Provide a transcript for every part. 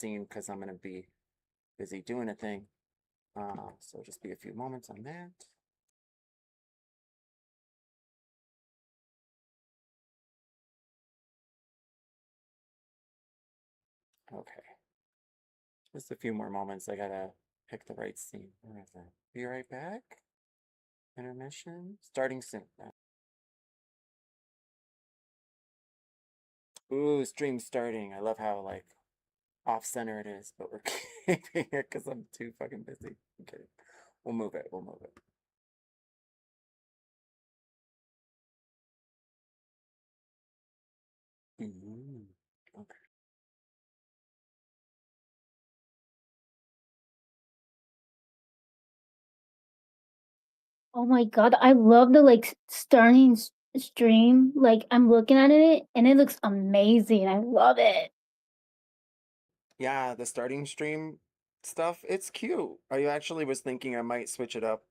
scene because I'm going to be busy doing a thing. So just be a few moments on that. Okay. Just a few more moments. I gotta pick the right scene. Where is that? Be right back. Intermission. Starting soon. Ooh, stream starting. I love how like off center it is, but we're keeping it because I'm too fucking busy. I'm kidding. We'll move it. We'll move it. Okay. Oh my god, I love the like starting stream. Like I'm looking at it and it looks amazing. I love it. Yeah, the starting stream stuff, it's cute. I actually was thinking I might switch it up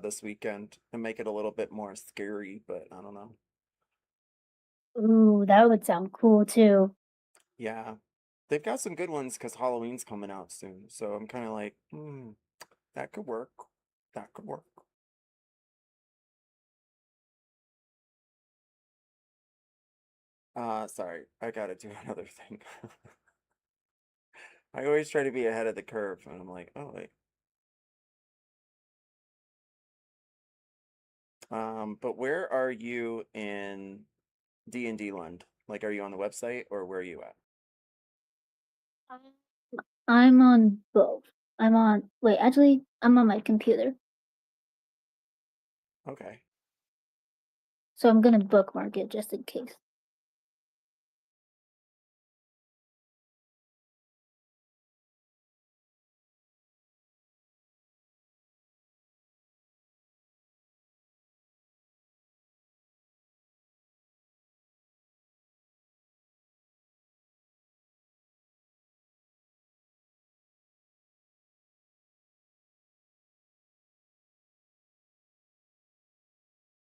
this weekend and make it a little bit more scary, but I don't know. Ooh, that would sound cool too. Yeah. They've got some good ones because Halloween's coming out soon. So I'm kind of like, that could work. That could work. Sorry, I gotta do another thing. I always try to be ahead of the curve, and I'm like, oh wait. But where are you in D&D Land? Like, are you on the website or where are you at? Um, I'm on both. Wait, actually, I'm on my computer. Okay. So I'm gonna bookmark it just in case.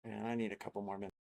And I need a couple more minutes.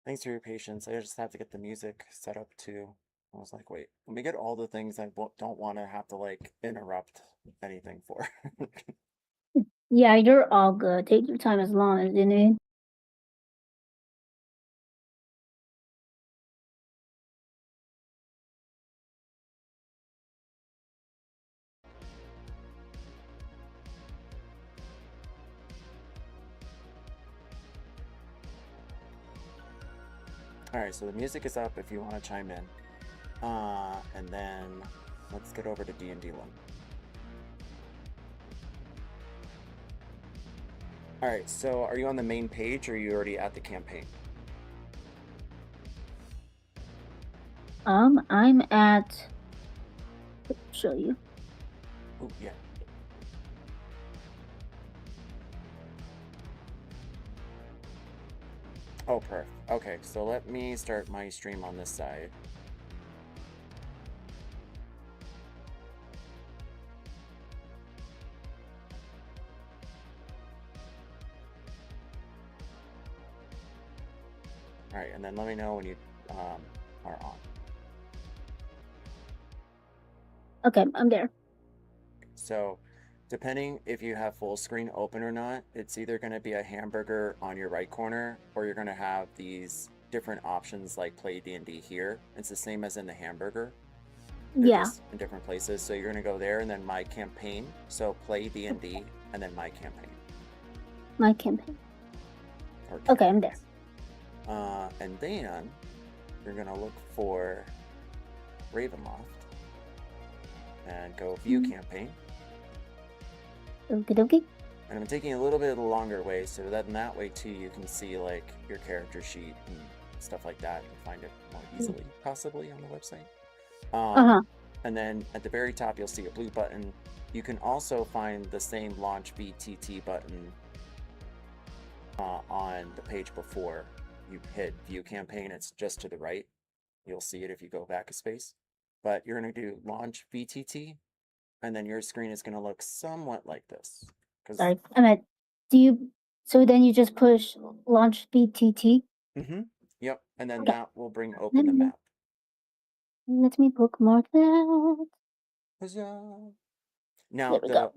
Thanks for your patience. I just have to get the music set up too. I was like, wait, let me get all the things I don't want to have to like interrupt anything for. Yeah, you're all good. Take your time as long as you need. All right, so the music is up if you want to chime in. And then let's get over to D&D one. All right, so are you on the main page or are you already at the campaign? I'm at show you. Oh, yeah. Oh, perfect. Okay, so let me start my stream on this side. All right, and then let me know when you are on. Okay, I'm there. So Depending if you have full screen open or not, it's either going to be a hamburger on your right corner, or you're going to have these different options like play D&D here. It's the same as in the hamburger. They're Yeah, just in different places. So you're going to go there and then my campaign. So play D&D and then my campaign. my campaign. Or Okay, I'm there. campaigns. And then you're going to look for Ravenloft and go view campaign. Okie dokie. And I'm taking a little bit of the longer way, so that in that way too you can see like your character sheet and stuff like that and find it more easily, possibly on the website. And then at the very top you'll see a blue button. You can also find the same launch VTT button on the page before you hit view campaign. It's just to the right. You'll see it if you go back a space. But you're going to do launch VTT, and then your screen is going to look somewhat like this. Sorry, I'm at. So then you just push launch BTT? Yep, and then Okay. that will bring open the map. Let me bookmark that. Huzzah. Now There we go.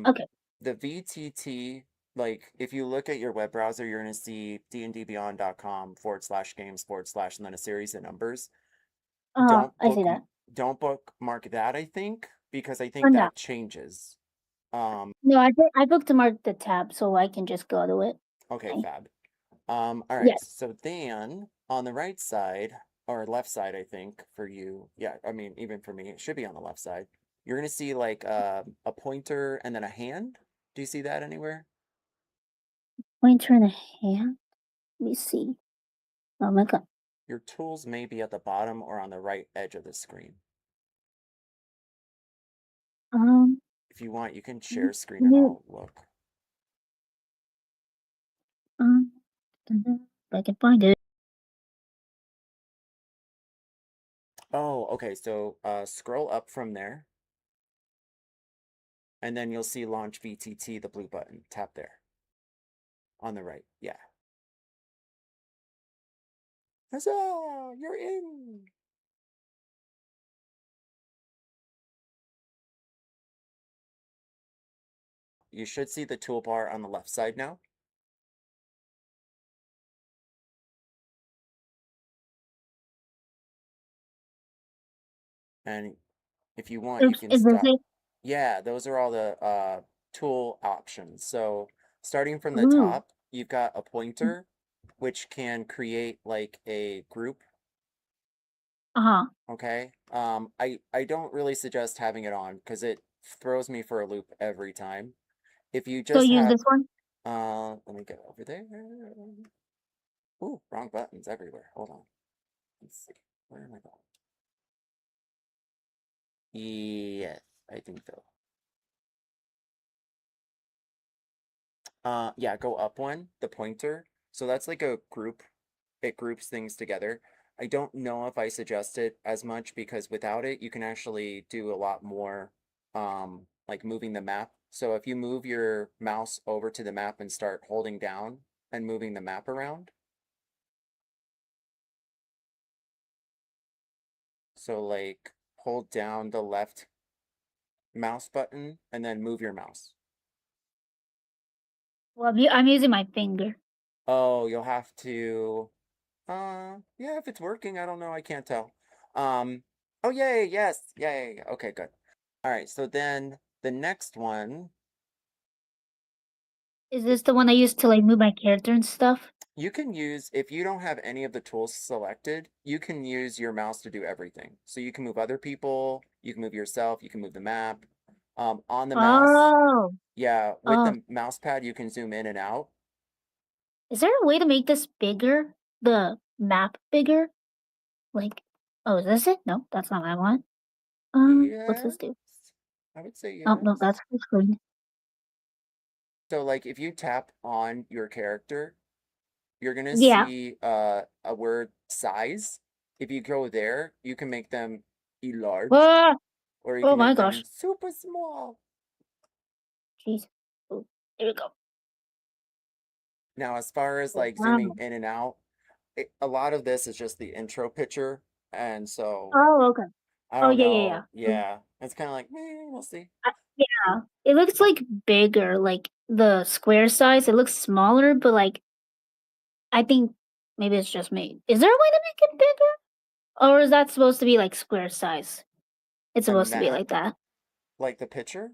Okay. the VTT, like if you look at your web browser, you're going to see dndbeyond.com/games/ and then a series of numbers. I see that. Don't bookmark that, I think, because I For think now. that changes. No, I bookmarked the tab so I can just go to it. Okay, Okay. fab. All right, Yes. so then on the right side, or left side, I think, for you, yeah, I mean, even for me, it should be on the left side. You're going to see like a pointer and then a hand. Do you see that anywhere? Pointer and a hand. Let me see. Oh my god. Your tools may be at the bottom or on the right edge of the screen. If you want, you can share screen and I'll look. If I can find it. Oh, okay. So scroll up from there. And then you'll see launch VTT, the blue button. Tap there. On the right. Yeah. Huzzah! You're in! You should see the toolbar on the left side now. And if you want, you can stop. Yeah, those are all the tool options. So starting from the top, you've got a pointer, which can create like a group. Okay. I don't really suggest having it on because it throws me for a loop every time. If you just use have this one? let me get over there. Ooh, wrong buttons everywhere. Hold on. Let's see. Where am I going? Yes, I think so. Yeah, go up one, the pointer. So that's like a group. It groups things together. I don't know if I suggest it as much because without it, you can actually do a lot more, like moving the map. So if you move your mouse over to the map and start holding down and moving the map around. So like hold down the left mouse button and then move your mouse. Well, I'm using my finger. Oh, you'll have to, yeah, if it's working, I don't know, I can't tell. Oh, yay, yes, yay, okay, good. All right, so then the next one, Is this the one I used to like move my character and stuff? you can use, if you don't have any of the tools selected, you can use your mouse to do everything. So you can move other people, you can move yourself, you can move the map. On the mouse, yeah, with the mouse pad, you can zoom in and out. Is there a way to make this bigger? The map bigger? Like, is this it? No, that's not what I want. What's this do? I would say Oh, no, yes. that's the screen. So like if you tap on your character, you're gonna Yeah. see a word size. If you go there, you can make them enlarged, or you Oh can my make them gosh. super small. Jeez. Oh, there we go. Now, as far as like Wow. zooming in and out, a lot of this is just the intro picture, and so Oh, okay. I Oh, don't yeah, yeah, know. yeah. Yeah, it's kind of like, we'll see. Yeah, Yeah, it looks like bigger, like the square size. It looks smaller, but like I think maybe it's just me. Is there a way to make it bigger, or is that supposed to be like square size? It's A supposed to be map, like that. like the picture.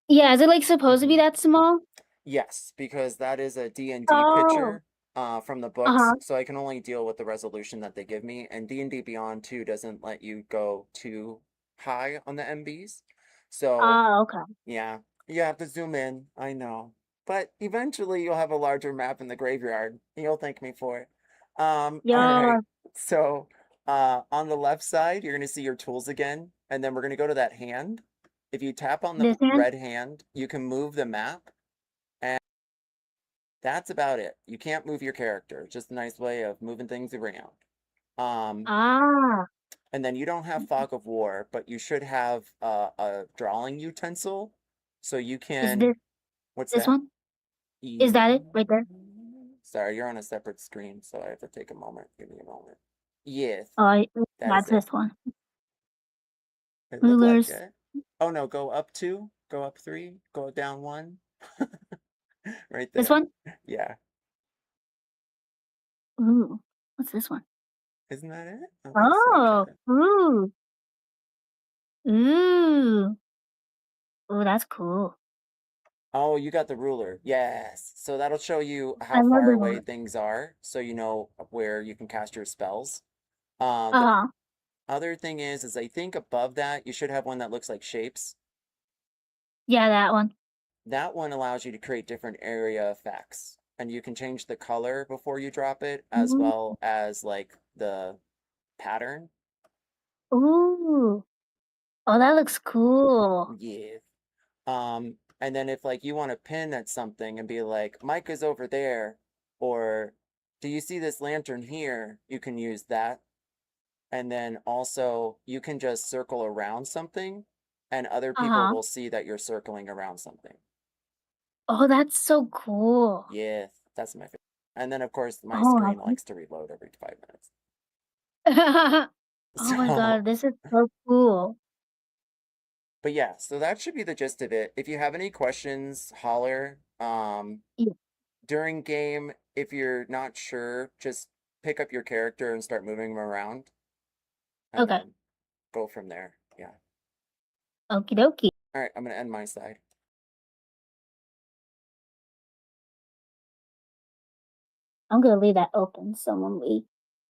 Yeah, is it like supposed to be Hmm. that small? Yes, because that is a D&D Oh, picture from the uh books, huh. so I can only deal with the resolution that they give me, and D&D Beyond 2 doesn't let you go too high on the MBs. So, Ah, okay. yeah, you have to zoom in, I know. But eventually you'll have a larger map in the graveyard. You'll thank me for it. All Yeah, right. So, on the left side, you're going to see your tools again, and then we're going to go to that hand. If you tap on the this hand. red hand, you can move the map, and that's about it. You can't move your character. Just a nice way of moving things around. Um, Ah, and then you don't have Fog of War, but you should have a drawing utensil, so you is can. What's this that? one? Is that it right there? Sorry, you're on a separate screen, so I have to take a moment. Give me a moment. Yes, Oh, that is that's it. this one. It looked like Rulers. it. Oh no, go up two, go up three, go down one. Right This there. one. Yeah. Ooh, what's this one? Isn't that it? I think so. I'm trying Oh, to. ooh, ooh, ooh, that's cool. Oh, you got the ruler. Yes. So that'll show you I how love far the away ruler. things are, so you know where you can cast your spells. Uh The huh. other thing is I think above that you should have one that looks like shapes. Yeah, that one. That one allows you to create different area effects, and you can change the color before you drop it, as Ooh, well as like the pattern. ooh. Oh, that looks cool. Yeah. And then if like you want to pin at something and be like, Micah's over there, or do you see this lantern here? You can use that. And then also you can just circle around something and other Uh people huh. will see that you're circling around something. Oh, that's so cool. Yeah, that's my favorite. And then of course my Oh, screen likes to reload every 5 minutes. oh my So, god, this is so cool. but yeah, so that should be the gist of it. If you have any questions, holler. Yeah. During game, if you're not sure, just pick up your character and start moving them around, and Okay. then go from there. Yeah. Okie dokie. All right, I'm gonna end my side. I'm gonna leave that open so when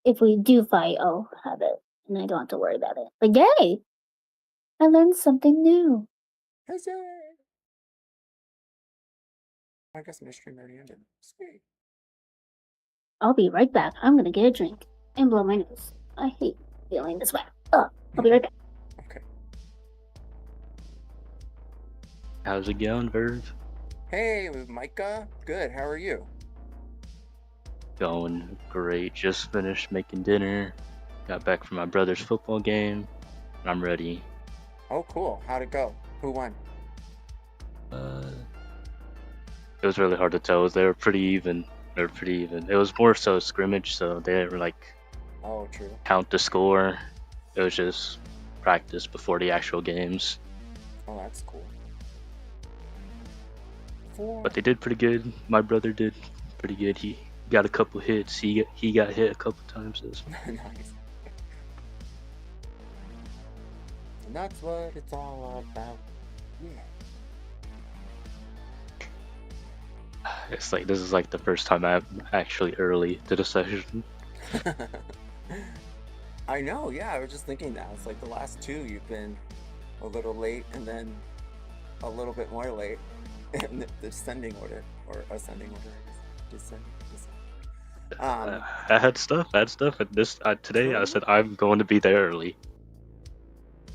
if we do fight, I'll have it and I don't have to worry about it. But yay! I learned something new. Huzzah! I guess my stream already ended. Sweet. I'll be right back. I'm gonna get a drink and blow my nose. I hate feeling this way. I'll be right back. Okay. How's it going, Verve? Hey, Micah. Good. How are you? Going great. Just finished making dinner. Got back from my brother's football game. I'm ready. Oh, cool. How'd it go? Who won? It was really hard to tell. They were pretty even. It was more so scrimmage, so they didn't Oh, true. count the score. It was just practice before the actual games. Oh, that's cool. But they did pretty good. My brother did pretty good. He got a couple hits. He got hit a couple times as well. Nice. And that's what it's all about. Yeah. It's like this is like the first time I'm actually early to the session. I know, yeah, I was just thinking that. It's like the last two you've been a little late and then a little bit more late in the descending order or ascending order. I guess. Descending. I had stuff. And this today I True. said I'm going to be there early.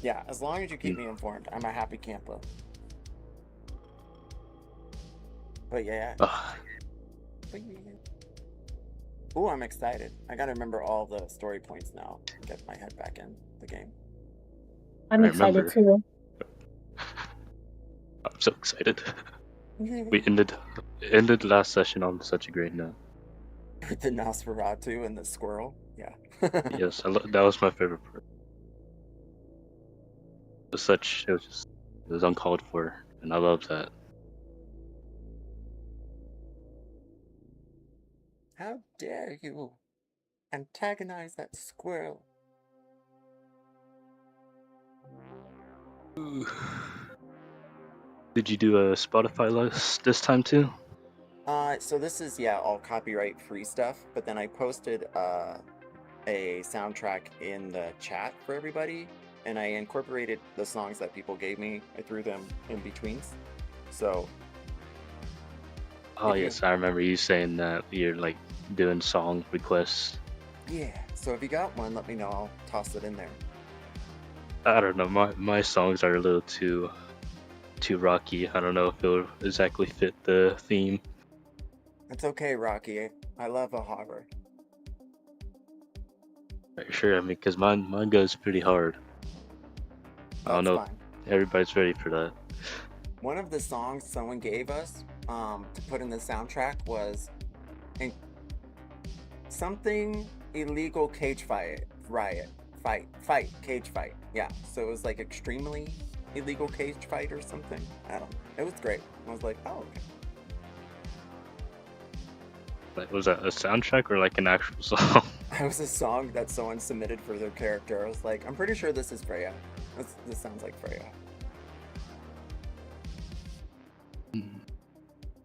Yeah, as long as you keep me informed, I'm a happy camper. But yeah. Ooh, I'm excited. I gotta remember all the story points now and get my head back in the game. I'm excited too. I'm so excited. We ended last session on such a great note. The Nosferatu and the squirrel. Yeah. Yes, that was my favorite part. It was just It was uncalled for, and I love that. How dare you antagonize that squirrel? Did you do a Spotify list this time too? So this is, yeah, all copyright free stuff, but then I posted a soundtrack in the chat for everybody, and I incorporated the songs that people gave me. I threw them in betweens. So Oh if you, yes, I remember you saying that you're like doing song requests. yeah, so if you got one, let me know. I'll toss it in there. I don't know, my songs are a little too rocky. I don't know if it'll exactly fit the theme. It's okay, Rocky. I love a horror. Sure, I mean, because mine goes pretty hard. I don't That's know fine. if everybody's ready for that. One of the songs someone gave us to put in the soundtrack was something illegal cage fight cage fight. Yeah, so it was like extremely illegal cage fight or something. I don't know. It was great. I was like, oh, okay. Like, was that a soundtrack or like an actual song? It was a song that someone submitted for their character. I was like, I'm pretty sure this is Freya. This sounds like Freya.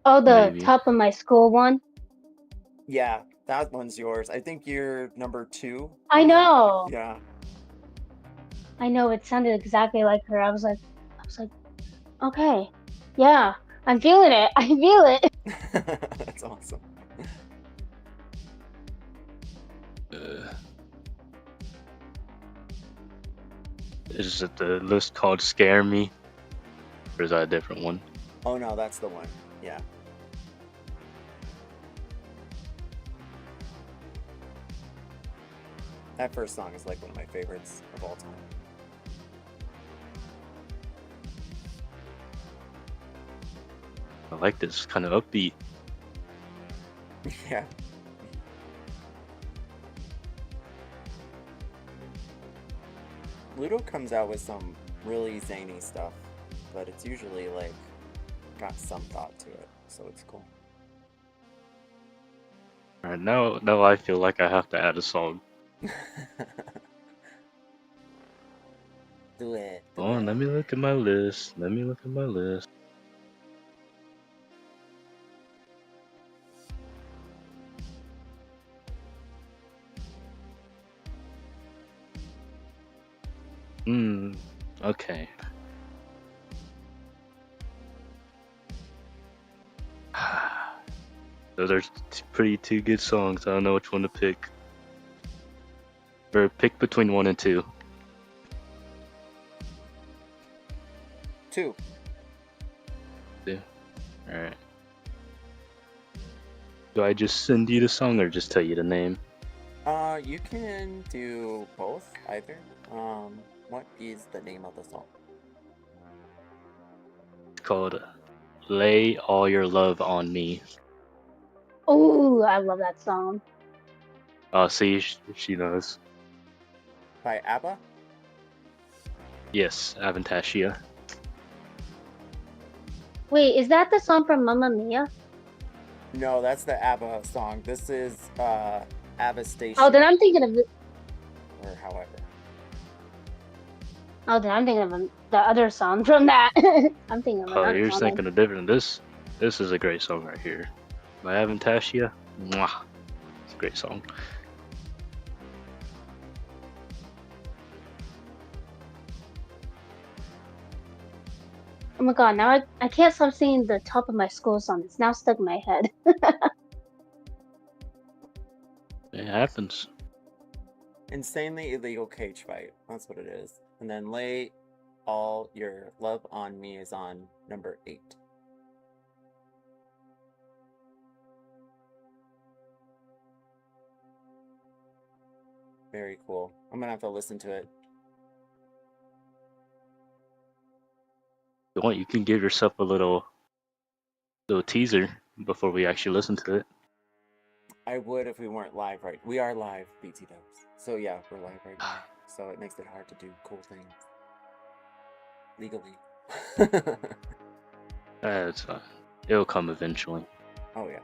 Oh, the Maybe. top of my school one. Yeah, that one's yours. I think you're number 2. I know. Yeah. I know. It sounded exactly like her. I was like, okay, yeah, I'm feeling it. I feel it. That's awesome. Is it the list called Scare Me? Or is that a different one? Oh no, that's the one. Yeah. That first song is like one of my favorites of all time. I like this kind of upbeat. Yeah. Ludo comes out with some really zany stuff, but it's usually like got some thought to it, so it's cool. Alright, now I feel like I have to add a song. Do it. Do Oh, it. let me look at my list. Okay. Those are two good songs. I don't know which one to pick. Or pick between 1 and 2. 2. 2. Alright. Do I just send you the song or just tell you the name? You can do both, either. What is the name of the song? It's called Lay All Your Love on Me. Oh, I love that song. Oh, see, she knows. By ABBA? Yes, Avantasia. Wait, is that the song from Mamma Mia? No, that's the ABBA song. This is ABBA Station. Oh, then I'm thinking of the. Or however. Oh, then I'm thinking of the other song from that. I'm thinking of Oh, another you're song. thinking of different. This is a great song right here. By Avantasia. Mwah. It's a great song. Oh my god, now I can't stop singing the top of my school song. It's now stuck in my head. It happens. Insanely illegal cage fight. That's what it is. And then Lay All Your Love on Me is on number 8. Very cool. I'm gonna have to listen to it. If you want, you can give yourself a little teaser before we actually listen to it. I would if we weren't live right. We are live, BT dubs. So yeah, we're live right now. So it makes it hard to do cool things legally. It's fine. It'll come eventually. Oh yeah.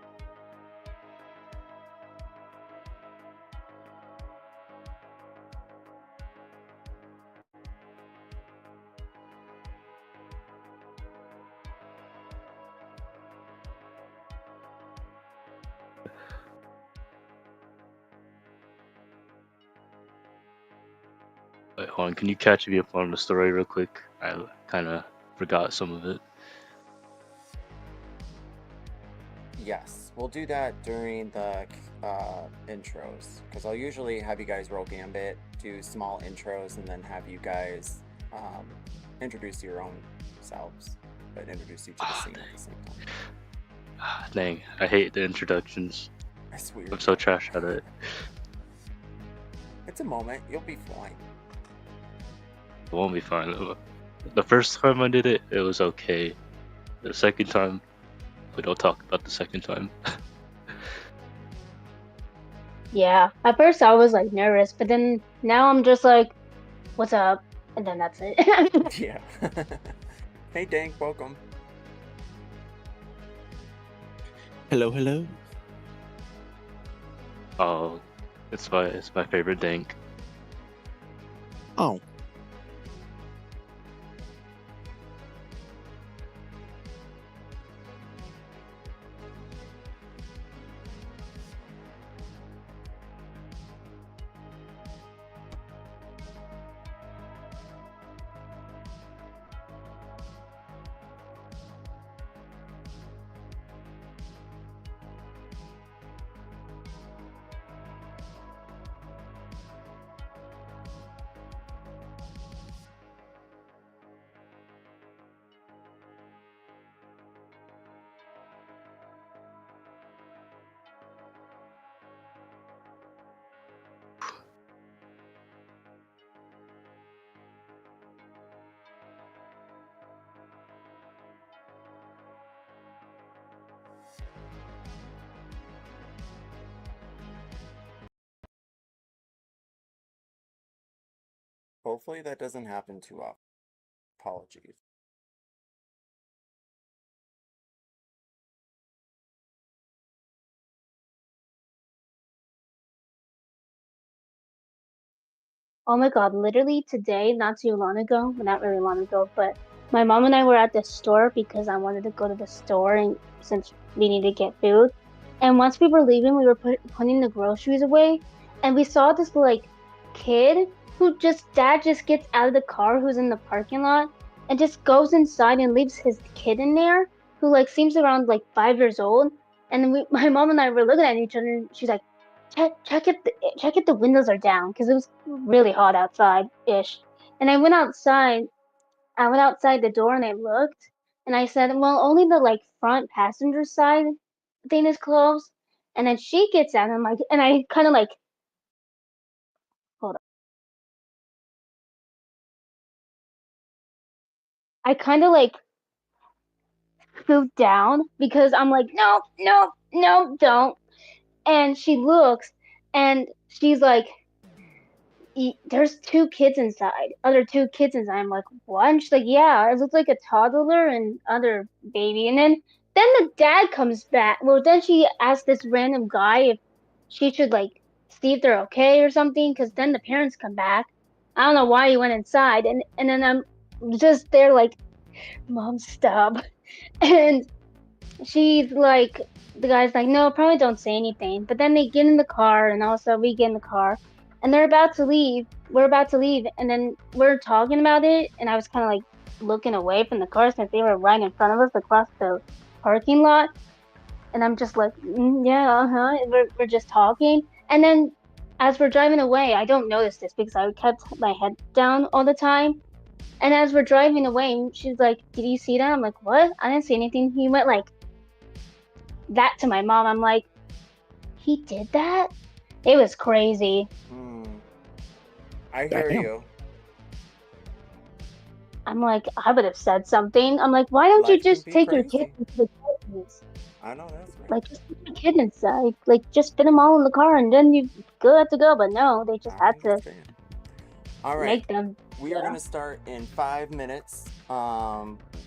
Wait, hold on, can you catch me up on the story real quick? I kind of forgot some of it. Yes, we'll do that during the intros, because I'll usually have you guys roll Gambit, do small intros, and then have you guys introduce your own selves, but introduce you to the scene at the same time. Dang, I hate the introductions. That's weird. I'm so trash at it. It's a moment. You'll be fine. It won't be fine. The first time I did it, it was okay. The second time, we don't talk about the second time. Yeah. At first I was like nervous, but then now I'm just like, what's up? And then that's it. Yeah. Hey, Dank, welcome. Hello, hello. Oh, it's my favorite dank. Oh, Hopefully that doesn't happen too often. Apologies. Oh my god, literally today, not too long ago, well, not really long ago, but my mom and I were at the store because I wanted to go to the store and since we needed to get food. And once we were leaving, we were putting the groceries away and we saw this like kid who dad just gets out of the car who's in the parking lot and just goes inside and leaves his kid in there who like seems around like 5 years old. And then my mom and I were looking at each other and she's like, check if the windows are down because it was really hot outside ish. And I went outside the door and I looked and I said, well, only the like front passenger side thing is closed. And then she gets out and I'm like, and I kind of like, hold on. I kind of like moved down because I'm like, no, no, no, don't. And she looks and she's like, there's other two kids inside. I'm like, what? And she's like, yeah, it looks like a toddler and other baby. And then the dad comes back. Well, then she asked this random guy if she should like see if they're okay or something, because then the parents come back. I don't know why he went inside, and then I'm just there like, Mom, stop. And she's like, the guy's like, no, probably don't say anything. But then they get in the car, and also we get in the car, and they're about to leave. We're about to leave, and then we're talking about it, and I was kind of like looking away from the car since they were right in front of us across the parking lot. And I'm just like, yeah, uh-huh. We're just talking. And then as we're driving away, I don't notice this because I kept my head down all the time. And as we're driving away, she's like, did you see that? I'm like, what? I didn't see anything. He went like that to my mom. I'm like, he did that? It was crazy. I hear Damn. you. I'm like, I would have said something. I'm like, why don't you Life can just be take your crazy. kid into the kids? I know that's right. Like, just put your kid inside. Like, just fit them all in the car and then you good to go. But no, they just I had to understand. All right. make them. We are going to start in 5 minutes.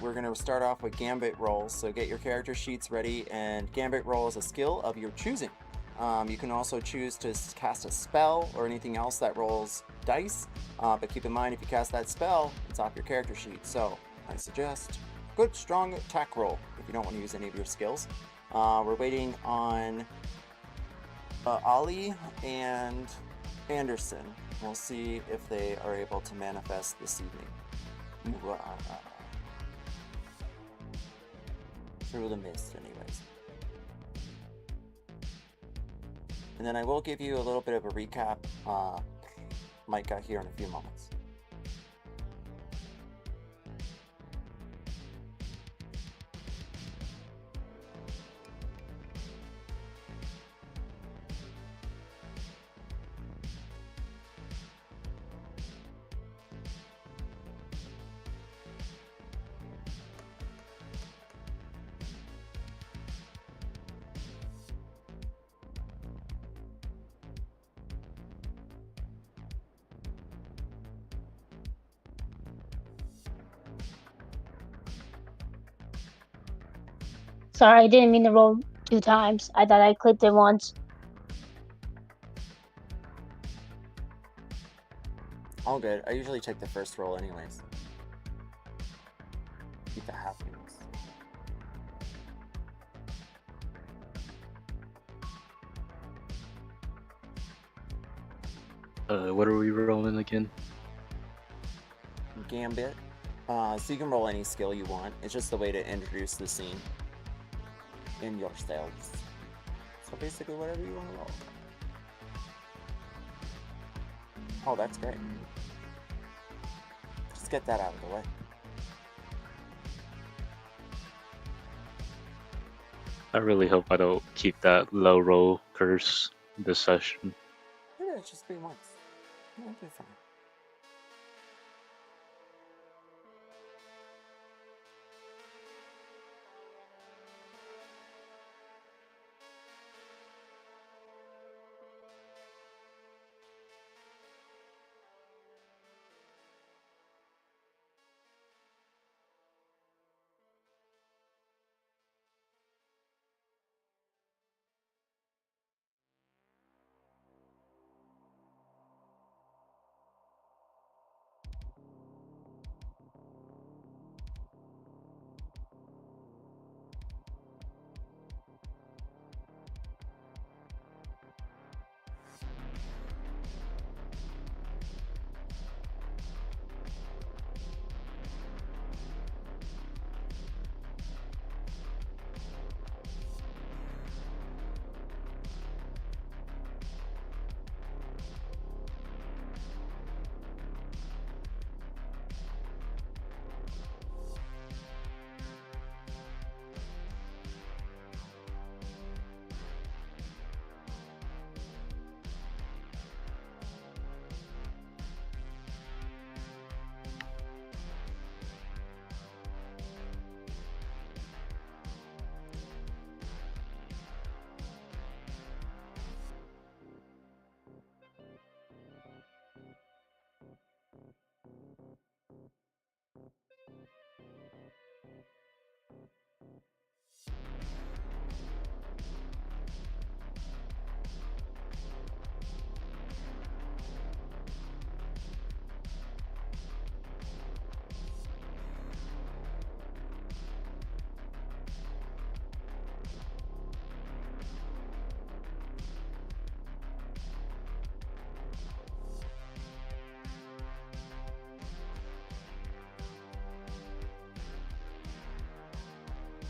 we're going to start off with gambit rolls. So get your character sheets ready, and gambit roll is a skill of your choosing. You can also choose to cast a spell or anything else that rolls dice, but keep in mind if you cast that spell, it's off your character sheet. So I suggest good strong attack roll if you don't want to use any of your skills. We're waiting on Ollie and Anderson. We'll see if they are able to manifest this evening. Through the mist, anyways. And then I will give you a little bit of a recap, Mykah, here in a few moments. Sorry, I didn't mean to roll 2 times. I thought I clicked it once. All good. I usually take the first roll anyways. Keep the happiness. What are we rolling again? Gambit. So you can roll any skill you want. It's just the way to introduce the scene in yourselves. So basically whatever you want to roll. Oh, that's great. Just get that out of the way. I really hope I don't keep that low roll curse this session. Yeah, it's just be once. It'll be fine.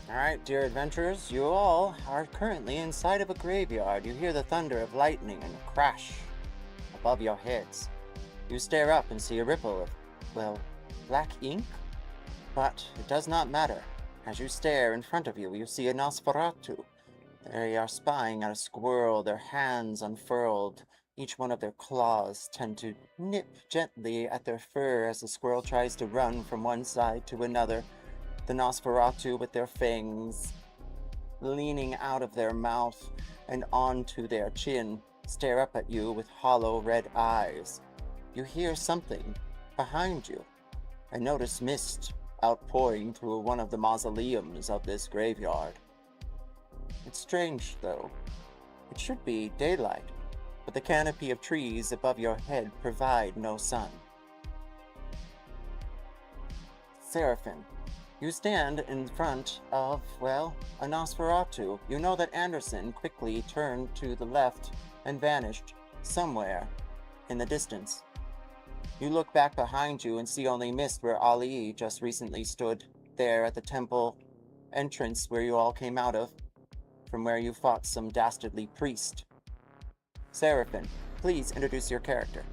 Alright, dear adventurers, you all are currently inside of a graveyard. You hear the thunder of lightning and a crash above your heads. You stare up and see a ripple of, well, black ink? But it does not matter. As you stare in front of you, you see a Nosferatu. They are spying at a squirrel, their hands unfurled. Each one of their claws tend to nip gently at their fur as the squirrel tries to run from one side to another. The Nosferatu, with their fangs leaning out of their mouth and onto their chin, stare up at you with hollow red eyes. You hear something behind you. I notice mist outpouring through one of the mausoleums of this graveyard. It's strange, though. It should be daylight, but the canopy of trees above your head provide no sun. Seraphine, you stand in front of, well, a Nosferatu. You know that Anderson quickly turned to the left and vanished somewhere in the distance. You look back behind you and see only mist where Ali just recently stood there at the temple entrance where you all came out of, from where you fought some dastardly priest. Seraphine, please introduce your character.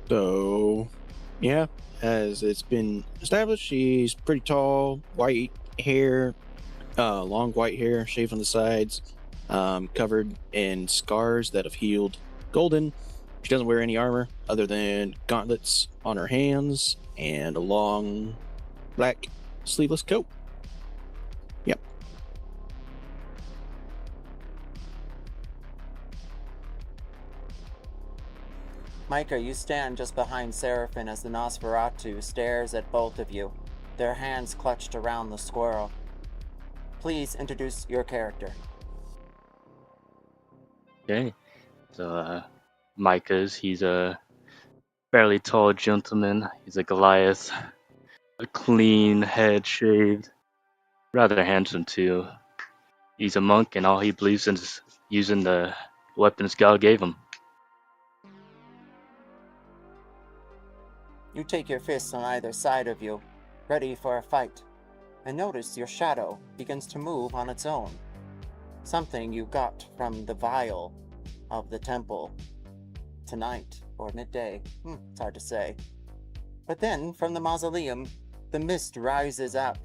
So, yeah, as it's been established, she's pretty tall, white hair, long white hair, shaved on the sides, covered in scars that have healed golden. She doesn't wear any armor other than gauntlets on her hands and a long black sleeveless coat. Yep. Mykah, you stand just behind Seraphine as the Nosferatu stares at both of you, their hands clutched around the squirrel. Please introduce your character. Okay. So, Micah's, he's a fairly tall gentleman. He's a Goliath. A clean head shaved. Rather handsome, too. He's a monk, and all he believes in is using the weapons God gave him. You take your fists on either side of you, ready for a fight, and notice your shadow begins to move on its own. Something you got from the vial of the temple tonight or midday. It's hard to say. But then, from the mausoleum, the mist rises up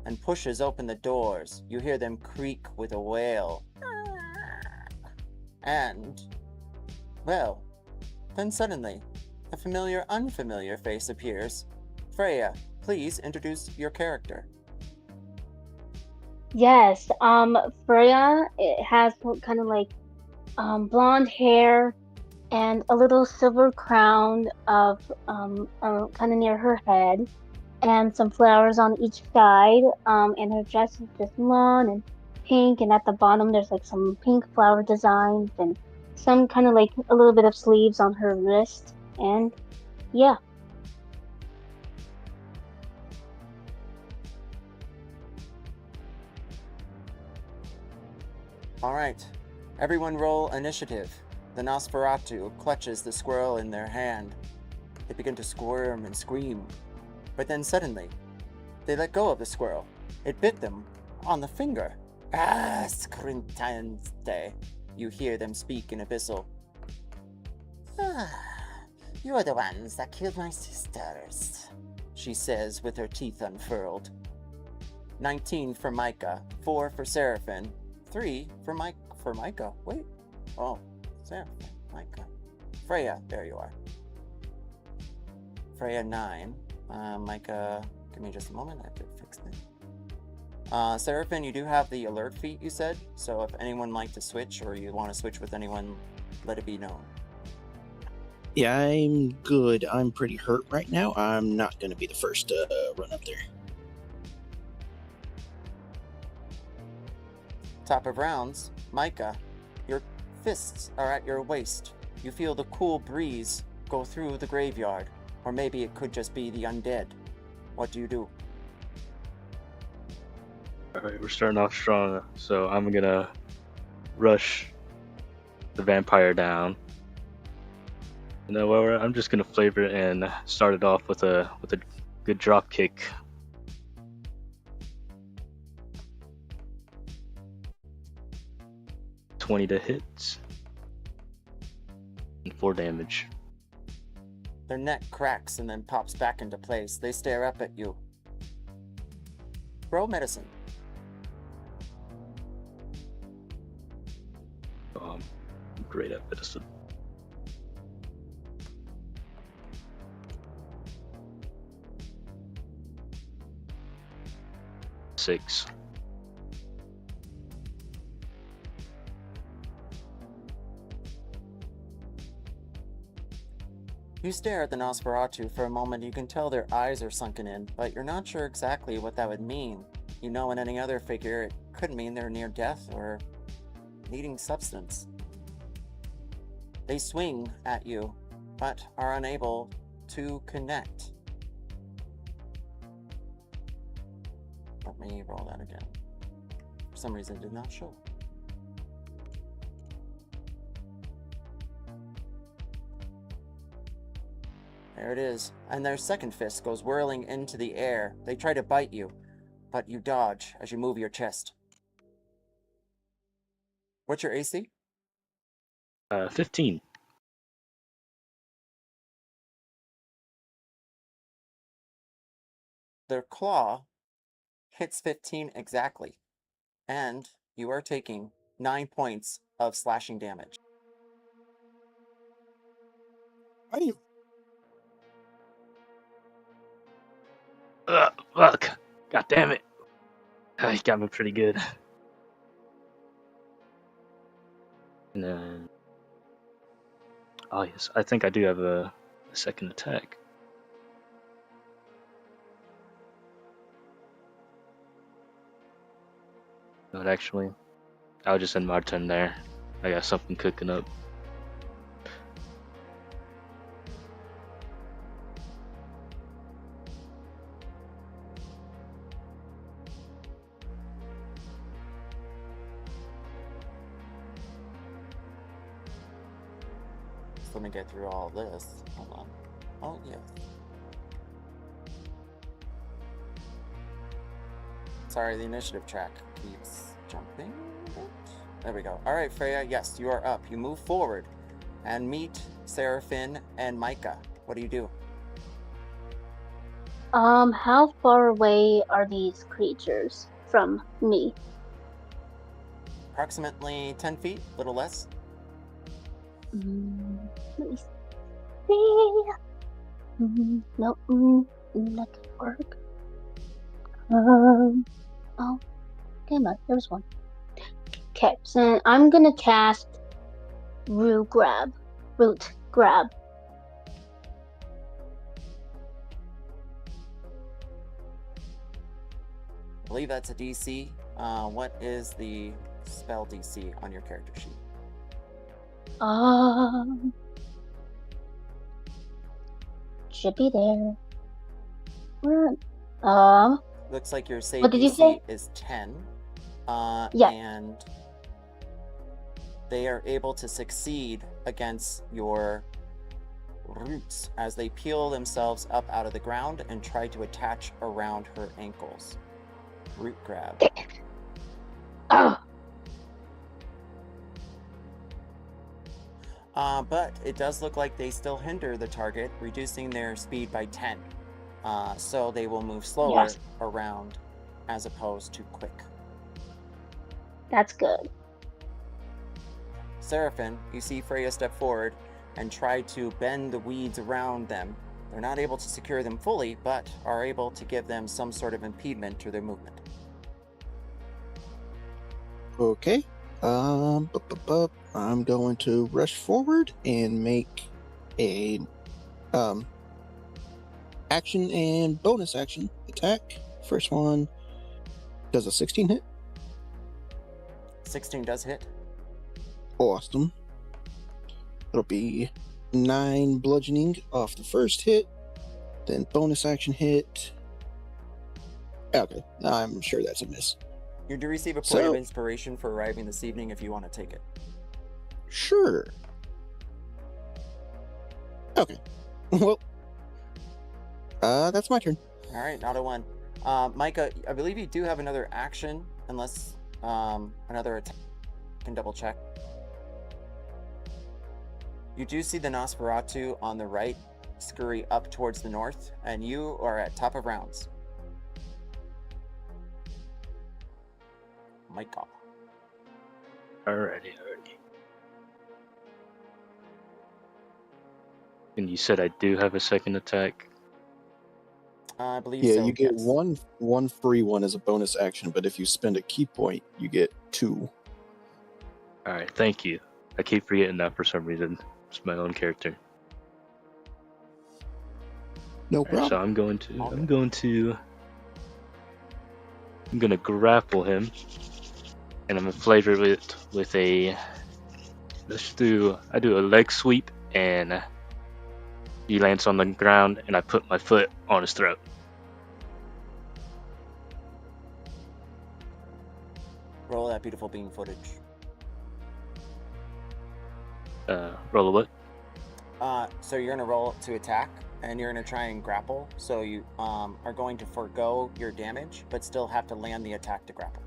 and pushes open the doors. You hear them creak with a wail. And, well, then suddenly, a familiar, unfamiliar face appears. Freya, please introduce your character. Yes, Freya, it has kind of like blonde hair and a little silver crown of kind of near her head, and some flowers on each side. And her dress is just long and pink, and at the bottom there's like some pink flower designs and some kind of like a little bit of sleeves on her wrist. And yeah. Alright, everyone roll initiative. The Nosferatu clutches the squirrel in their hand. They begin to squirm and scream. But then suddenly, they let go of the squirrel. It bit them on the finger. Ah, Scrintante. You hear them speak in Abyssal. You are the ones that killed my sisters, she says with her teeth unfurled. 19 for Mykah, 4 for Seraphine, 3 for Mykah. Wait. Oh, Seraphine, Mykah. Freya, there you are. Freya 9. Mykah, give me just a moment, I have to fix that. Seraphine, you do have the alert feat, you said, so if anyone would like to switch or you want to switch with anyone, let it be known. Yeah, I'm good. I'm pretty hurt right now. I'm not going to be the first to run up there. Top of rounds, Mykah, your fists are at your waist. You feel the cool breeze go through the graveyard, or maybe it could just be the undead. What do you do? Alright, we're starting off strong, so I'm gonna rush the vampire down. You know what? I'm just gonna flavor it and start it off with a good drop kick. $20 to hit and 4 damage. Their neck cracks and then pops back into place. They stare up at you. Roll medicine. Great at medicine. Six. You stare at the Nosferatu for a moment. You can tell their eyes are sunken in, but you're not sure exactly what that would mean. You know, in any other figure, it could mean they're near death or needing substance. They swing at you, but are unable to connect. Let me roll that again. For some reason, it did not show. There it is. And their second fist goes whirling into the air. They try to bite you, but you dodge as you move your chest. What's your AC? 15. Their claw hits 15 exactly, and you are taking 9 points of slashing damage. I didn't. Fuck. God damn it. He got me pretty good. And then... Oh, yes. I think I do have a second attack. Not actually. I'll just end my turn there. I got something cooking up. So let me get through all this. Hold on. Oh, yes. Sorry, the initiative track keeps jumping. There we go. All right, Freya, yes, you are up. You move forward and meet Seraphine and Mykah. What do you do? How far away are these creatures from me? Approximately 10 feet, a little less. Let me see. Nope, that could work. Oh, come on, there's one. Okay, so I'm gonna cast Root Grab. I believe that's a DC. What is the spell DC on your character sheet? Should be there. Where? Looks like your save What did you DC say? is 10. Yeah. And they are able to succeed against your roots as they peel themselves up out of the ground and try to attach around her ankles. Root grab. Oh, But it does look like they still hinder the target, reducing their speed by 10. So they will move slower Yes. around as opposed to quick. that's good. Seraphine, you see Freya step forward and try to bend the weeds around them. They're not able to secure them fully, but are able to give them some sort of impediment to their movement. Okay. I'm going to rush forward and make a action and bonus action attack. First one does a 16 hit. 16 does hit. Awesome. It'll be 9 bludgeoning off the first hit, then bonus action hit. Okay, I'm sure that's a miss. You do receive a point of So- inspiration for arriving this evening if you want to take it. Sure. Okay. Well, that's my turn. All right, not a 1. Mykah, I believe you do have another action, unless another attack. Can double check. You do see the Nosferatu on the right scurry up towards the north, and you are at top of rounds. Mykah. Alrighty. And you said I do have a second attack? I believe Yeah, so. you get yes. one free one as a bonus action, but if you spend a key point, you get 2. Alright, thank you. I keep forgetting that for some reason. It's my own character. No Alright, so problem. I'm gonna grapple him, and I'm gonna flavor it with a. I do a leg sweep, and he lands on the ground, and I put my foot on his throat. Roll that beautiful beam footage. Roll a what? So you're gonna roll to attack, and you're gonna try and grapple. So you are going to forego your damage, but still have to land the attack to grapple.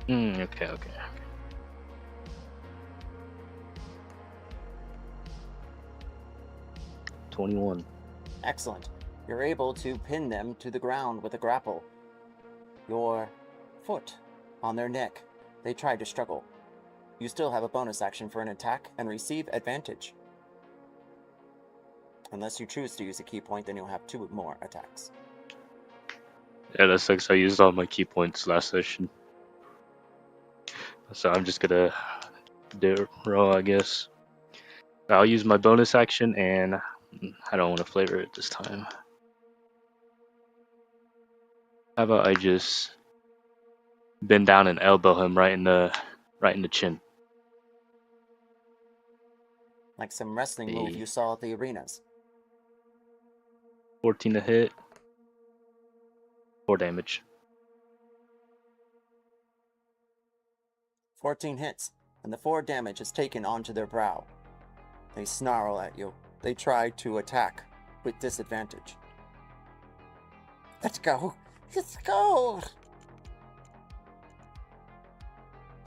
Okay. 21. Excellent. You're able to pin them to the ground with a grapple. Your foot on their neck. They try to struggle. You still have a bonus action for an attack and receive advantage. Unless you choose to use a key point, then you'll have 2 more attacks. Yeah, that sucks. I used all my key points last session. So I'm just gonna do a roll, I guess. I'll use my bonus action, and I don't want to flavor it this time. How about I just bend down and elbow him right in the chin? Like some wrestling move you saw at the arenas. 14 to hit. 4 damage. 14 hits, and the 4 damage is taken onto their brow. They snarl at you. They try to attack with disadvantage. Let's go! Let's go!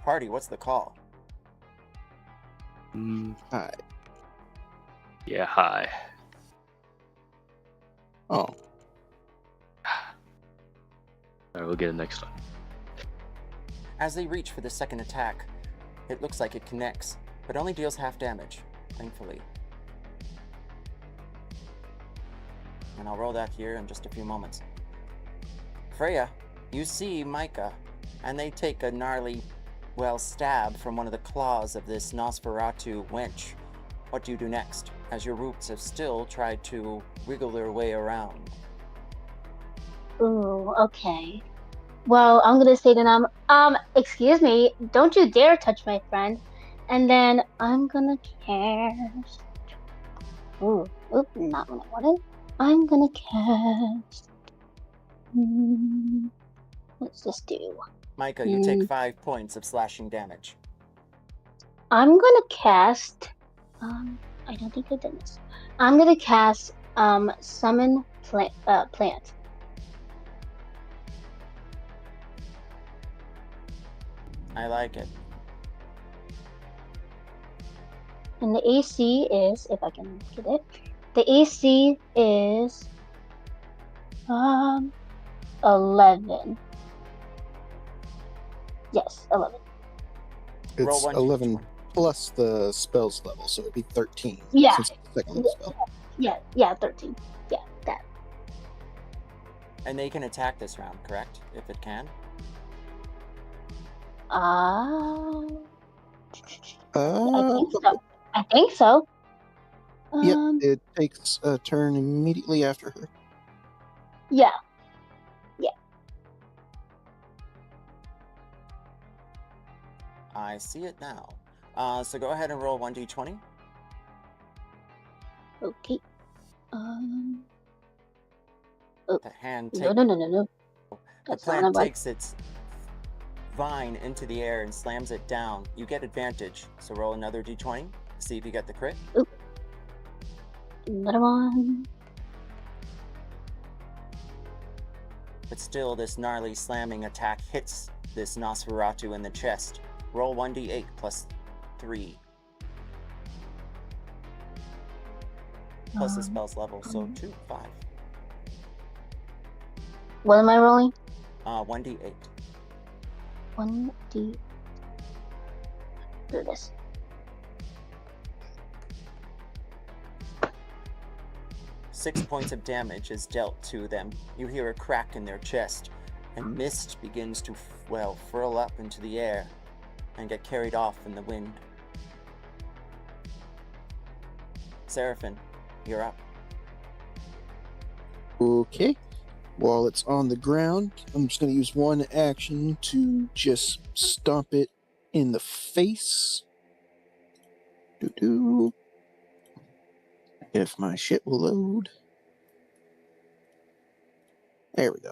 Party, what's the call? Hi. Yeah, hi. Oh. Alright, we'll get it next time. As they reach for the second attack, it looks like it connects, but only deals half damage, thankfully. And I'll roll that here in just a few moments. Freya, you see Mykah, and they take a gnarly, stab from one of the claws of this Nosferatu wench. What do you do next, as your roots have still tried to wiggle their way around? Ooh, okay. Well, I'm gonna say to them, excuse me, don't you dare touch my friend. And then I'm gonna cast. Ooh, not what I wanted. I'm gonna cast. What's this do? Mykah, you take 5 points of slashing damage. I'm gonna cast. I don't think I did this. I'm gonna cast summon plant. I like it. And the AC is, if I can get it, the AC is 11. Yes, 11. Roll It's 1d20. 11 plus the spell's level, so it'd be 13. Yeah. Since it's the second level spell. Yeah, 13. Yeah, that. And they can attack this round, correct? If it can? I think so. Yep, it takes a turn immediately after her. Yeah. I see it now. So go ahead and roll 1d20. Okay. The hand takes... No. The That's not plant what I takes its vine into the air and slams it down. You get advantage, so roll another d20. See if you get the crit. Another one. But still, this gnarly slamming attack hits this Nosferatu in the chest. Roll 1d8 plus 3. Plus the spell's level, so 2, 5. What am I rolling? 1d8. 1d. Do this. Six points of damage is dealt to them. You hear a crack in their chest, and mist begins to, furl up into the air and get carried off in the wind. Seraphine, you're up. Okay. While it's on the ground, I'm just going to use one action to just stomp it in the face. Doo-doo. If my shit will load. There we go.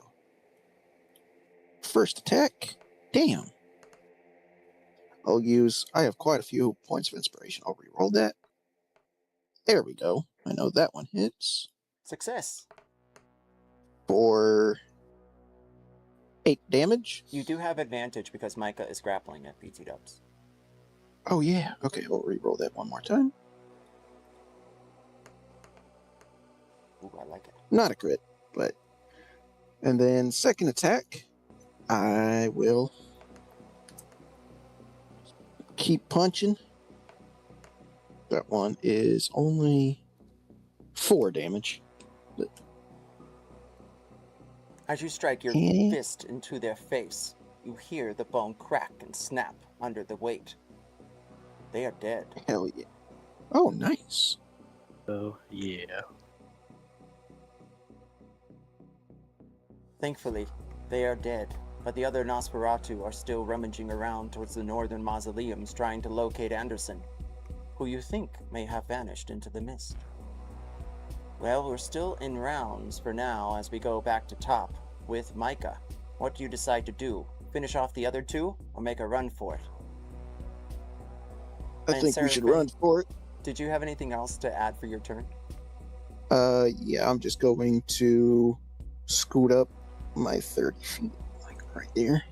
First attack. Damn. I have quite a few points of inspiration. I'll reroll that. There we go. I know that one hits. Success. For 8 damage. You do have advantage because Mykah is grappling at BT Dubs. Oh yeah. Okay, I'll reroll that one more time. Ooh, I like it. Not a crit, but... And then second attack, I will keep punching. That one is only 4 damage. But... As you strike your Eh. fist into their face, you hear the bone crack and snap under the weight. They are dead. Hell yeah. Oh, nice. Oh, yeah. Thankfully, they are dead, but the other Nosferatu are still rummaging around towards the northern mausoleums trying to locate Anderson, who you think may have vanished into the mist. Well, we're still in rounds for now as we go back to top with Mykah. What do you decide to do? Finish off the other two or make a run for it? I And think we should Seraphine, run for it. Did you have anything else to add for your turn? Yeah, I'm just going to scoot up my 30 feet, like right there.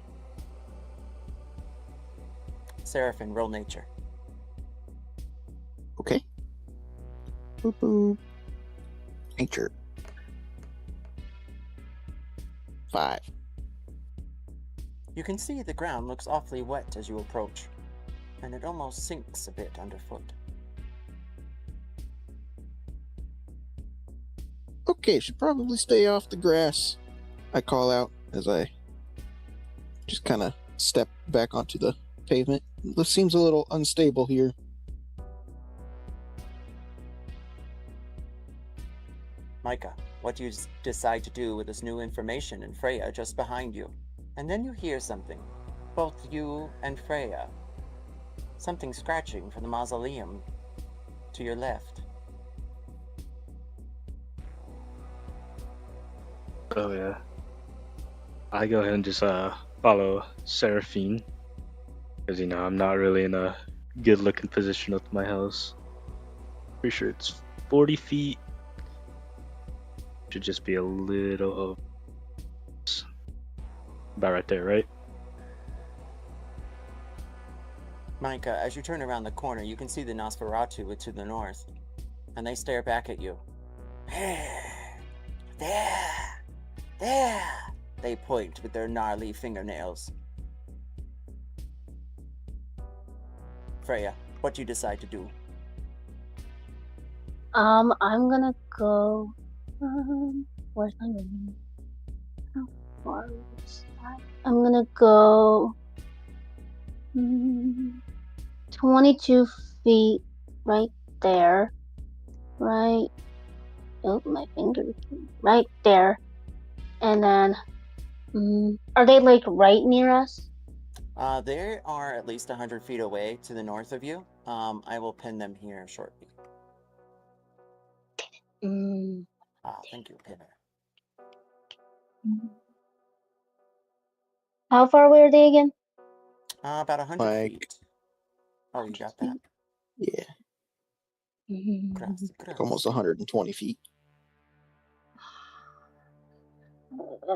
Seraphine, roll nature. Okay. Boop boop. Nature. 5. You can see the ground looks awfully wet as you approach, and it almost sinks a bit underfoot. Okay, should probably stay off the grass. I call out as I just kind of step back onto the pavement. This seems a little unstable here. Mykah, what do you decide to do with this new information and Freya just behind you? And then you hear something. Both you and Freya. Something scratching from the mausoleum to your left. Oh, yeah. I go ahead and just follow Seraphine. Because, I'm not really in a good-looking position with my house. Pretty sure it's 40 feet. Should just be a little... About right there, right? Mykah, as you turn around the corner, you can see the Nosferatu to the north, and they stare back at you. There! They point with their gnarly fingernails. Freya, what do you decide to do? I'm gonna go. Where's my room? How far is that? I'm gonna go 22 feet right there. Right. Oh, my finger. Right there. And then, are they like right near us? They are at least 100 feet away to the north of you. I will pin them here shortly. Thank you, Pinner. How far away are they again? About 100 Like- feet. Oh, you got that? Yeah, Gracias. almost 120 feet. I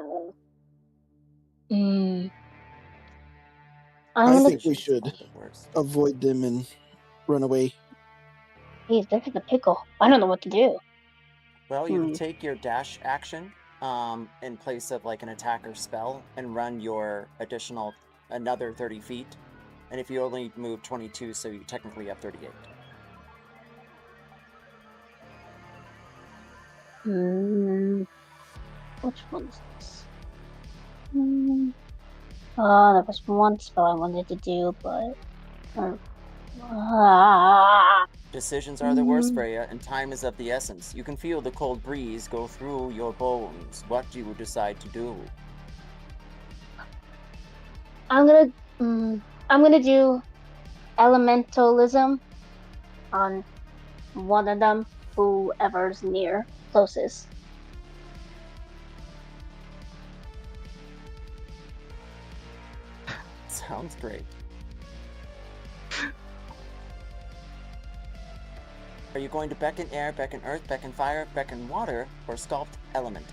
I'm gonna. think we should avoid them and run away. Geez, they're in the pickle. I don't know what to do. Well, you can take your dash action in place of like an attacker spell and run your additional another 30 feet. And if you only move 22, so you technically have 38. Which one's this? There was one spell I wanted to do, but Decisions are the worst, Mm. Freya, and time is of the essence. You can feel the cold breeze go through your bones. What do you decide to do? I'm gonna do elementalism on one of them, whoever's near closest. Sounds great. Are you going to beckon air, beckon earth, beckon fire, beckon water, or sculpt element?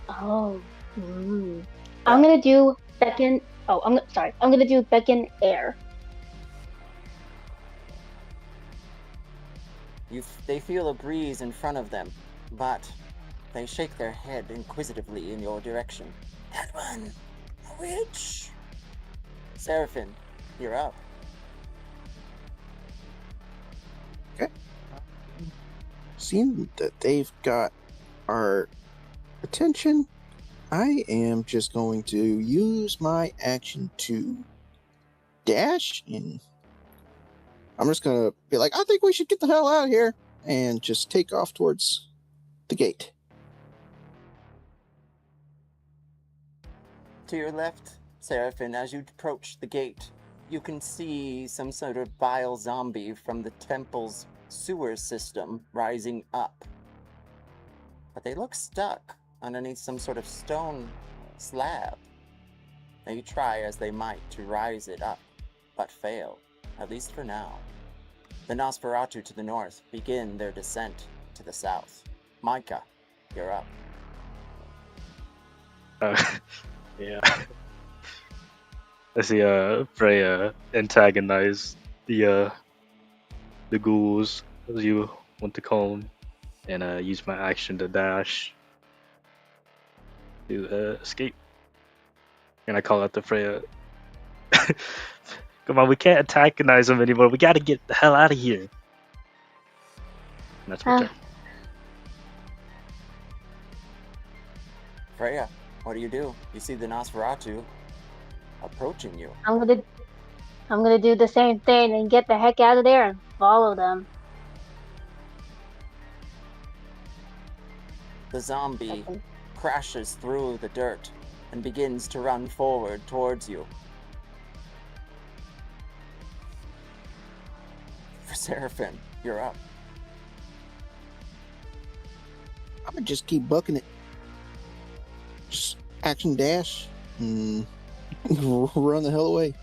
Oh. I'm Well, gonna do beckon. Oh, sorry. I'm gonna do beckon air. They feel a breeze in front of them, but they shake their head inquisitively in your direction. That one! A witch! Seraphine, you're up. Seeing that they've got our attention, I am just going to use my action to dash, and I'm just gonna be like, I think we should get the hell out of here, and just take off towards the gate. To your left, Seraphine, as you approach the gate, you can see some sort of bile zombie from the temple's sewer system rising up. But they look stuck underneath some sort of stone slab. They try as they might to rise it up, but fail, at least for now. The Nosferatu to the north begin their descent to the south. Mykah, you're up. Yeah. I see Freya antagonize the ghouls, as you want to call them, and use my action to dash to escape. And I call out to Freya, come on, we can't antagonize them anymore. We gotta get the hell out of here. And that's my turn. Freya, what do? You see the Nosferatu approaching you. I'm gonna do the same thing and get the heck out of there and follow them. The zombie crashes through the dirt and begins to run forward towards you. For Seraphine, you're up. I'm gonna just keep bucking it. Just action dash and run the hell away.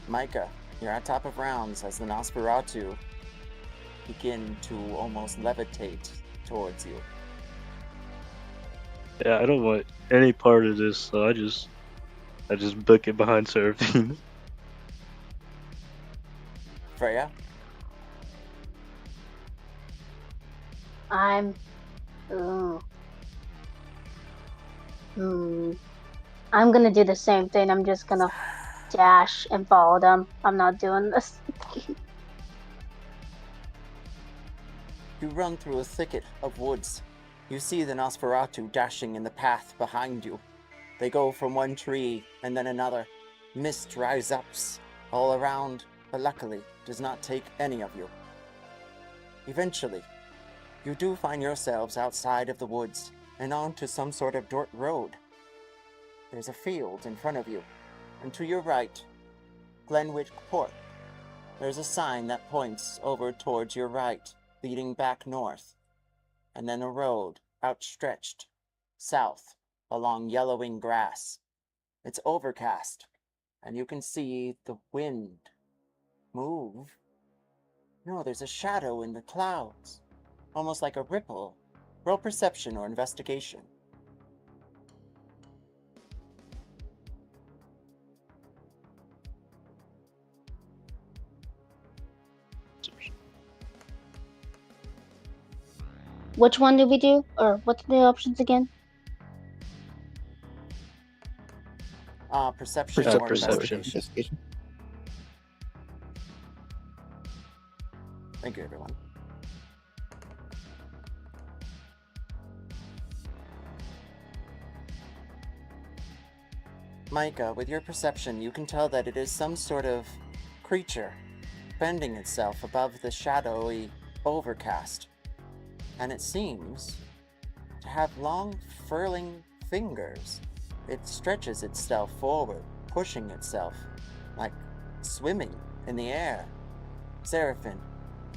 Mykah, you're on top of rounds as the Nosferatu begin to almost levitate towards you. Yeah, I don't want any part of this, so I just book it behind Seraphine. Freya? I'm gonna do the same thing. I'm just gonna dash and follow them. I'm not doing this. You run through a thicket of woods. You see the Nosferatu dashing in the path behind you. They go from one tree and then another. Mist rises up all around, but luckily does not take any of you. Eventually, you do find yourselves outside of the woods and onto some sort of dirt road. There's a field in front of you, and to your right, Glenwick Port. There's a sign that points over towards your right, leading back north, and then a road outstretched south along yellowing grass. It's overcast, and you can see the wind move. No, there's a shadow in the clouds, almost like a ripple. Roll perception or investigation. Which one did we do? Or what's the options again? Perception or Perception. investigation. Thank you, everyone. Mykah, with your perception, you can tell that it is some sort of creature bending itself above the shadowy overcast. And it seems to have long, furling fingers. It stretches itself forward, pushing itself, like swimming in the air. Seraphine,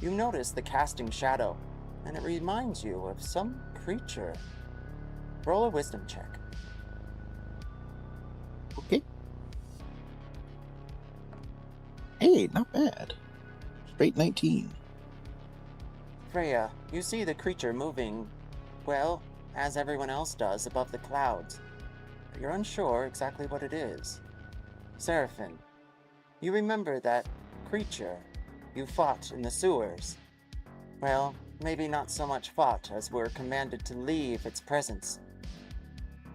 you notice the casting shadow, and it reminds you of some creature. Roll a wisdom check. Okay. Hey, not bad. Straight 19. Freya, you see the creature moving, well, as everyone else does, above the clouds. But you're unsure exactly what it is. Seraphine, you remember that creature you fought in the sewers. Well, maybe not so much fought as were commanded to leave its presence.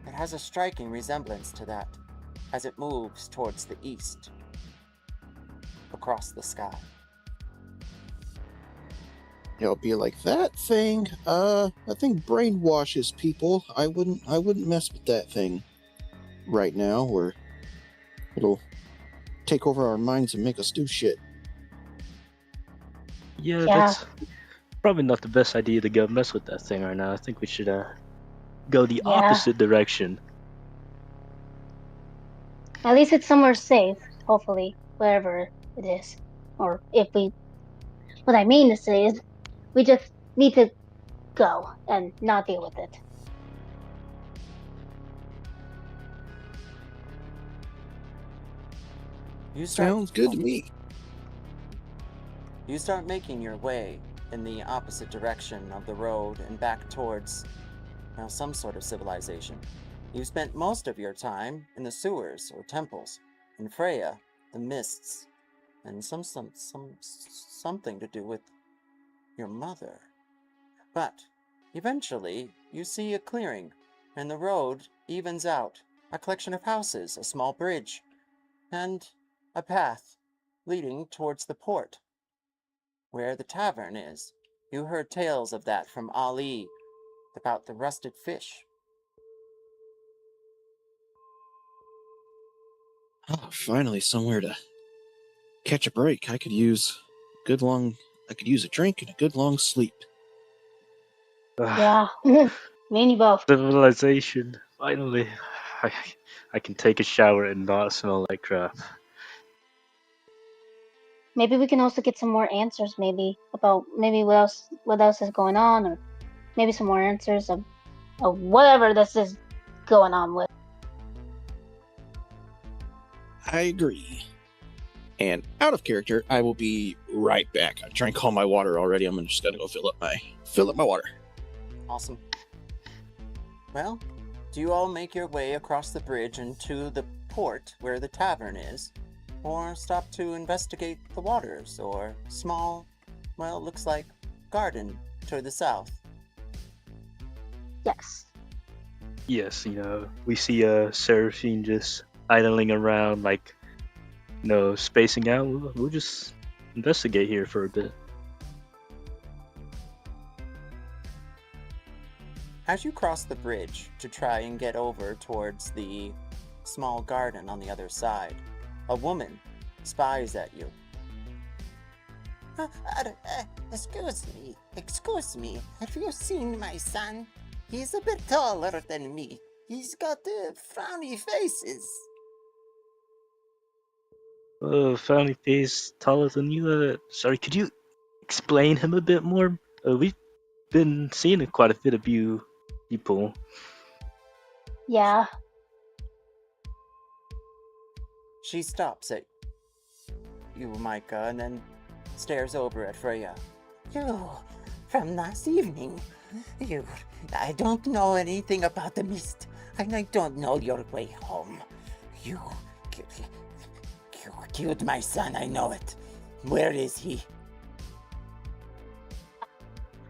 It has a striking resemblance to that, as it moves towards the east, across the sky. It'll be like that thing. That thing brainwashes people. I wouldn't mess with that thing right now, or it'll take over our minds and make us do shit. Yeah, Yeah. that's probably not the best idea to go mess with that thing right now. I think we should go the Yeah. opposite direction. At least it's somewhere safe, hopefully, wherever it is. Or if we. What I mean to say is, we just need to go and not deal with it. Sounds good to me. You start making your way in the opposite direction of the road and back towards, well, some sort of civilization. You've spent most of your time in the sewers or temples, in Freya, the mists, and something to do with your mother. But eventually, you see a clearing, and the road evens out, a collection of houses, a small bridge, and a path leading towards the port, where the tavern is. You heard tales of that from Ali, about the rusted fish. Oh, finally somewhere to catch a break. I could use a drink and a good long sleep. Yeah. Me and you both. Civilization. Finally, I can take a shower and not smell like crap. Maybe we can also get some more answers, about what else is going on, or maybe some more answers of whatever this is going on with. I agree. And out of character, I will be right back. I drank all my water already. I'm just gonna go fill up my water. Awesome. Well, do you all make your way across the bridge into the port where the tavern is, or stop to investigate the waters, or small, well, it looks like garden to the south? Yes. Yes, we see Seraphine just idling around, like, spacing out. We'll just investigate here for a bit. As you cross the bridge to try and get over towards the small garden on the other side, a woman spies at you. Excuse me, have you seen my son? He's a bit taller than me. He's got frowny faces. Frowny face, taller than you. Sorry, could you explain him a bit more? We've been seeing quite a bit of you people. Yeah. She stops at you, Mykah, and then stares over at Freya. You, from last evening. I don't know anything about the mist, and I don't know your way home. You killed my son, I know it. Where is he?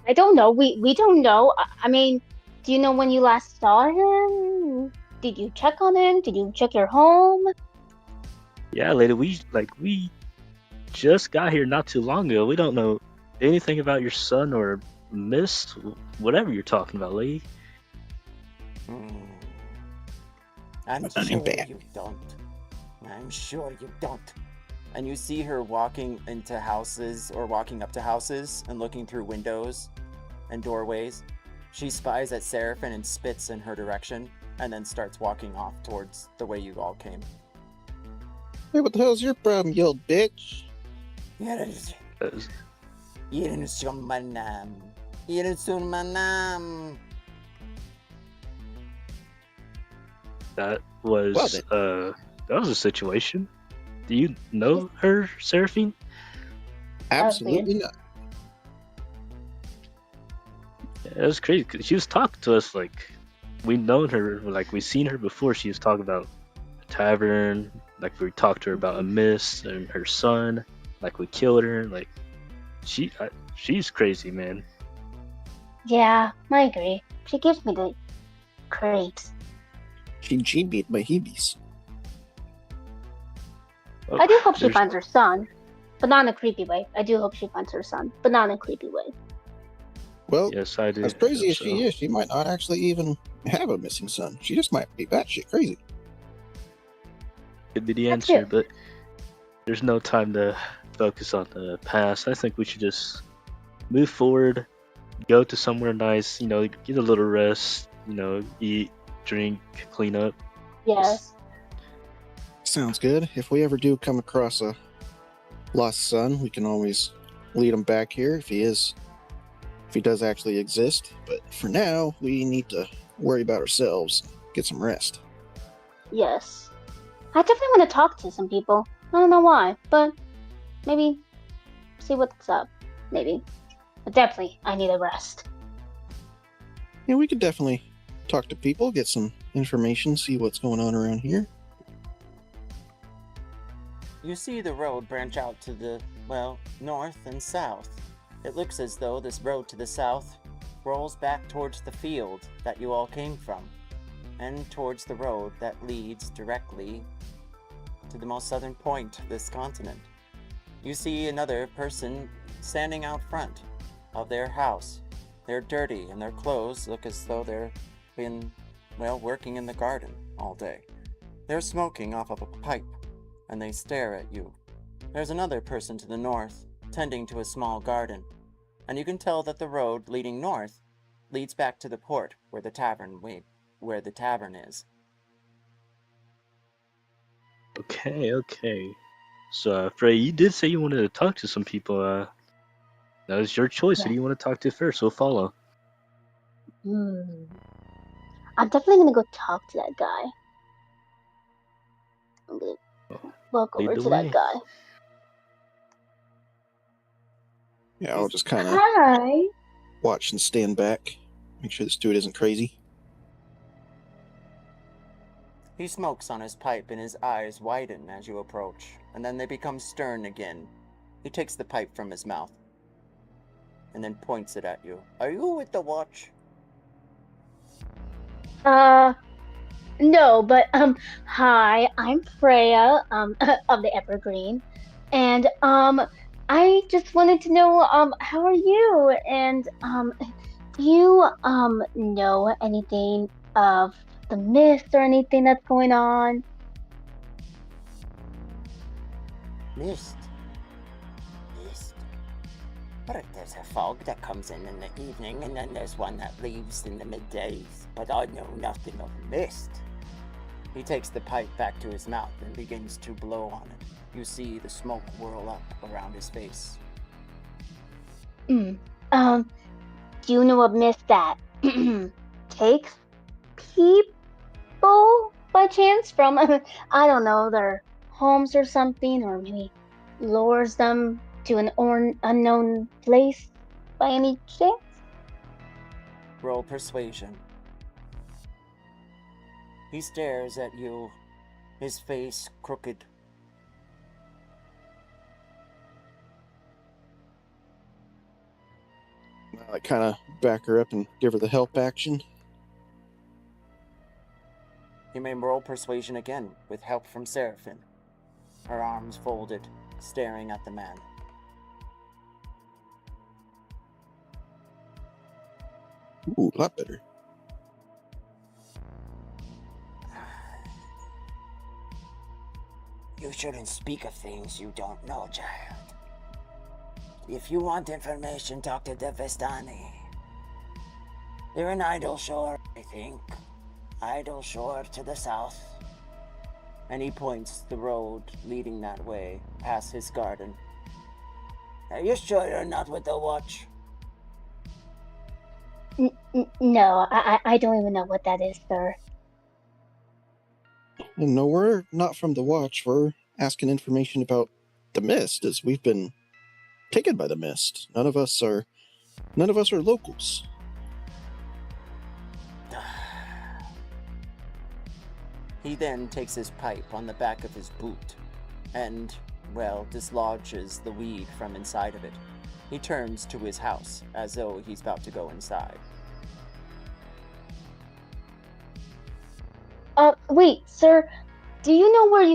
I don't know. We don't know. I mean, do you know when you last saw him? Did you check on him? Did you check your home? Yeah, lady, we just got here not too long ago. We don't know anything about your son or mist, whatever you're talking about, lady. I'm Not in sure bed. you don't. I'm sure you don't. And you see her walking into houses or walking up to houses and looking through windows and doorways. She spies at Seraphine and spits in her direction and then starts walking off towards the way you all came. Hey, what the hell's your problem, you old bitch? Yes. As- Yun sumanam. Yun sumanam. That Well was that was a situation. Do you know her, Seraphine? Absolutely not. Yeah, it was crazy 'cause she was talking to us like we've known her, like we've seen her before. She was talking about the tavern, like we talked to her about a mist and her son, like we killed her. Like she's crazy, man. Yeah, I agree. She gives me the creeps. She GB'd my heebies. Well, I do hope she there's- finds her son, but not in a creepy way. I do hope she finds her son, but not in a creepy way. Well, Yes, I do. as crazy hope as she is, she might not actually even have a missing son. She just might be batshit crazy. Could be the That's answer, it. but there's no time to focus on the past. I think we should just move forward, go to somewhere nice, get a little rest, eat, drink, clean up. Yes. Sounds good. If we ever do come across a lost son, we can always lead him back here if he does actually exist. But for now, we need to worry about ourselves, get some rest. Yes. I definitely want to talk to some people. I don't know why, but maybe see what's up. Maybe. But definitely, I need a rest. Yeah, we could definitely talk to people, get some information, see what's going on around here. You see the road branch out to the, north and south. It looks as though this road to the south rolls back towards the field that you all came from, and towards the road that leads directly to the most southern point of this continent. You see another person standing out front of their house. They're dirty and their clothes look as though they've been, working in the garden all day. They're smoking off of a pipe, and they stare at you. There's another person to the north, tending to a small garden, and you can tell that the road leading north leads back to the port where the tavern is. Okay. So, Frey, you did say you wanted to talk to some people. That was your choice. Who do you want to talk to first? We'll follow. I'm definitely gonna go talk to that guy. I'm gonna walk lead over the to way. that guy. Yeah, I'll just kind of Hi. watch and stand back, make sure this dude isn't crazy. He smokes on his pipe and his eyes widen as you approach, and then they become stern again. He takes the pipe from his mouth and then points it at you. Are you with the watch? No, but hi, I'm Freya, of the Evergreen, and I just wanted to know, how are you? And do you know anything of the mist or anything that's going on? Mist. But there's a fog that comes in the evening, and then there's one that leaves in the middays. But I know nothing of mist. He takes the pipe back to his mouth and begins to blow on it. You see the smoke whirl up around his face. Do you know a mist that takes people by chance from, I don't know, their homes or something, or maybe lures them to an unknown place by any chance? Roll persuasion. He stares at you, his face crooked. I kind of back her up and give her the help action. You may roll persuasion again, with help from Seraphine. Her arms folded, staring at the man. Ooh, a lot better. You shouldn't speak of things you don't know, child. If you want information, talk to the Vestani. They're in Idle Shore, I think. Idle Shore to the south. And he points the road leading that way, past his garden. Are you sure you're not with the Watch? No, I don't even know what that is, sir. No, we're not from the Watch. We're asking information about the Mist, as we've been taken by the Mist. None of us are locals. He then takes his pipe on the back of his boot and, well, dislodges the weed from inside of it. He turns to his house as though he's about to go inside. Wait, sir, do you know where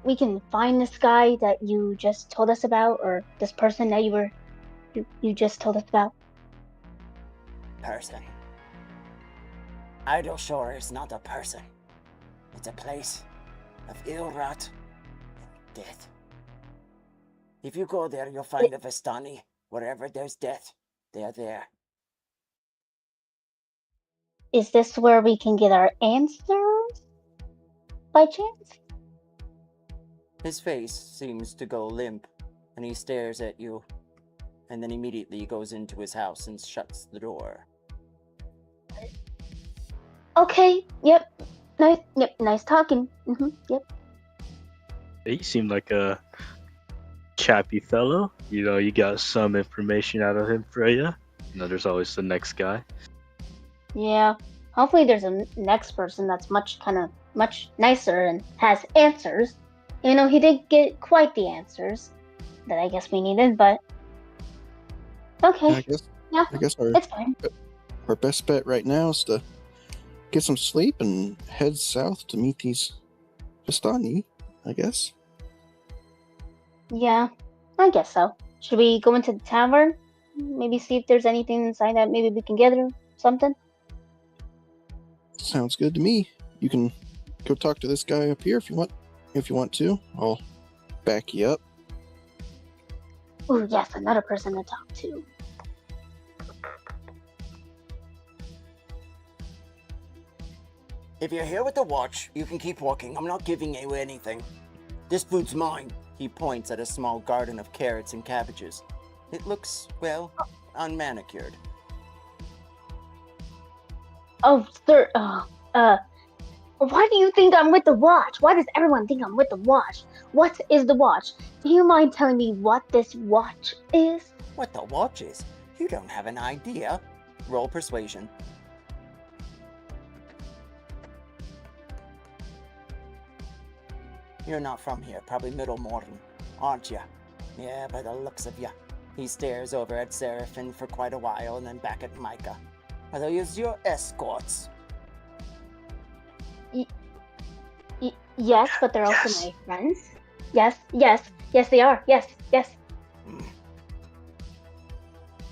we can find this guy that you just told us about, or this person that you just told us about? Person. Idle Shore is not a person. It's a place of ill rot and death. If you go there, you'll find a Vestani. Wherever there's death, they're there. Is this where we can get our answers? By chance? His face seems to go limp, and he stares at you, and then immediately goes into his house and shuts the door. Okay, yep. Nice talking. Yep. He seemed like a chappy fellow. You know, you got some information out of him, Freya. You know, there's always the next guy. Yeah. Hopefully there's a next person that's much nicer and has answers. You know, he did get quite the answers that I guess we needed, but okay. I guess It's fine. our best bet right now is to get some sleep and head south to meet these Vistani, I guess. Yeah, I guess so. Should we go into the tavern? Maybe see if there's anything inside that maybe we can gather something? Sounds good to me. You can go talk to this guy up here if you want to. I'll back you up. Oh yes, another person to talk to. If you're here with the Watch, you can keep walking. I'm not giving you anything. This food's mine. He points at a small garden of carrots and cabbages. It looks, well, unmanicured. Oh, sir, why do you think I'm with the Watch? Why does everyone think I'm with the Watch? What is the Watch? Do you mind telling me what this Watch is? What the Watch is? You don't have an idea. Roll persuasion. You're not from here, probably Middle Morton, aren't you? Yeah, by the looks of you. He stares over at Seraphine for quite a while and then back at Mykah. Are those your escorts? Yes, but they're also my friends. Yes, they are. Yes.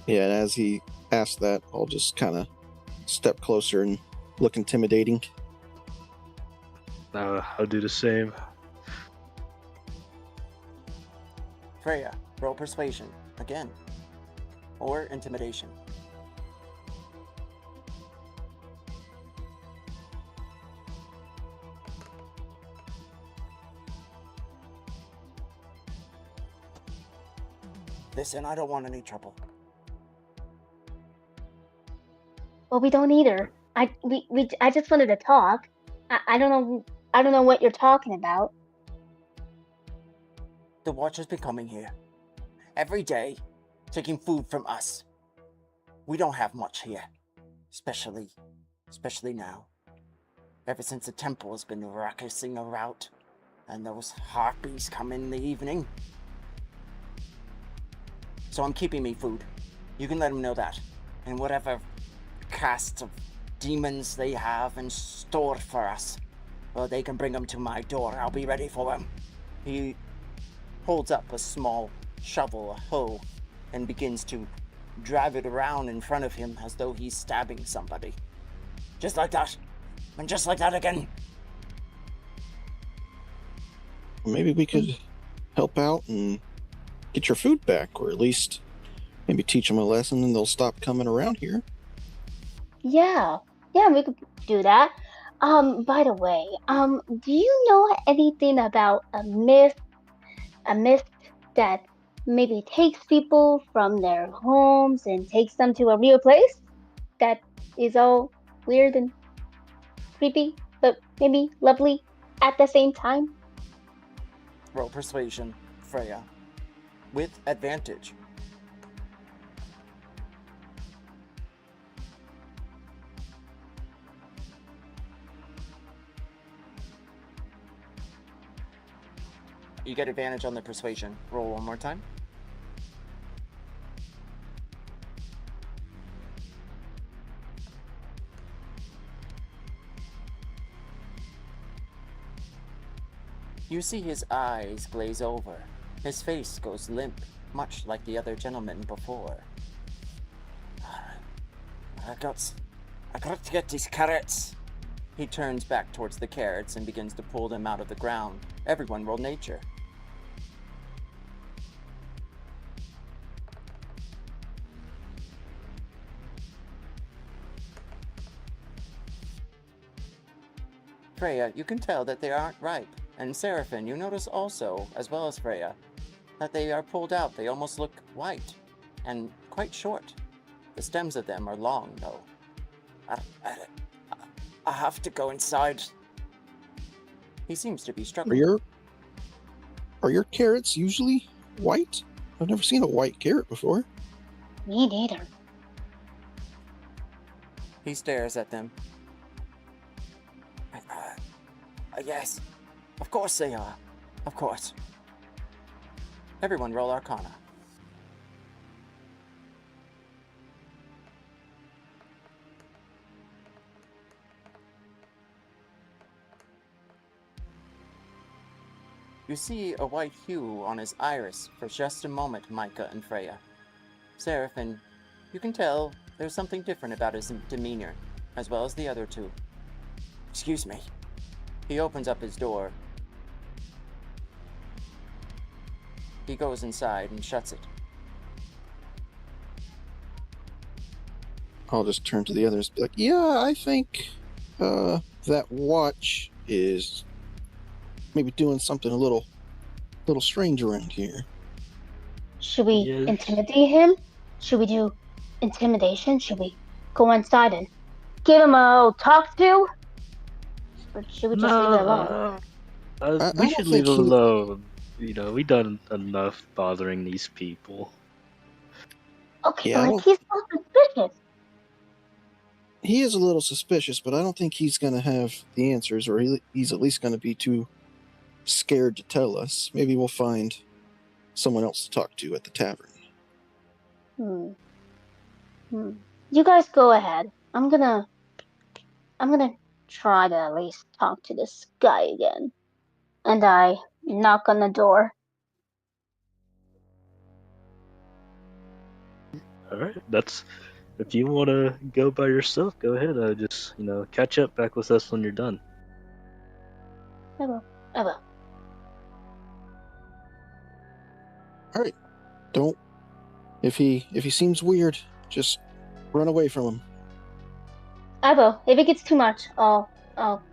Yeah, and as he asks that, I'll just kind of step closer and look intimidating. I'll do the same. Freya, roll persuasion, again. Or intimidation. Listen, I don't want any trouble. Well, we don't either. I just wanted to talk. I don't know what you're talking about. The Watch has been coming here. Every day, taking food from us. We don't have much here. Especially now. Ever since the temple has been ruckusing around, and those harpies come in the evening. So I'm keeping me food. You can let them know that. And whatever casts of demons they have in store for us, well, they can bring them to my door. I'll be ready for them. He holds up a small shovel, a hoe, and begins to drive it around in front of him as though he's stabbing somebody. Just like that. And just like that again. Maybe we could help out and get your food back, or at least maybe teach them a lesson and they'll stop coming around here. Yeah, yeah, we could do that. By the way, do you know anything about a myth that maybe takes people from their homes and takes them to a real place that is all weird and creepy, but maybe lovely at the same time? Roll persuasion, Freya. With advantage. You get advantage on the persuasion. Roll one more time. You see his eyes glaze over. His face goes limp, much like the other gentleman before. I got to get these carrots. He turns back towards the carrots and begins to pull them out of the ground. Everyone roll nature. Freya, you can tell that they aren't ripe. And Seraphine, you notice also, as well as Freya, that they are pulled out. They almost look white and quite short. The stems of them are long, though. I have to go inside. He seems to be struggling. Are your carrots usually white? I've never seen a white carrot before. Me neither. He stares at them. Yes, of course they are. Of course. Everyone roll Arcana. You see a white hue on his iris for just a moment, Mykah and Freya. Seraphine, you can tell there's something different about his demeanor, as well as the other two. Excuse me. He opens up his door. He goes inside and shuts it. I'll just turn to the others and be like, yeah, I think that watch is maybe doing something a little strange around here. Should we Yes. intimidate him? Should we do intimidation? Should we go inside and give him a talk to? Or should we just leave it alone? I We don't should leave think him he- alone. You know, we done enough bothering these people. Okay, Yeah, I but don't- he's so suspicious. He is a little suspicious, but I don't think he's going to have the answers, or he's at least going to be too scared to tell us. Maybe we'll find someone else to talk to at the tavern. You guys go ahead. I'm gonna try to at least talk to this guy again. And I knock on the door. All right, that's if you want to go by yourself, go ahead. Just catch up back with us when you're done. I will. All right, don't. If he seems weird, just run away from him. I will. If it gets too much, I'll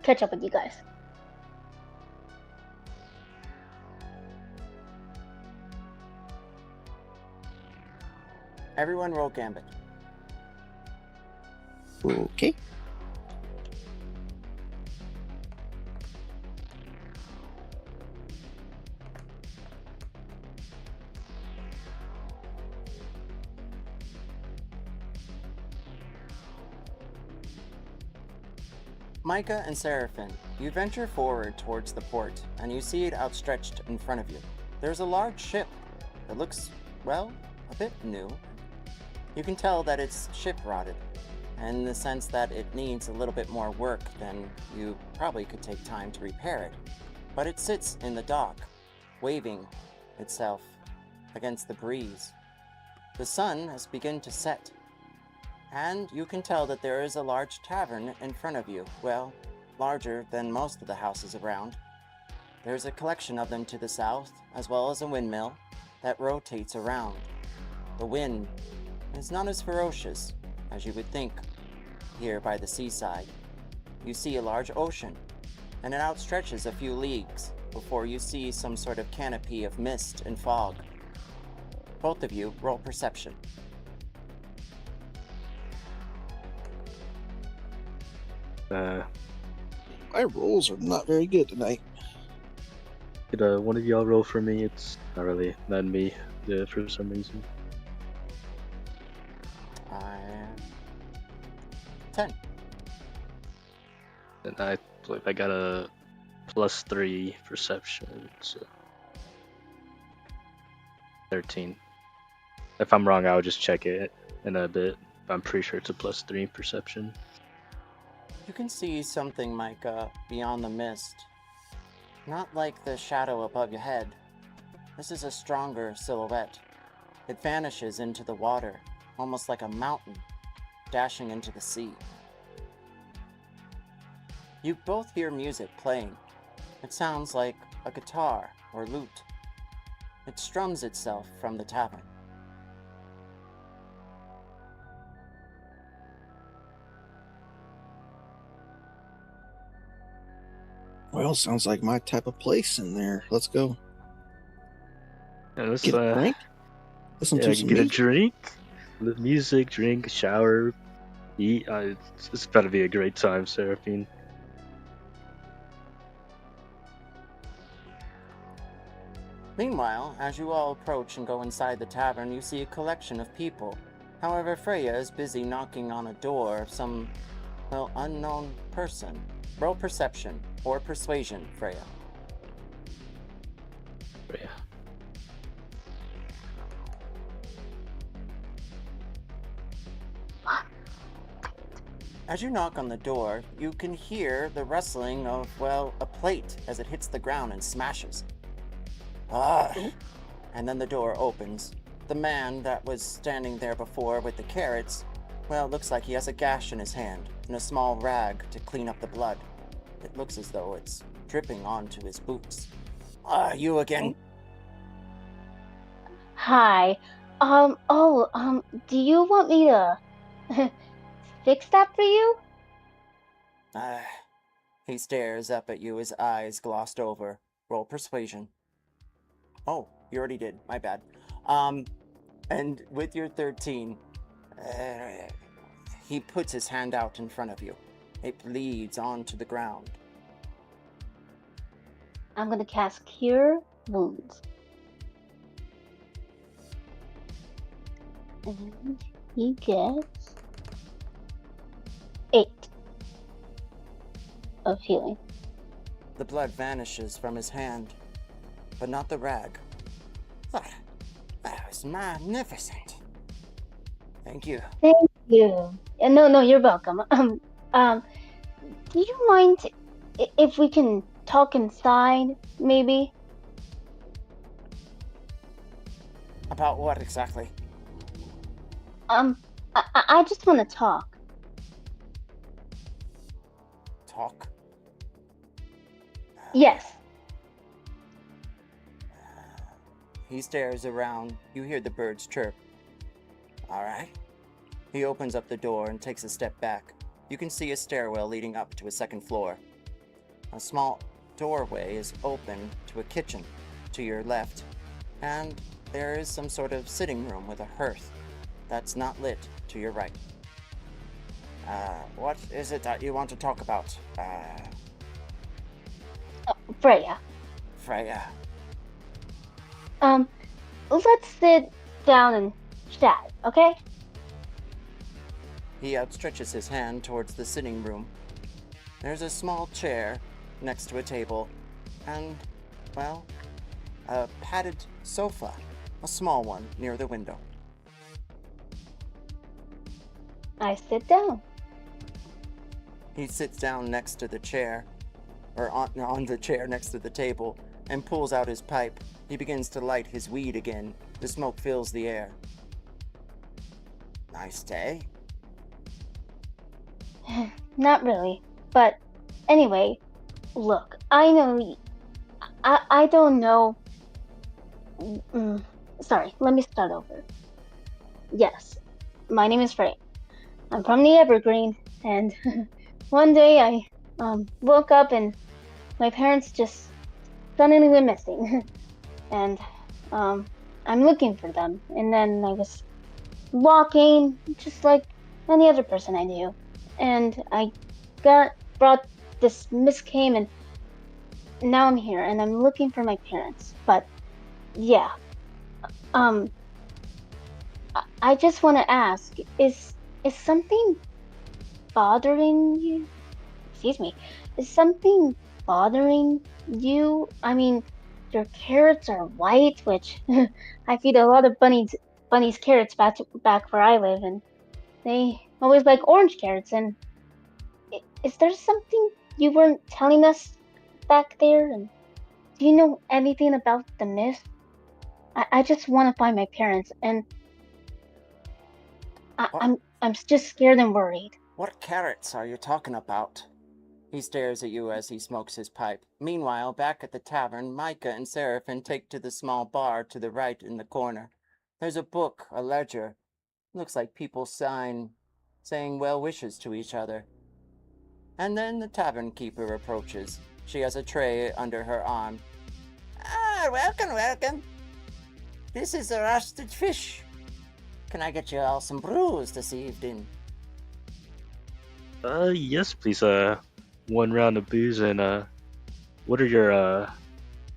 catch up with you guys. Everyone roll Gambit. Okay. Mykah and Seraphine, you venture forward towards the port, and you see it outstretched in front of you. There's a large ship that looks, well, a bit new. You can tell that it's ship-rotted, in the sense that it needs a little bit more work than you probably could take time to repair it. But it sits in the dock, waving itself against the breeze. The sun has begun to set, and you can tell that there is a large tavern in front of you, well, larger than most of the houses around. There's a collection of them to the south, as well as a windmill that rotates around. The wind is not as ferocious as you would think here by the seaside. You see a large ocean, and it outstretches a few leagues before you see some sort of canopy of mist and fog. Both of you roll perception. My rolls are not very good tonight. Could one of y'all roll for me? It's not really letting me do it for some reason. 10. And I believe I got a +3 perception, so 13. If I'm wrong, I'll just check it in a bit. I'm pretty sure it's a +3 perception. You can see something, Mykah, beyond the mist. Not like the shadow above your head. This is a stronger silhouette. It vanishes into the water, almost like a mountain, dashing into the sea. You both hear music playing. It sounds like a guitar or lute. It strums itself from the tavern. Well, sounds like my type of place in there. Let's go. Yeah, let's Get a drink. Listen to some get a music. drink, music, drink, shower, eat. It's about to be a great time, Seraphine. Meanwhile, as you all approach and go inside the tavern, you see a collection of people. However, Freya is busy knocking on a door of some, well, unknown person. Roll perception or persuasion, Freya. Yeah. As you knock on the door, you can hear the rustling of, well, a plate as it hits the ground and smashes. And then the door opens. The man that was standing there before with the carrots, well, it looks like he has a gash in his hand and a small rag to clean up the blood. It looks as though it's dripping onto his boots. You again? Hi. Do you want me to fix that for you? He stares up at you, his eyes glossed over. Roll persuasion. Oh, you already did. My bad. And with your 13, he puts his hand out in front of you. It bleeds onto the ground. I'm gonna cast Cure Wounds. And he gets 8 of healing. The blood vanishes from his hand, but not the rag. That was magnificent. Thank you. Thank you. No, you're welcome. Do you mind if we can talk inside, maybe? About what exactly? I just want to talk. Talk? Yes. He stares around. You hear the birds chirp. All right. He opens up the door and takes a step back. You can see a stairwell leading up to a second floor. A small doorway is open to a kitchen to your left, and there is some sort of sitting room with a hearth that's not lit to your right. What is it that you want to talk about? Freya. Freya. Let's sit down and chat, okay? He outstretches his hand towards the sitting room. There's a small chair next to a table, and, well, a padded sofa, a small one near the window. I sit down. He sits down next to the chair, or on the chair next to the table, and pulls out his pipe. He begins to light his weed again. The smoke fills the air. Nice day. Not really. But anyway, look, I know I don't know. Sorry, let me start over. Yes, my name is Freya. I'm from the Evergreen, and one day I woke up and my parents just suddenly went missing, and I'm looking for them. And then I was walking just like any other person I knew, and I got brought this mist came, and now I'm here, and I'm looking for my parents. But yeah, um, I just want to ask: is something bothering you? Excuse me. Is something bothering you? I mean, your carrots are white, which I feed a lot of bunnies carrots back where I live, and they always like orange carrots. And is there something you weren't telling us back there? And do you know anything about the myth? I just want to find my parents, and What? I'm just scared and worried. What carrots are you talking about? He stares at you as he smokes his pipe. Meanwhile, back at the tavern, Micah and Seraphine take to the small bar to the right in the corner. There's a book, a ledger. Looks like people saying well wishes to each other. And then the tavern keeper approaches. She has a tray under her arm. Ah, welcome. This is a roasted fish. Can I get you all some brews this evening? Yes, please. One round of booze and what are your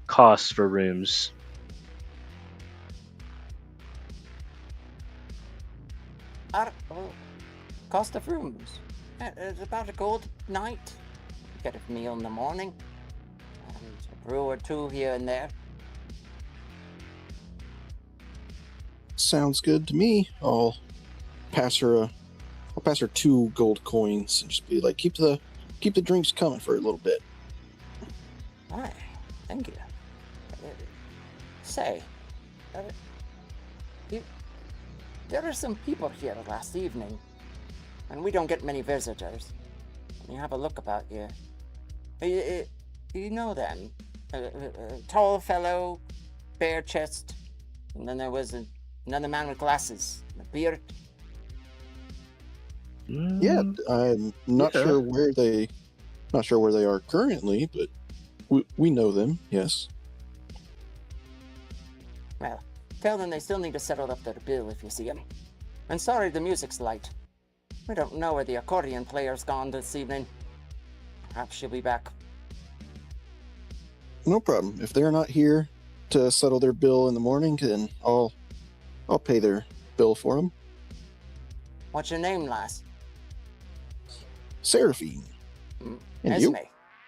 costs for rooms? Cost of rooms. It's about a gold night. Get a meal in the morning. And a brew or two here and there. Sounds good to me. I'll pass her 2 gold coins and just be like, keep the drinks coming for a little bit. Aye, thank you. Say, there were some people here last evening, and we don't get many visitors. You have a look about you. You know them. A tall fellow, bare chest, and then there was another man with glasses, and a beard. Yeah, I'm not yeah. sure where they are currently, but we know them. Yes. Well, tell them they still need to settle up their bill if you see him. And sorry the music's light. We don't know where the accordion player's gone this evening. Perhaps she'll be back. No problem. If they're not here to settle their bill in the morning, then I'll pay their bill for them. What's your name, lass? Seraphine. And Esme. you?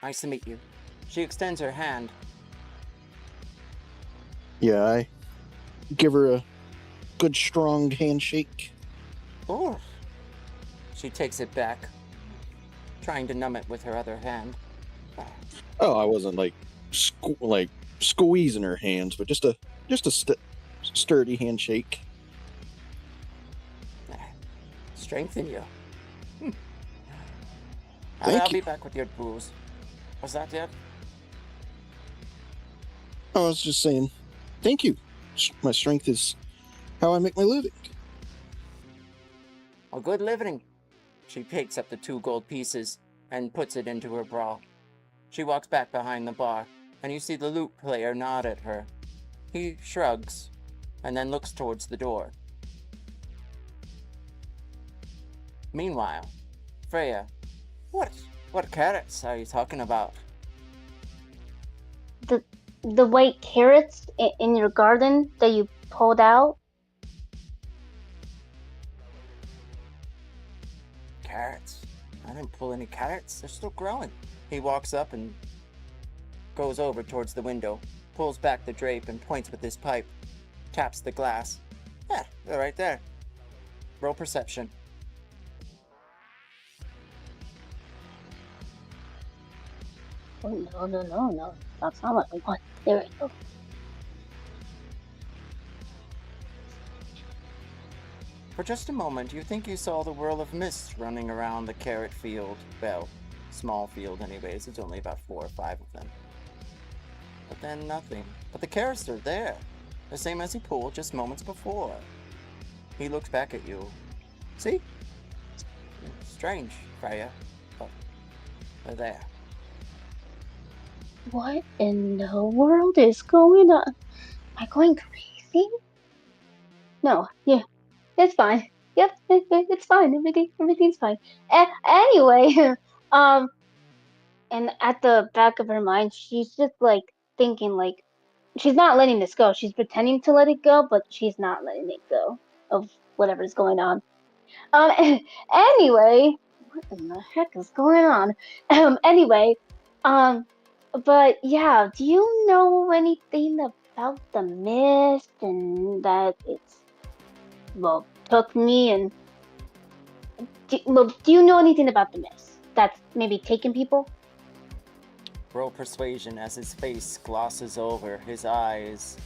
Nice to meet you. She extends her hand. Yeah, I give her a good strong handshake. Ooh. She takes it back, trying to numb it with her other hand. Oh, I wasn't like squeezing her hands, but just a sturdy handshake. Strength in you. Thank I'll you. be back with your booze. Was that it? I was just saying, thank you. My strength is how I make my living. A good living. She picks up the 2 gold pieces and puts it into her bra. She walks back behind the bar, and you see the lute player nod at her. He shrugs, and then looks towards the door. Meanwhile, Freya, what carrots are you talking about? The white carrots in your garden that you pulled out? Carrots? I didn't pull any carrots. They're still growing. He walks up and goes over towards the window, pulls back the drape and points with his pipe, taps the glass. Yeah, they're right there. Roll perception. Oh, no. That's not what we want. There we go. For just a moment, you think you saw the whirl of mist running around the carrot field. Well, small field anyways. It's only about 4 or 5 of them. But then nothing. But the carrots are there. The same as he pulled just moments before. He looks back at you. See? Strange, Freya. But they're there. What in the world is going on? Am I going crazy? No, yeah, it's fine. Yep, it's fine. Everything's fine. Anyway, um, and at the back of her mind, she's just like thinking, like, she's not letting this go. She's pretending to let it go, but she's not letting it go of whatever's going on. Um, anyway, what in the heck is going on? Anyway, um, but yeah, do you know anything about the mist and that it's, well, took me and, do you know anything about the mist that's maybe taken people? Roll persuasion as his face glosses over. His eyes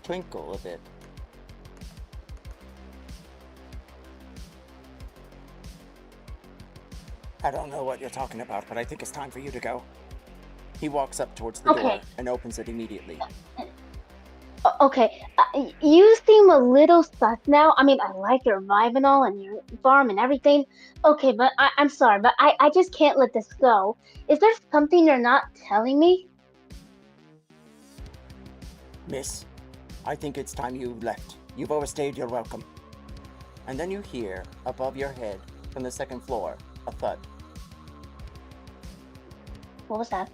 twinkle a bit. I don't know what you're talking about, but I think it's time for you to go. He walks up towards the door Okay. and opens it immediately. Okay, you seem a little sus now. I mean, I like your vibe and all, and your farm and everything. Okay, but I'm sorry, but I just can't let this go. Is there something you're not telling me? Miss, I think it's time you left. You've overstayed your welcome. And then you hear, above your head, from the second floor, a thud. What was that?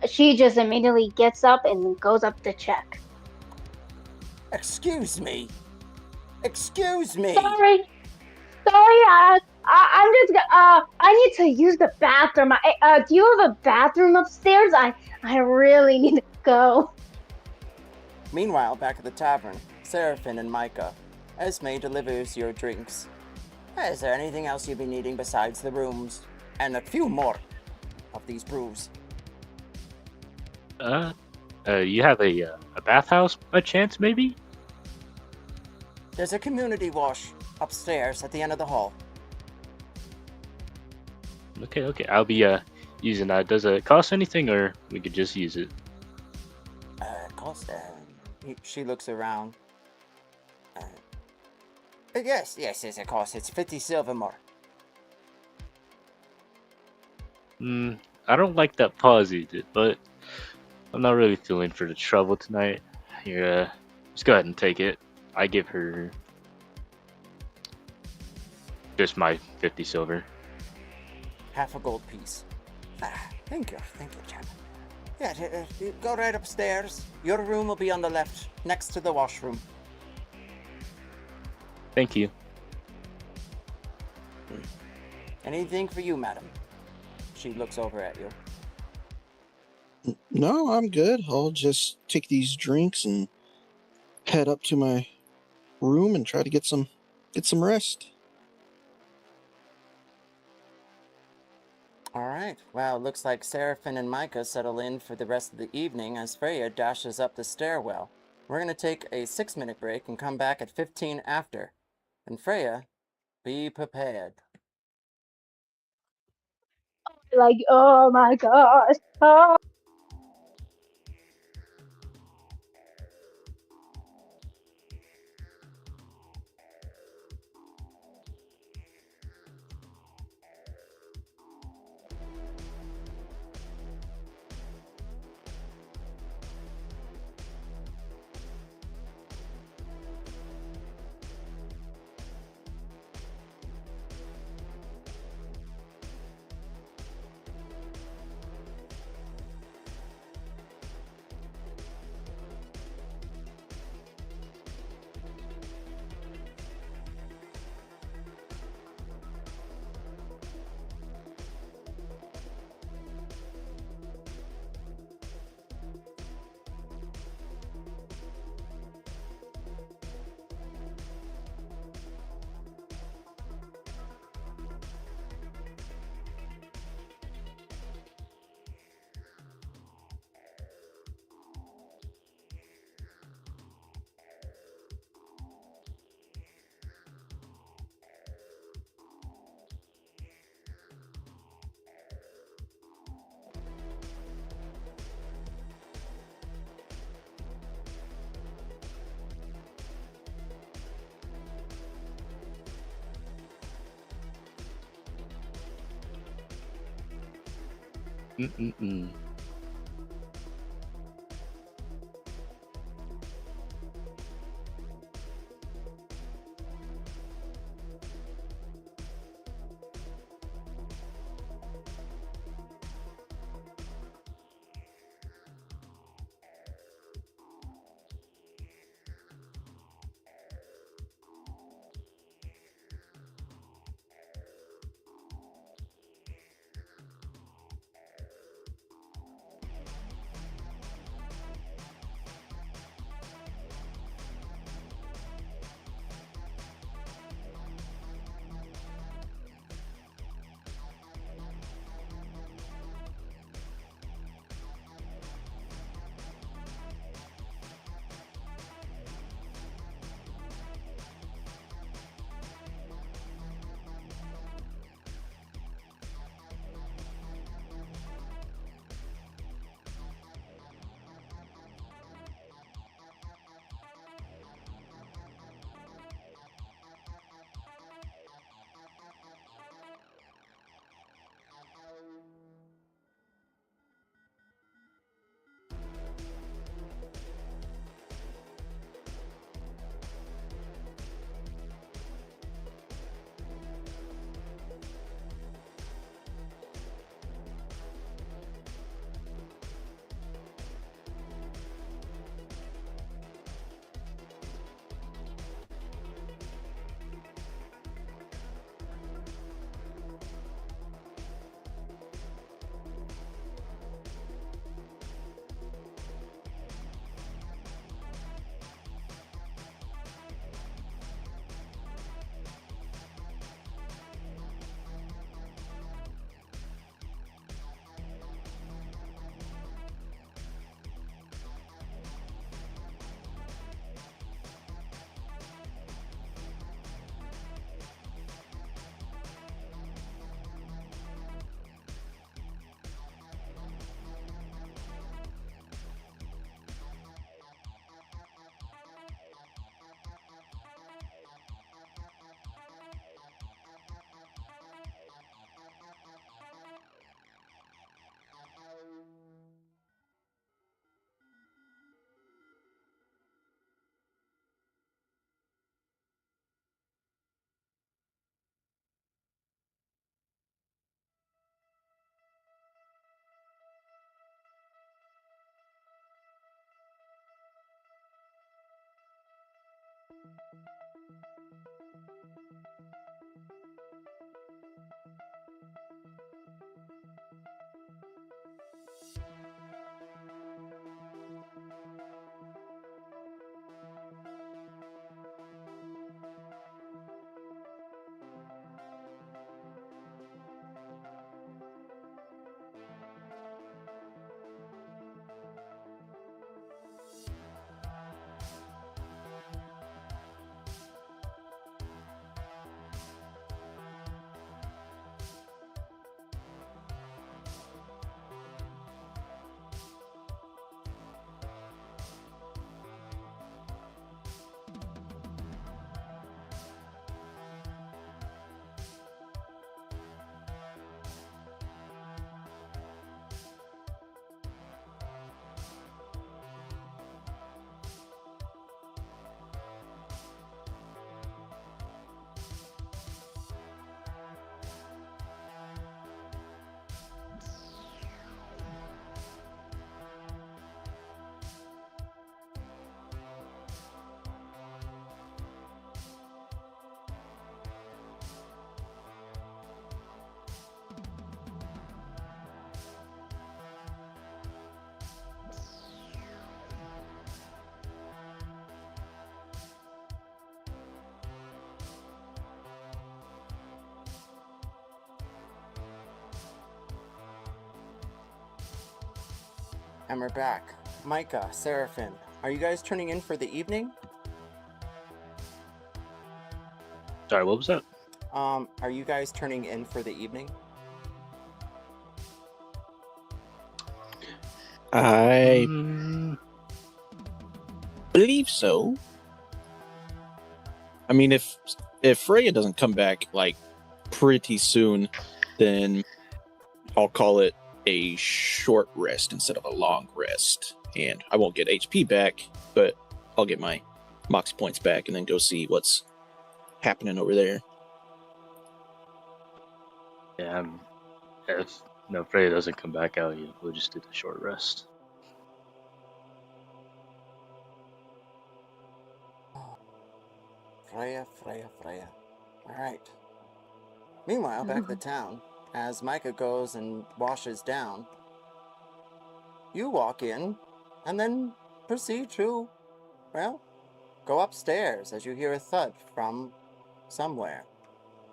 She just immediately gets up and goes up to check. Excuse me! Excuse me! Sorry, I'm just I need to use the bathroom. Do you have a bathroom upstairs? I really need to go. Meanwhile, back at the tavern, Seraphine and Mykah. Esme delivers your drinks. Is there anything else you've been needing besides the rooms? And a few more of these brews. You have a bathhouse by chance, maybe? There's a community wash upstairs at the end of the hall. Okay. I'll be using that. Does it cost anything, or we could just use it? Cost, she looks around. Yes, it costs. It's 50 silver more. I don't like that pause you did, but I'm not really feeling for the trouble tonight. Here, just go ahead and take it. I give her just my 50 silver. Half a gold piece. Thank you, champ. Yeah, go right upstairs. Your room will be on the left, next to the washroom. Thank you. Anything for you, madam? She looks over at you. No, I'm good. I'll just take these drinks and head up to my room and try to get some rest. Alright, well, looks like Seraphine and Mykah settle in for the rest of the evening as Freya dashes up the stairwell. We're going to take a 6-minute break and come back at 15 after. And Freya, be prepared. Like, oh my gosh. Oh. Mm-mm-mm. And we're back. Mykah, Seraphine, are you guys turning in for the evening? Sorry, what was that? Are you guys turning in for the evening? I Mm, believe so. I mean, if Freya doesn't come back like pretty soon, then I'll call it a short rest instead of a long rest. And I won't get HP back, but I'll get my mox points back and then go see what's happening over there. Yeah, if Freya doesn't come back out yet, we'll just do the short rest. Freya. Alright. Meanwhile, back at the town, as Mykah goes and washes down, you walk in and then proceed to, well, go upstairs as you hear a thud from somewhere.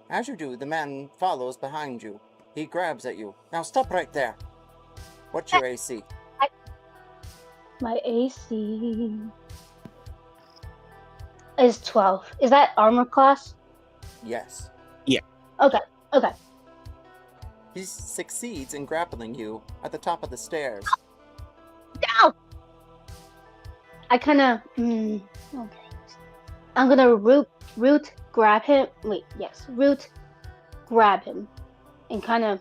As you do, the man follows behind you. He grabs at you. Now stop right there. What's your AC? My AC is 12. Is that armor class? Yes. Okay. He succeeds in grappling you at the top of the stairs. Ow! I kind of. Okay. I'm gonna root grab him. Wait, yes, root grab him, and kind of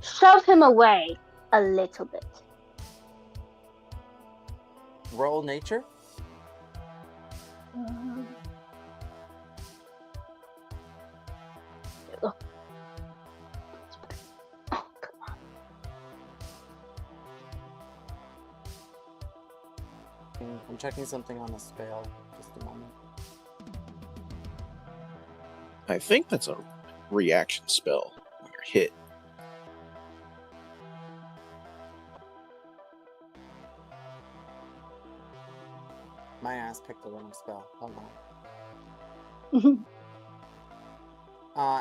shove him away a little bit. Roll nature. Oh, come on. I'm checking something on the spell. Just a moment. I think that's a reaction spell when you're hit. My ass picked the wrong spell. Hold on.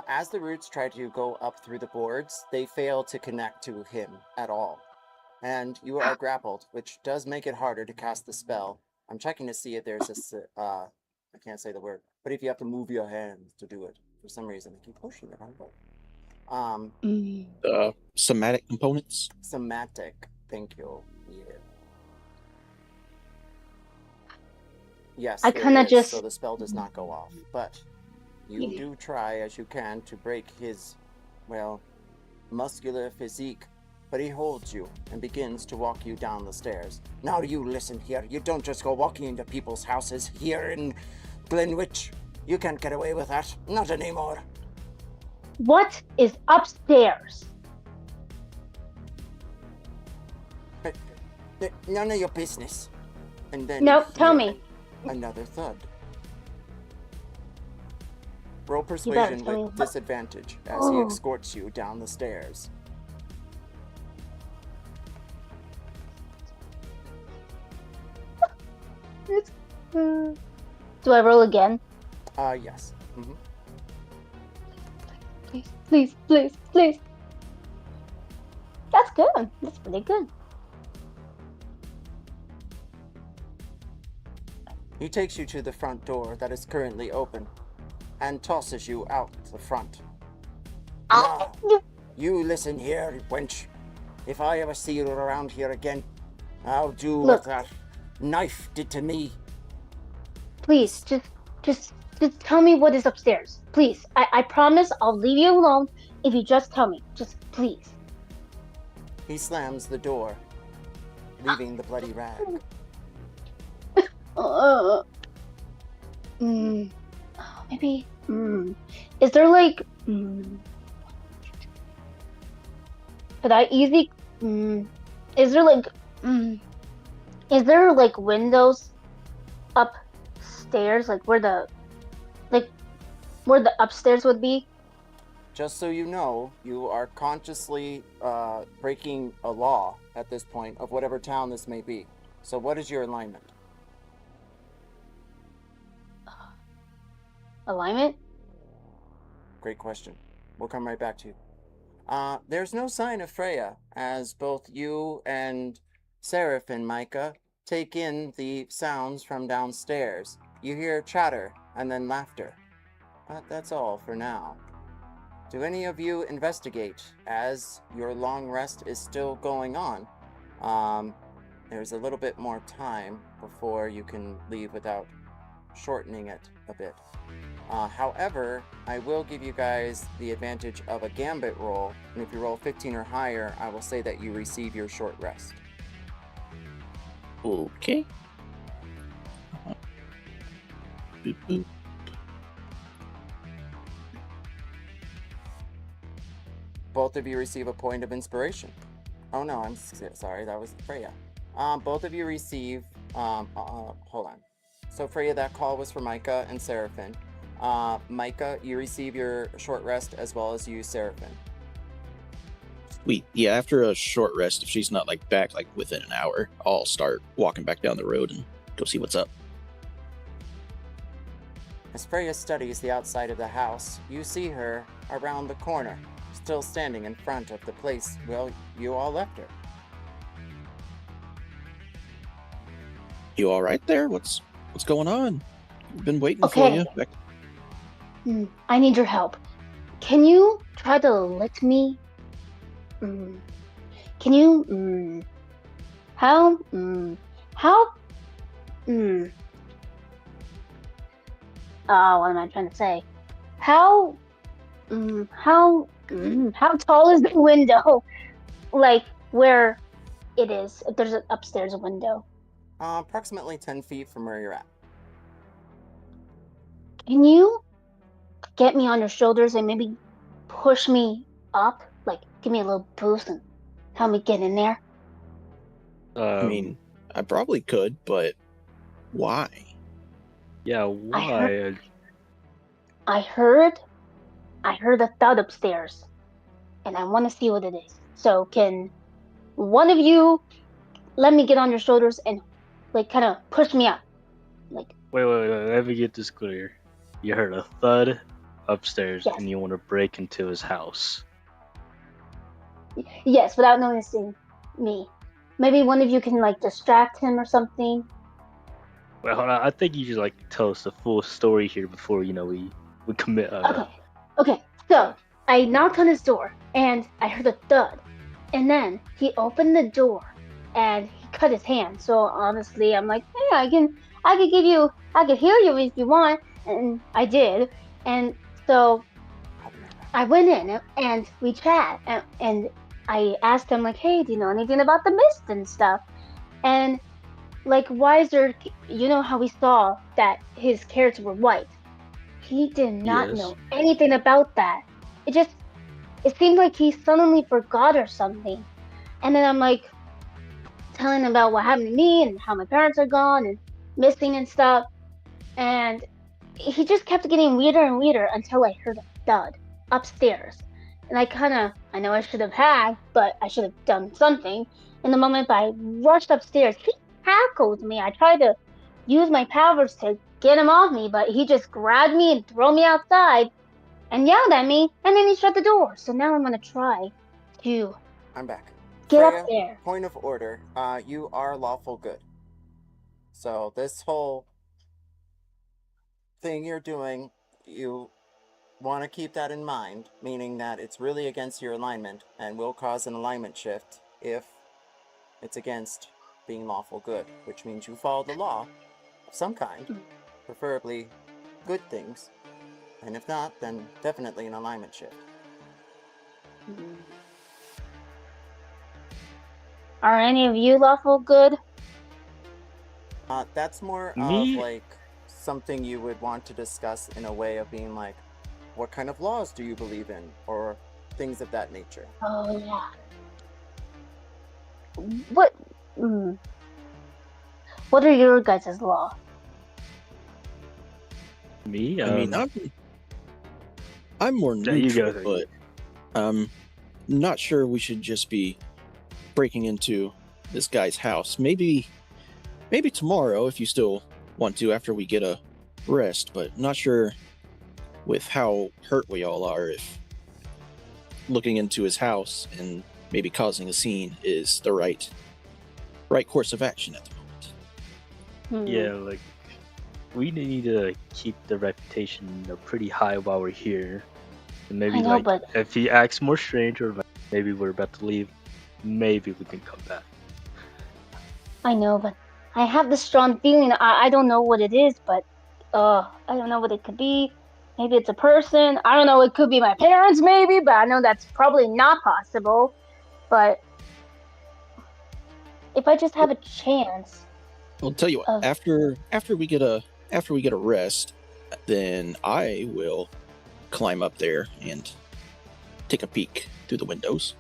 As the roots try to go up through the boards, they fail to connect to him at all. And you are grappled, which does make it harder to cast the spell. I'm checking to see if there's I can't say the word, but if you have to move your hands to do it. For some reason, I keep pushing the wrong button. Somatic components? Somatic. Thank you. Yeah. Yes, I there kinda is, just- so the spell does not go off. But you do try as you can to break his, well, muscular physique. But he holds you and begins to walk you down the stairs. Now you listen here. You don't just go walking into people's houses here in Glenwich. You can't get away with that. Not anymore. What is upstairs? None of your business. And then No, you tell hear me. Another thud. Roll better persuasion tell me with what- disadvantage as he escorts you down the stairs. Do I roll again? Yes. Please. That's good. That's pretty good. He takes you to the front door that is currently open and tosses you out the front. Now, you listen here, wench. If I ever see you around here again, I'll do what Look. that knife did to me. Please, just tell me what is upstairs. Please. I promise I'll leave you alone if you just tell me. Just please. He slams the door, leaving the bloody rag. Maybe. Is there like? Could I easy? Is there like? Is there like windows upstairs, like where the upstairs would be? Just so you know, you are consciously breaking a law at this point of whatever town this may be. So what is your alignment? Alignment? Great question. We'll come right back to you. There's no sign of Freya, as both you and Seraphine and Mykah take in the sounds from downstairs. You hear chatter and then laughter. But that's all for now. Do any of you investigate as your long rest is still going on? There's a little bit more time before you can leave without shortening it. a bit. However, I will give you guys the advantage of a gambit roll, and if you roll 15 or higher, I will say that you receive your short rest. Okay. Boop, boop. Both of you receive a point of inspiration. Oh no, I'm sorry, that was Freya. Both of you receive, hold on. So Freya, that call was for Mykah and Seraphine. Mykah, you receive your short rest as well as you, Seraphine. Sweet. Yeah, after a short rest, if she's not like back like within an hour, I'll start walking back down the road and go see what's up. As Freya studies the outside of the house, you see her around the corner, still standing in front of the place, well, you all left her. You all right there? What's going on? I've been waiting Okay. for you. I need your help. Can you try to lick me? Can you? How? What am I trying to say? How tall is the window? Like where it is? If there's an upstairs window. Approximately 10 feet from where you're at. Can you get me on your shoulders and maybe push me up? Like, give me a little boost and help me get in there? I mean, I probably could, but why? Yeah, why? I heard a thud upstairs, and I want to see what it is. So can one of you let me get on your shoulders and like kind of push me up? Like, Wait, let me get this clear. You heard a thud upstairs, Yes. and you want to break into his house. yes, without noticing me. Maybe one of you can like distract him or something. Well, hold on, I think you should like tell us the full story here before we commit. Okay. So I knocked on his door and I heard a thud, and then he opened the door and he cut his hand. So honestly, I'm like, hey, I could hear you if you want, and I did. And so I went in and we chat, and I asked him like, hey, do you know anything about the mist and stuff? And like, why is there? You know how we saw that his carrots were white. He did not Yes. know anything about that. It seemed like he suddenly forgot or something. And then I'm like telling him about what happened to me and how my parents are gone and missing and stuff. And he just kept getting weirder and weirder until I heard a thud upstairs. And I know I should have had, but I should have done something. In the moment I rushed upstairs, he tackled me. I tried to use my powers to get him off me, but he just grabbed me and threw me outside and yelled at me, and then he shut the door. So now I'm gonna try to I'm back. get Freya, up there. point of order. You are lawful good. So this whole thing you're doing, you want to keep that in mind, meaning that it's really against your alignment and will cause an alignment shift if it's against being lawful good, which means you follow the law of some kind, preferably good things, and if not, then definitely an alignment shift. Are any of you lawful good? That's more Me? of like something you would want to discuss in a way of being like, what kind of laws do you believe in, or things of that nature. Oh yeah. What? What are your guys' law? Me? I mean, I'm more Yeah, you neutral, go. but I'm not sure we should just be breaking into this guy's house. Maybe tomorrow if you still want to after we get a rest, but not sure with how hurt we all are if looking into his house and maybe causing a scene is the right course of action at the moment. Yeah, like we need to keep the reputation pretty high while we're here. And maybe I know, but if he acts more strange or maybe we're about to leave, maybe we can come back. I know, but I have this strong feeling. I don't know what it is, but I don't know what it could be. Maybe it's a person. I don't know. It could be my parents, maybe, but I know that's probably not possible. But if I just have a chance I'll tell you what. of After we get a rest, then I will climb up there and take a peek through the windows.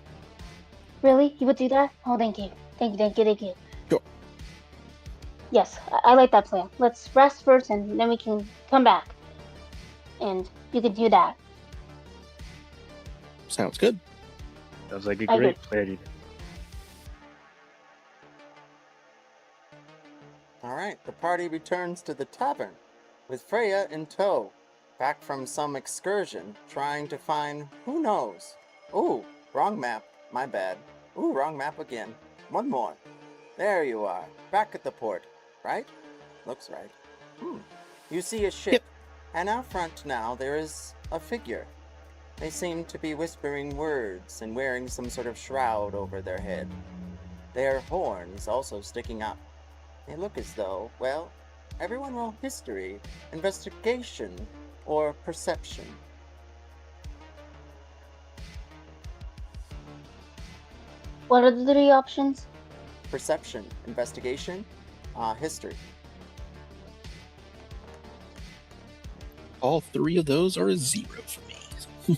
really, you would do that? Oh, thank you, thank you. Sure. Yes, I like that plan. Let's rest first, and then we can come back, and you can do that. Sounds good. Sounds like a I great plan. Alright, the party returns to the tavern, with Freya in tow, back from some excursion, trying to find who knows. Ooh, wrong map, my bad. Ooh, wrong map again. One more. There you are, back at the port, right? Looks right. You see a ship, Yep. and out front now there is a figure. They seem to be whispering words and wearing some sort of shroud over their head. Their horns also sticking up. They look as though, well, everyone roll history, investigation, or perception. What are the three options? Perception, investigation, history. All three of those are a 0 for me.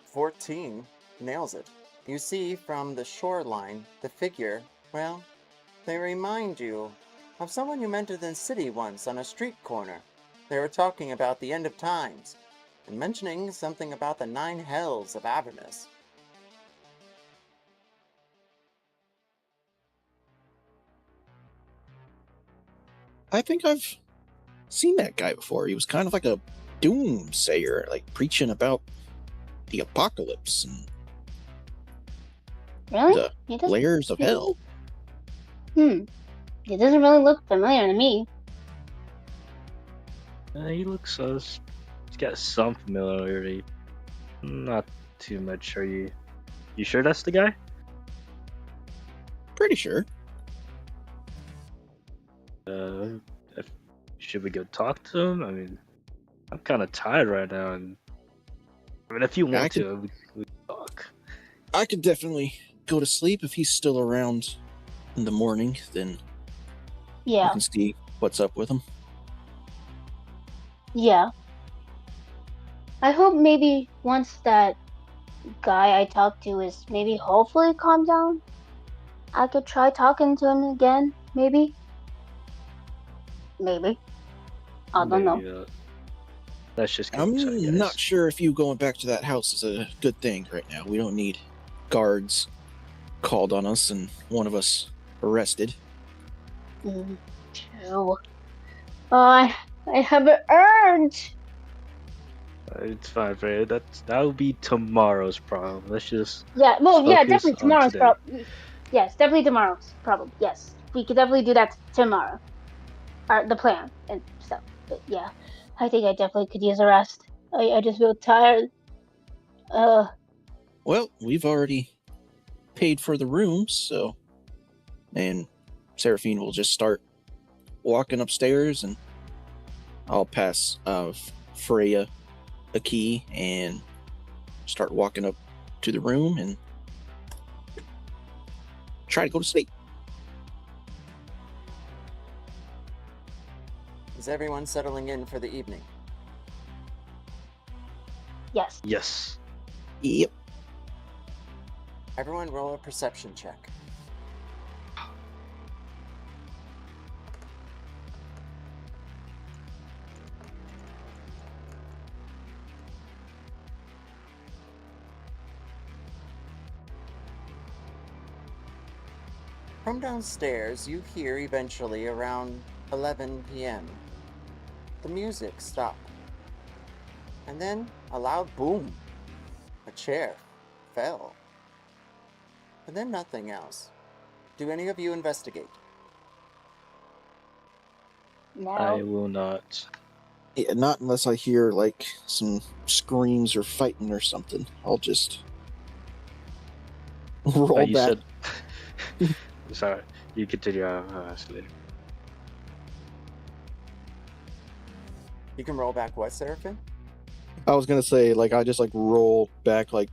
14 nails it. You see from the shoreline, the figure, well, they remind you of someone you met in the city once on a street corner. They were talking about the end of times, and mentioning something about the 9 hells of Avernus. I think I've seen that guy before. He was kind of like a doomsayer, like preaching about the apocalypse and Really? the He doesn't. layers of hell. It doesn't really look familiar to me. He looks he's got some familiarity. Not too much. Are you sure that's the guy? Pretty sure. Should we go talk to him? I mean, I'm kind of tired right now, and I mean, if you want to, we can talk. I could definitely go to sleep if he's still around in the morning. Then Yeah, we can see what's up with him. yeah. I hope maybe once that guy I talked to is maybe hopefully calmed down, I could try talking to him again. Maybe. I don't know. Maybe, that's just I'm good insight, guys. not sure if you going back to that house is a good thing right now. We don't need guards called on us and one of us arrested. True. I have an urge. It's fine, Freya. That'll be tomorrow's problem. Let's just Yeah, well, yeah, focus definitely on tomorrow's today. problem. Yes, definitely tomorrow's problem. Yes, we could definitely do that tomorrow. The plan and stuff. But yeah, I think I definitely could use a rest. I just feel tired. Well, we've already paid for the rooms, so. And Seraphine will just start walking upstairs, and I'll pass Freya a key and start walking up to the room and try to go to sleep. Is everyone settling in for the evening? Yes. Yes. Yep. Everyone roll a perception check. From downstairs, you hear eventually around 11 p.m. the music stop. And then a loud boom. A chair fell. And then nothing else. Do any of you investigate? I No. will not. Yeah, not unless I hear like some screams or fighting or something. I'll just roll You back. said. Sorry, you continue. I'll ask later. You can roll back what, Seraphine? I was gonna say, like, I just like roll back like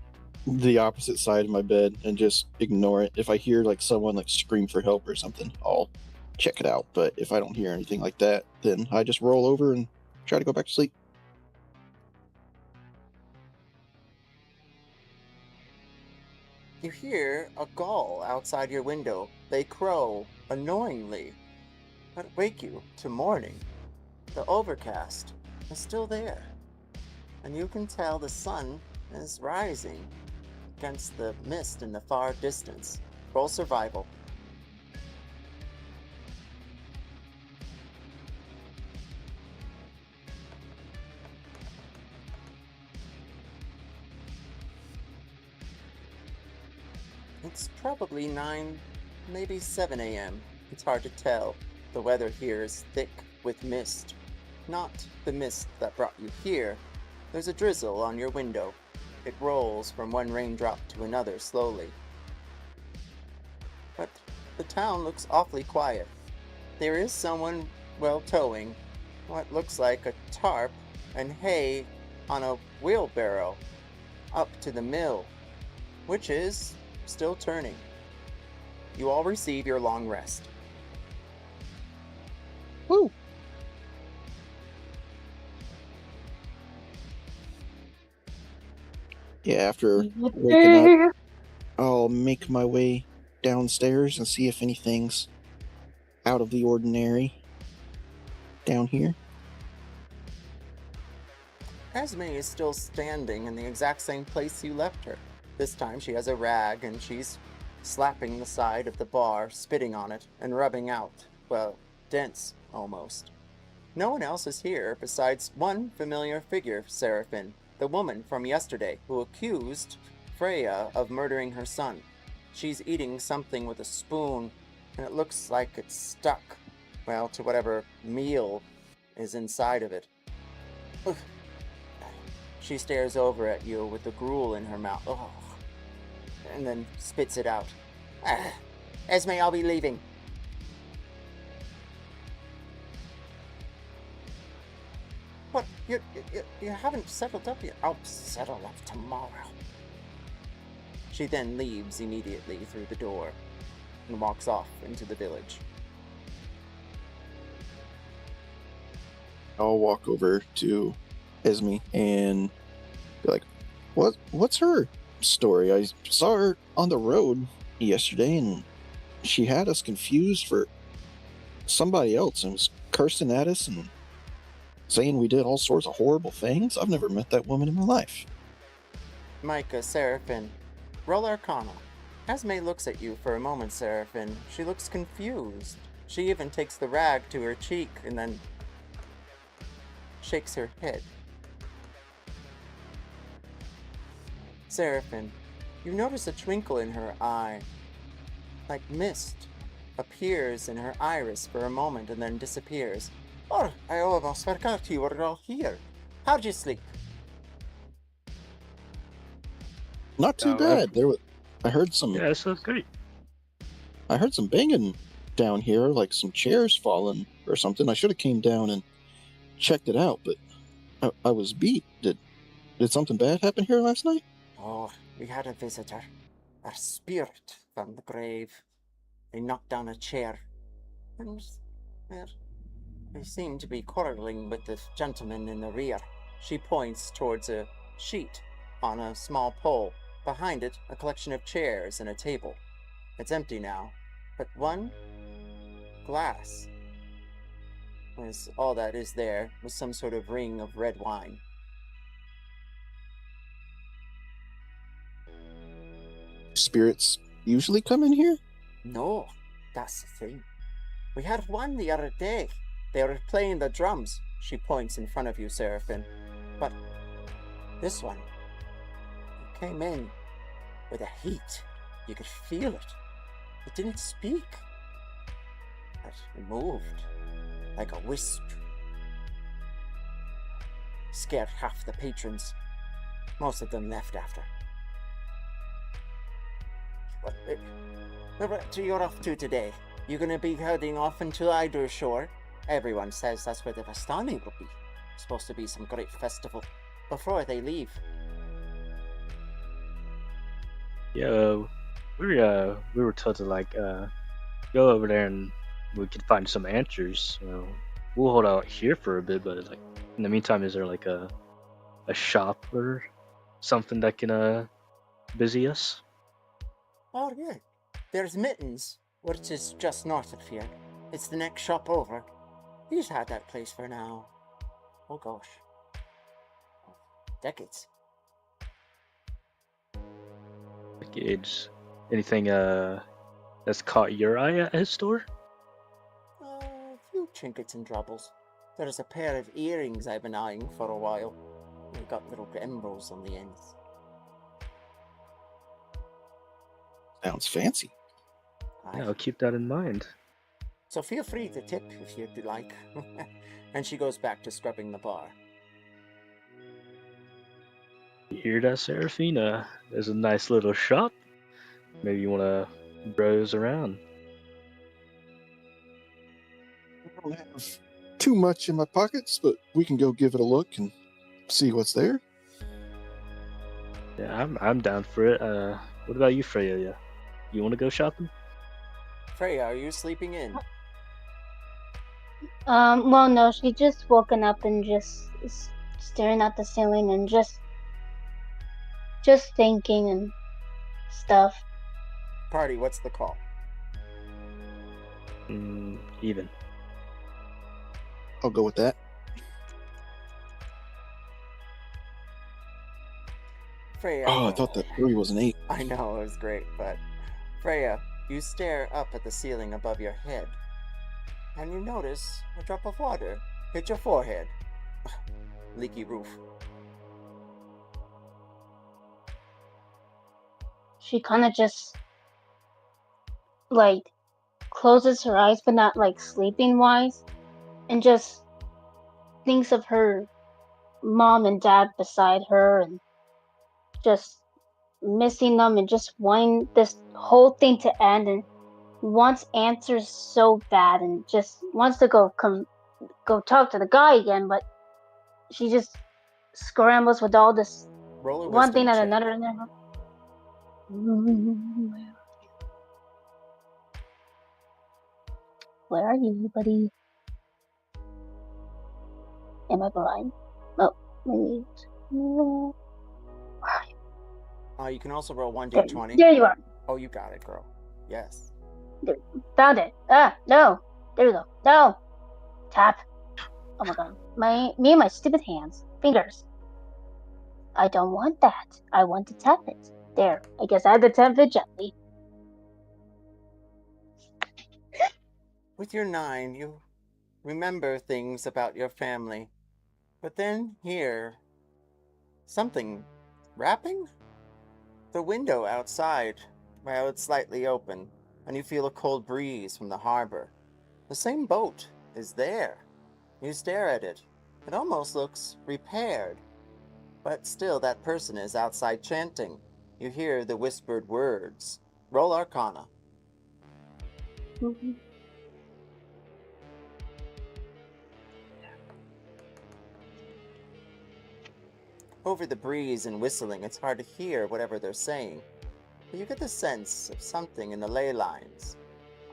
the opposite side of my bed and just ignore it. If I hear like someone like scream for help or something, I'll check it out. But if I don't hear anything like that, then I just roll over and try to go back to sleep. You hear a gull outside your window. They crow annoyingly, but wake you to morning. The overcast is still there, and you can tell the sun is rising against the mist in the far distance. Roll survival. It's probably 9, maybe 7 a.m. It's hard to tell. The weather here is thick with mist. Not the mist that brought you here. There's a drizzle on your window. It rolls from one raindrop to another slowly. But the town looks awfully quiet. There is someone, well, towing what looks like a tarp and hay on a wheelbarrow up to the mill, which is still turning. You all receive your long rest. Woo! Yeah, after waking up, I'll make my way downstairs and see if anything's out of the ordinary down here. Esme is still standing in the exact same place you left her. This time she has a rag and she's slapping the side of the bar, spitting on it, and rubbing out, well, dents, almost. No one else is here besides one familiar figure, Seraphine, the woman from yesterday who accused Freya of murdering her son. She's eating something with a spoon, and it looks like it's stuck, well, to whatever meal is inside of it. Ugh. She stares over at you with the gruel in her mouth. Oh. And then spits it out. Esme, I'll be leaving. What? You haven't settled up yet? I'll settle up tomorrow. She then leaves immediately through the door and walks off into the village. I'll walk over to Esme and be like, what's her story? I saw her on the road yesterday and she had us confused for somebody else and was cursing at us and saying we did all sorts of horrible things. I've never met that woman in my life. Mykah, Seraphine, roll Arcana. Esme looks at you for a moment, Seraphine. She looks confused. She even takes the rag to her cheek and then shakes her head. Seraphine, you notice a twinkle in her eye, like mist, appears in her iris for a moment and then disappears. Oh, I almost forgot you were all here. How'd you sleep? Not too bad. I heard some. Yeah, that sounds great. I heard some banging down here, like some chairs falling or something. I should have came down and checked it out, but I was beat. Did something bad happen here last night? Oh, we had a visitor. A spirit from the grave. They knocked down a chair. And they seem to be quarreling with the gentleman in the rear. She points towards a sheet on a small pole. Behind it, a collection of chairs and a table. It's empty now, but one glass is all that is there, with some sort of ring of red wine. Spirits usually come in here? No, that's the thing. We had one the other day. They were playing the drums. She points in front of you, Seraphine. But this one came in with a heat. You could feel it. It didn't speak. But it moved like a wisp. scared half the patrons. Most of them left after. What you're off to today? You gonna be heading off into Idle Shore? Everyone says that's where the Vastani will be. Supposed to be some great festival before they leave. Yeah, we were told to like go over there and we could find some answers. We'll hold out here for a bit, but like in the meantime, is there like a shop or something that can busy us? Oh yeah, there's Mittens, which is just north of here. It's the next shop over. He's had that place for now. Oh gosh, decades. Decades. Anything that's caught your eye at his store? A few trinkets and troubles. There's a pair of earrings I've been eyeing for a while. They've got little emeralds on the ends. Sounds fancy. Aye. Yeah, I'll keep that in mind. So feel free to tip if you'd like. And she goes back to scrubbing the bar. You hear that, Seraphine? There's a nice little shop. Maybe you wanna browse around. I don't have too much in my pockets, but we can go give it a look and see what's there. Yeah, I'm down for it. What about you, Freya? You wanna go shopping? Freya, are you sleeping in? Well, no, she just woken up and just staring at the ceiling and just thinking and stuff. Party, what's the call? Even. I'll go with that. Freya. Oh, I thought that 3 was an 8. I know, it was great, but Freya, you stare up at the ceiling above your head, and you notice a drop of water hit your forehead. Leaky roof. She kind of just like closes her eyes, but not like sleeping wise, and just thinks of her mom and dad beside her and just missing them and just wanting this whole thing to end and wants answers so bad and just wants to go talk to the guy again, but she just scrambles with all this Roll a one thing wisdom at check. another and then where are you, buddy? Am I blind? Oh, maybe. Where are you? You can also roll There, 1d20. there you are. Oh, you got it, girl. Yes. Found it. No. There we go. No. Tap. Oh my god. Me and my stupid fingers. I don't want that. I want to tap it. There. I guess I had to tap it gently. With your 9, you remember things about your family. But then here, something rapping? The window outside, well, it's slightly open, and you feel a cold breeze from the harbor. The same boat is there. You stare at it. It almost looks repaired. But still, that person is outside chanting. You hear the whispered words. Roll Arcana. Mm-hmm. Over the breeze and whistling, it's hard to hear whatever they're saying, but you get the sense of something in the ley lines.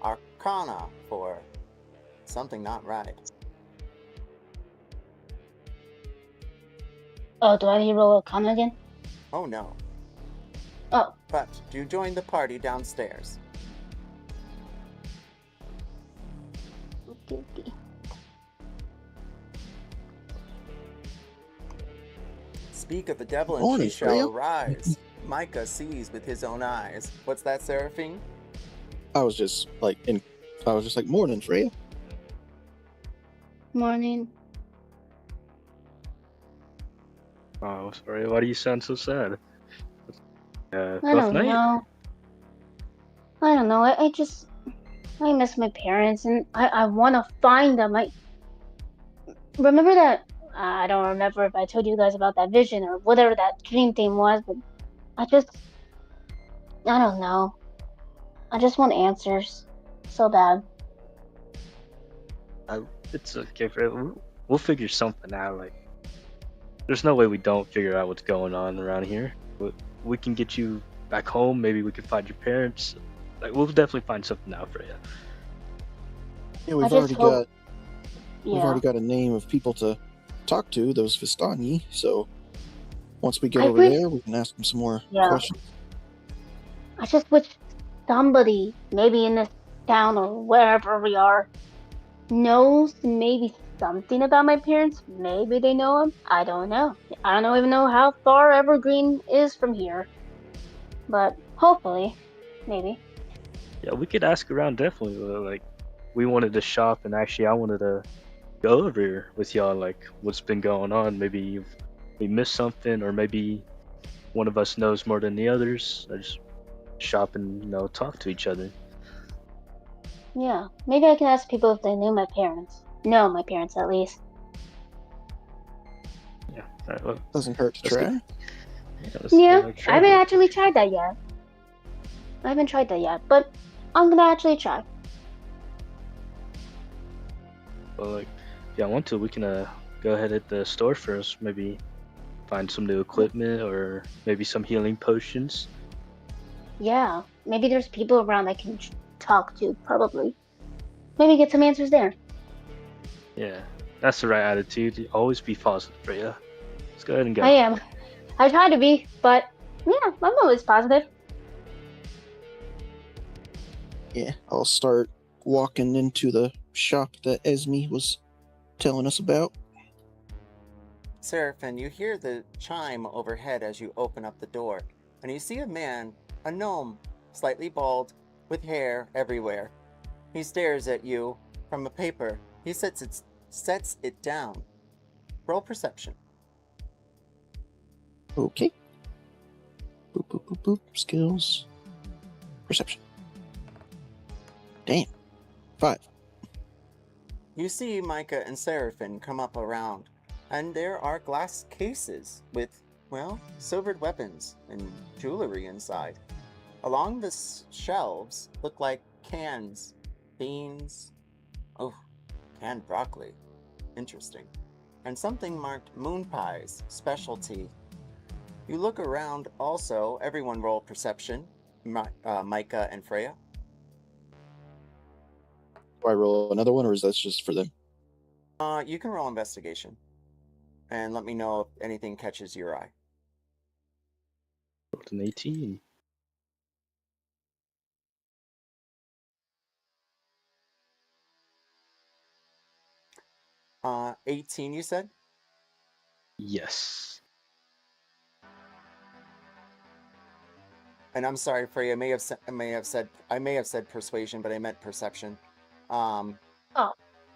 Arcana for something not right. Oh, do I need to roll Arcana again? Oh no. Oh. But do join the party downstairs. Okay. Speak of the devil and Morning, she shall Freya. arise. Mykah sees with his own eyes. What's that, Seraphine? I was just like, morning, Freya. Morning. Oh, sorry. Why do you sound so sad? I Rough don't night? know. I don't know. I miss my parents and I want to find them. I remember that I don't remember if I told you guys about that vision or whatever that dream thing was, but I don't know. I just want answers. So bad. It's okay, Freya. We'll figure something out. Like, there's no way we don't figure out what's going on around here. But we can get you back home. Maybe we can find your parents. Like, we'll definitely find something out, Freya. Yeah, I we've just already hope- got we've already got a name of people to talk to, those Vistani. So once we get I over wish- there, we can ask them some more Yeah. questions. I just wish somebody, maybe in this town or wherever we are, knows maybe something about my parents. Maybe they know them. I don't know. I don't even know how far Evergreen is from here. But hopefully, maybe. Yeah, we could ask around definitely. Like, we wanted to shop, and actually, I wanted to go over here with y'all. Like, what's been going on? Maybe we missed something, or maybe one of us knows more than the others. I just shop and talk to each other. Yeah, maybe I can ask people if they knew my parents. Know my parents at least. Yeah. All right, well, Doesn't hurt to Let's try. let's Yeah, try I haven't it. actually tried that yet. But I'm gonna actually try. Well, like, if y'all want to, we can go ahead at the store first. Maybe find some new equipment, or maybe some healing potions. Yeah, maybe there's people around I can talk to, probably. Maybe get some answers there. Yeah, that's the right attitude. Always be positive, Freya. Let's go ahead and go. I am. I try to be, but yeah, I'm always positive. Yeah, I'll start walking into the shop that Esme was telling us about. Seraphine, you hear the chime overhead as you open up the door, and you see a man, a gnome, slightly bald, with hair everywhere. He stares at you from a paper. He sets it down. Roll perception. Okay. Boop, boop, boop, boop. Skills. Perception. Damn. 5. You see Mykah and Seraphine come up around, and there are glass cases with, well, silvered weapons and jewelry inside. Along the shelves look like cans, beans, oh, canned broccoli, interesting, and something marked moon pies, specialty. You look around also, everyone roll perception, Mykah and Freya. Do I roll another one, or is that just for them? You can roll investigation, and let me know if anything catches your eye. Rolled an 18. Uh, 18, you said? Yes. And I'm sorry, Freya, I may have said persuasion, but I meant perception. Oh.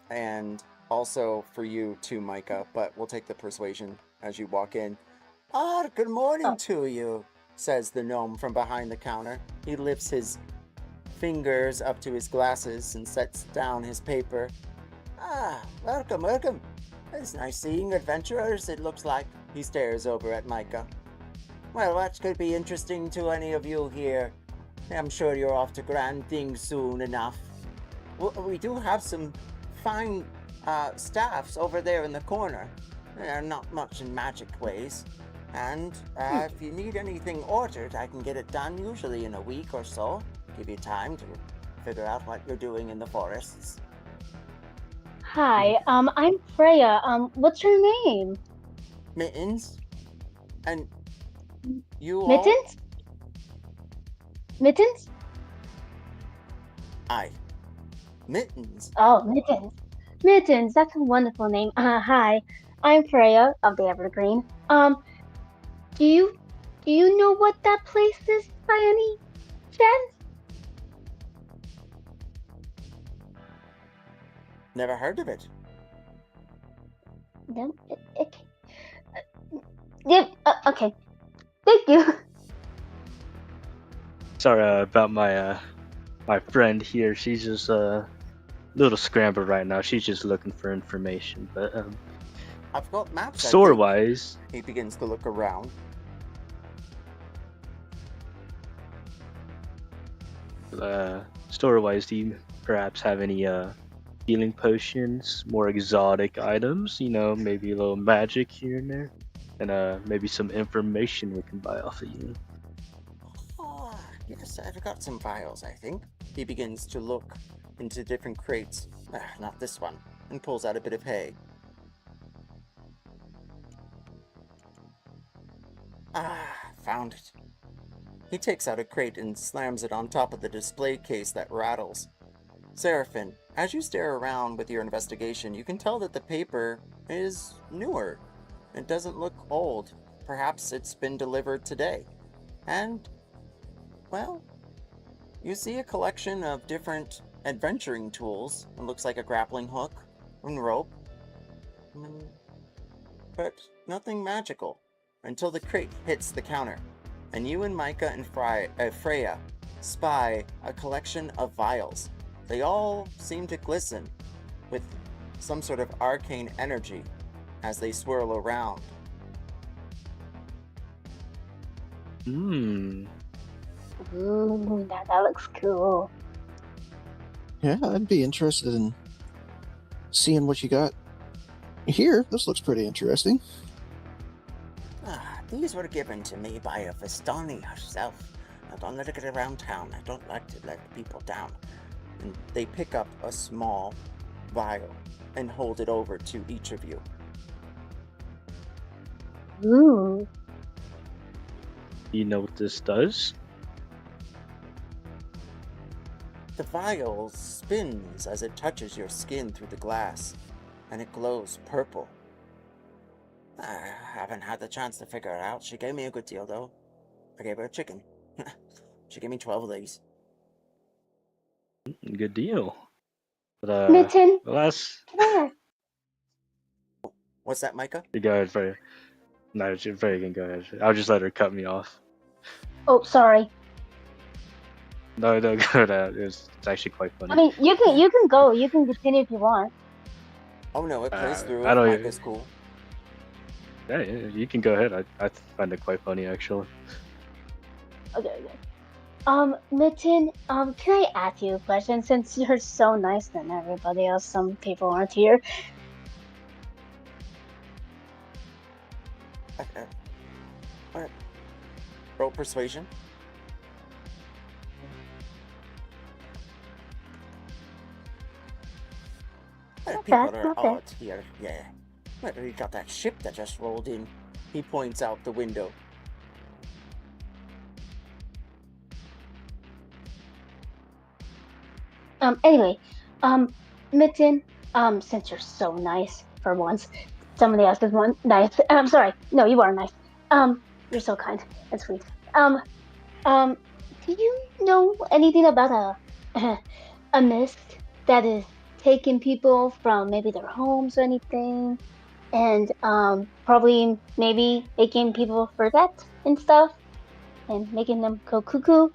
And also for you too, Mykah, but we'll take the persuasion as you walk in. Ah, good morning to you, says the gnome from behind the counter. He lifts his fingers up to his glasses and sets down his paper. Ah, welcome, welcome. It's nice seeing adventurers, it looks like. He stares over at Mykah. Well, what could be interesting to any of you here? I'm sure you're off to grand things soon enough. We do have some fine staffs over there in the corner. They're not much in magic ways. And if you need anything ordered, I can get it done usually in a week or so. Give you time to figure out what you're doing in the forests. Hi, I'm Freya. What's your name? Mittens? And you all? Mittens? Mittens? Aye. Mittens. Oh, Mittens. Mittens, that's a wonderful name. Hi, I'm Freya of the Evergreen. Do you know what that place is by any chance? Never heard of it. No. Yep. Okay. Thank you. Sorry about my my friend here. She's just a little scrambled right now. She's just looking for information. But I've got maps. I Store think. wise, He begins to look around. do you perhaps have any healing potions, more exotic items? You know, maybe a little magic here and there, and maybe some information we can buy off of you. Oh, yes, I've got some vials, I think. He begins to look into different crates. Not this one. And pulls out a bit of hay. Found it. He takes out a crate and slams it on top of the display case that rattles. Seraphine, as you stare around with your investigation, you can tell that the paper is newer. It doesn't look old. Perhaps it's been delivered today. And, well, you see a collection of different adventuring tools. It looks like a grappling hook and rope. But nothing magical until the crate hits the counter, and you and Mykah and Freya spy a collection of vials. They all seem to glisten with some sort of arcane energy as they swirl around. Hmm. Ooh, that looks cool. Yeah, I'd be interested in seeing what you got here. This looks pretty interesting. These were given to me by a Vistani herself. I don't let it get around town. I don't like to let people down. And they pick up a small vial and hold it over to each of you. Ooh. You know what this does? The vial spins as it touches your skin through the glass, and it glows purple. I haven't had the chance to figure it out. She gave me a good deal, though. I gave her a chicken. She gave me 12 of these. Good deal. But Mitten, the last. come here. What's that, Mykah? You go ahead, Freya. No, Freya can go ahead. I'll just let her cut me off. Oh, sorry. No, go ahead. It's actually quite funny. I mean, you can go. You can continue if you want. Oh no, it plays through. I don't Mykah's cool. Yeah, you can go ahead. I find it quite funny, actually. Okay. Mitten, can I ask you a question? Since you're so nice than everybody else, some people aren't here. What? Roll persuasion. People are odd here, yeah. But we got that ship that just rolled in. He points out the window. Anyway, Mitten, since you're so nice for once, somebody else is one nice. I'm sorry. No, you are nice. You're so kind and sweet. Do you know anything about a mist that is taking people from maybe their homes or anything, and probably maybe making people forget and stuff, and making them go cuckoo?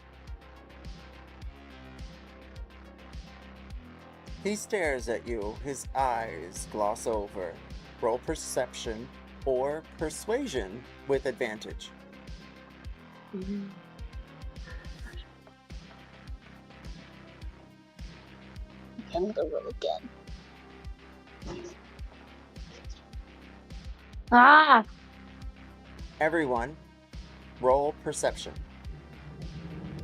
He stares at you, his eyes gloss over. Roll perception or persuasion with advantage. Mm-hmm. Okay, I'm gonna roll again. Ah! Everyone, roll perception.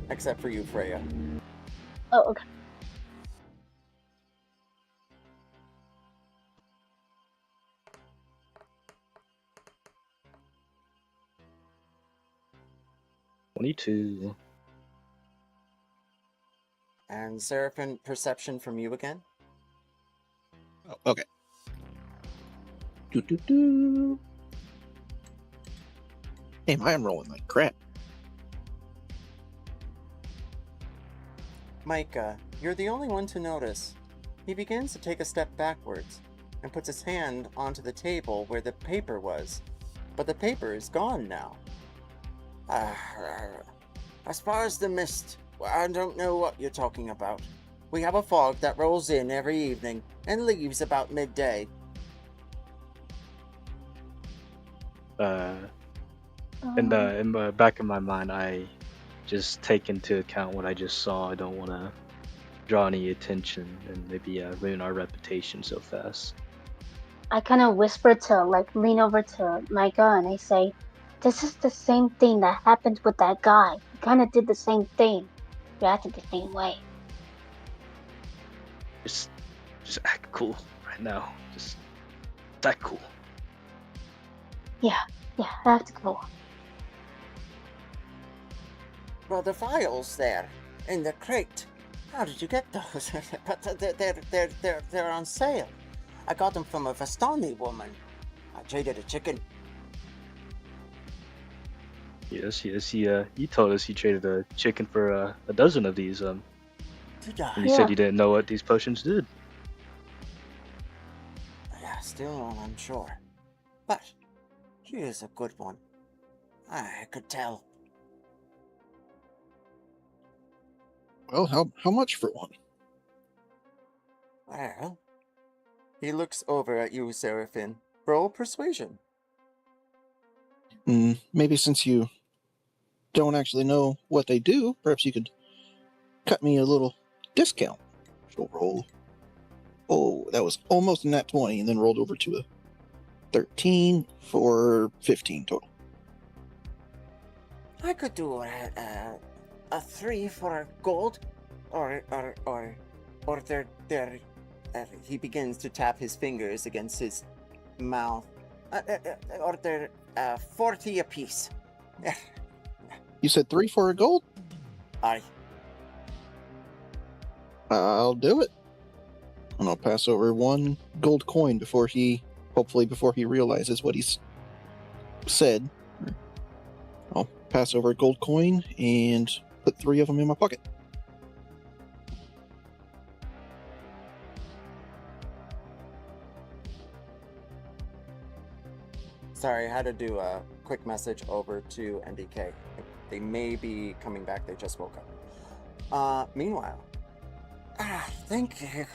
Except for you, Freya. Oh, okay. $22. And Seraphine, perception from you again? Oh, okay. Damn, I am rolling like crap. Mykah, you're the only one to notice. He begins to take a step backwards and puts his hand onto the table where the paper was. But the paper is gone now. As far as the mist, I don't know what you're talking about. We have a fog that rolls in every evening and leaves about midday. In the back of my mind, I just take into account what I just saw. I don't want to draw any attention and maybe ruin our reputation so fast. I kind of whisper to, like, lean over to Micah and I say, "This is the same thing that happened with that guy. He kind of did the same thing, reacted the same way." Just act cool right now. Just act cool. Yeah, act cool. Well, the files there in the crate. How did you get those? But they're on sale. I got them from a Vestani woman. I traded a chicken. Yes. He told us he traded a chicken for a dozen of these. Did And I? you said you didn't know what these potions did. Yeah, still unsure. But here's a good one. I could tell. Well, how much for one? Well, He looks over at you, Seraphine. Roll persuasion. Maybe since you don't actually know what they do, perhaps you could cut me a little discount. She'll roll. Oh, that was almost a nat 20, and then rolled over to a 13 for 15 total. I could do a 3 for gold, or they're he begins to tap his fingers against his mouth. Or they're 40 apiece. You said 3 for a gold? Aye. I'll do it. And I'll pass over 1 gold coin before he realizes what he's said. I'll pass over a gold coin and put 3 of them in my pocket. Sorry, I had to do a quick message over to NDK. They may be coming back, they just woke up. Meanwhile. Thank you.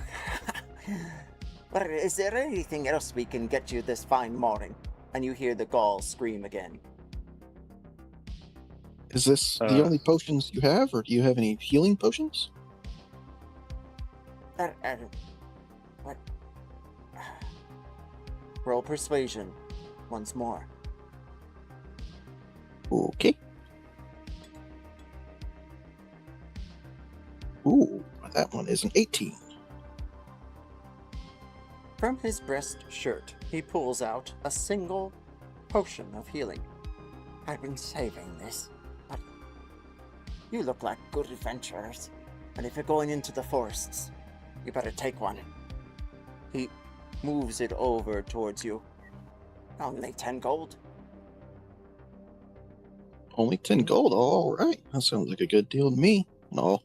But is there anything else we can get you this fine morning? And you hear the Gaul scream again. Is this the only potions you have, or do you have any healing potions? What? Roll persuasion once more. Okay. Ooh, that one is an 18. From his breast shirt, he pulls out a single potion of healing. I've been saving this, but you look like good adventurers, and if you're going into the forests, you better take one. He moves it over towards you. Only 10 gold. Only 10 gold? All right. That sounds like a good deal to me. And I'll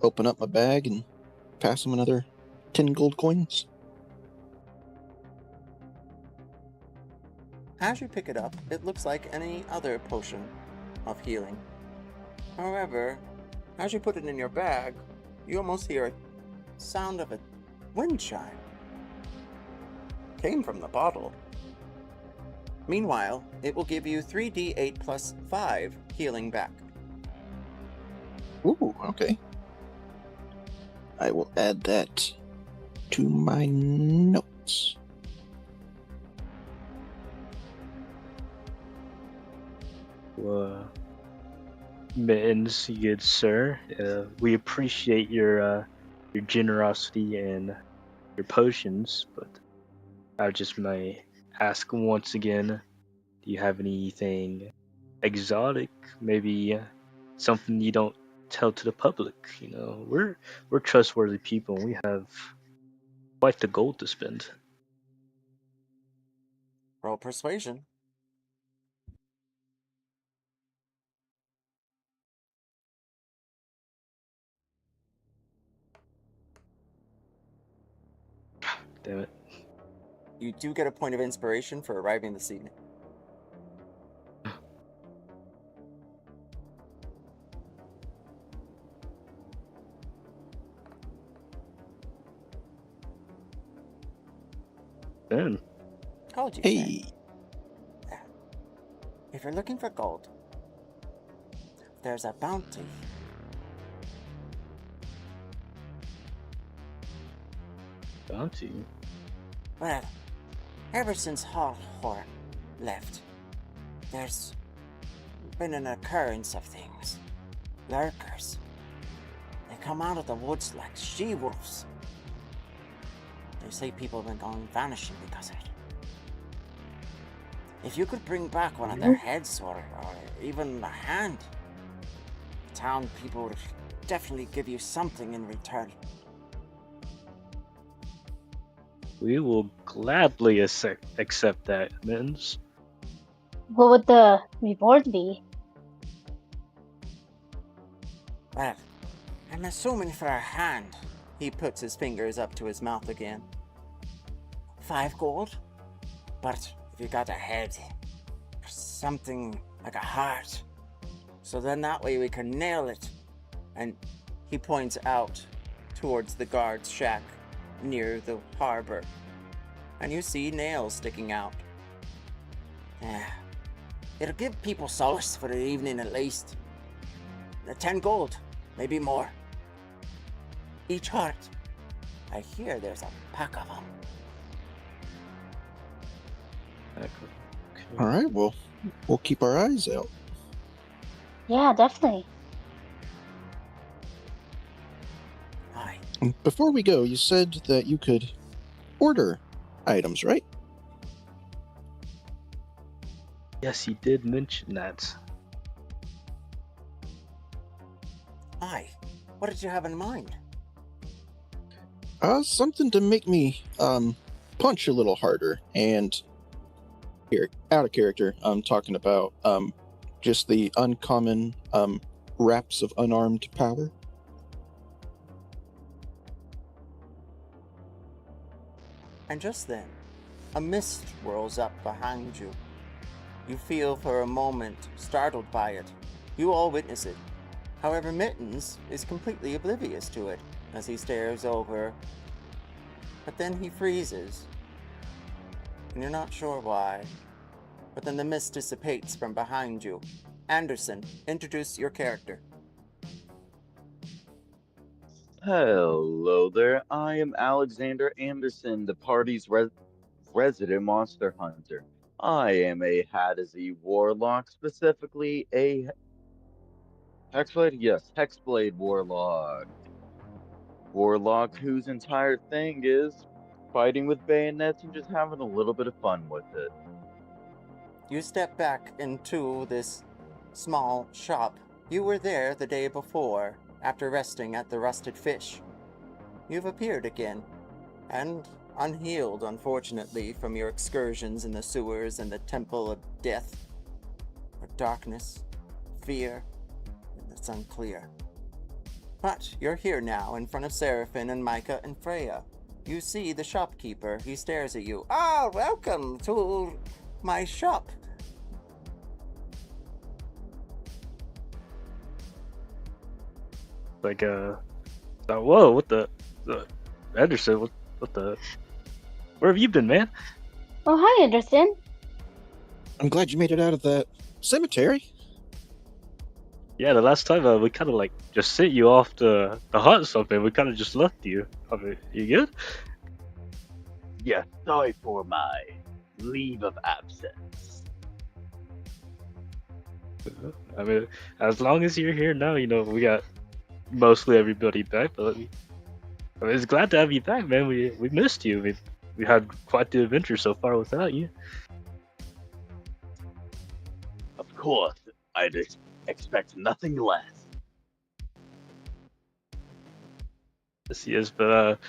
open up my bag and pass him another 10 gold coins. As you pick it up, it looks like any other potion of healing. However, as you put it in your bag, you almost hear a sound of a wind chime. Came from the bottle. Meanwhile, it will give you 3d8 plus 5 healing back. Ooh, okay. I will add that to my notes. Mittens, good sir. We appreciate your generosity and your potions, but I just may ask once again, do you have anything exotic? Maybe something you don't tell to the public? You know, we're trustworthy people and we have quite the gold to spend. Roll persuasion. Damn it. You do get a point of inspiration for arriving this evening. Then Called you. Hey, if you're looking for gold, there's a bounty. Bounty? Well, ever since Hawthorne left, there's been an occurrence of things. Lurkers. They come out of the woods like she-wolves. They say people have been going vanishing because of it. If you could bring back one of their heads or even a hand, the town people would definitely give you something in return. We will gladly accept that, Mittens. What would the reward be? Well, I'm assuming for a hand. He puts his fingers up to his mouth again. 5 gold? But if you got a head, or something like a heart, so then that way we can nail it. And he points out towards the guard's shack near the harbor. And you see nails sticking out. Yeah. It'll give people solace for the evening at least. 10 gold, maybe more. Each heart. I hear there's a pack of them. Okay. All right, well, we'll keep our eyes out. Yeah, definitely. Aye. Before we go, you said that you could order items, right? Yes, he did mention that. Aye. What did you have in mind? Something to make me punch a little harder. And here, out of character, I'm talking about just the uncommon wraps of unarmed power. And just then, a mist whirls up behind you. You feel for a moment startled by it. You all witness it. However, Mittens is completely oblivious to it as he stares over. But then he freezes. And you're not sure why. But then the mist dissipates from behind you. Anderson, introduce your character. Hello there, I am Alexander Anderson, the party's resident monster hunter. I am a Hadesy warlock, specifically a Hexblade, yes, Hexblade warlock. Warlock whose entire thing is fighting with bayonets and just having a little bit of fun with it. You step back into this small shop. You were there the day before, after resting at the Rusted Fish. You've appeared again, and unhealed, unfortunately, from your excursions in the sewers and the Temple of Death, or darkness, fear, and it's unclear. But you're here now, in front of Seraphine and Mykah and Freya. You see the shopkeeper. He stares at you. Ah, welcome to my shop. Like, whoa, what the Anderson, what the, where have you been, man? Oh, hi, Anderson. I'm glad you made it out of that cemetery. Yeah, the last time we kind of like just sent you off to hunt or something. We kind of just left you. I mean, you good? Yes, sorry for my leave of absence. I mean, as long as you're here now, you know, we got mostly everybody back, but I mean, it's glad to have you back, man. We missed you. We had quite the adventure so far without you. Of course, I'd expect nothing less. Yes, but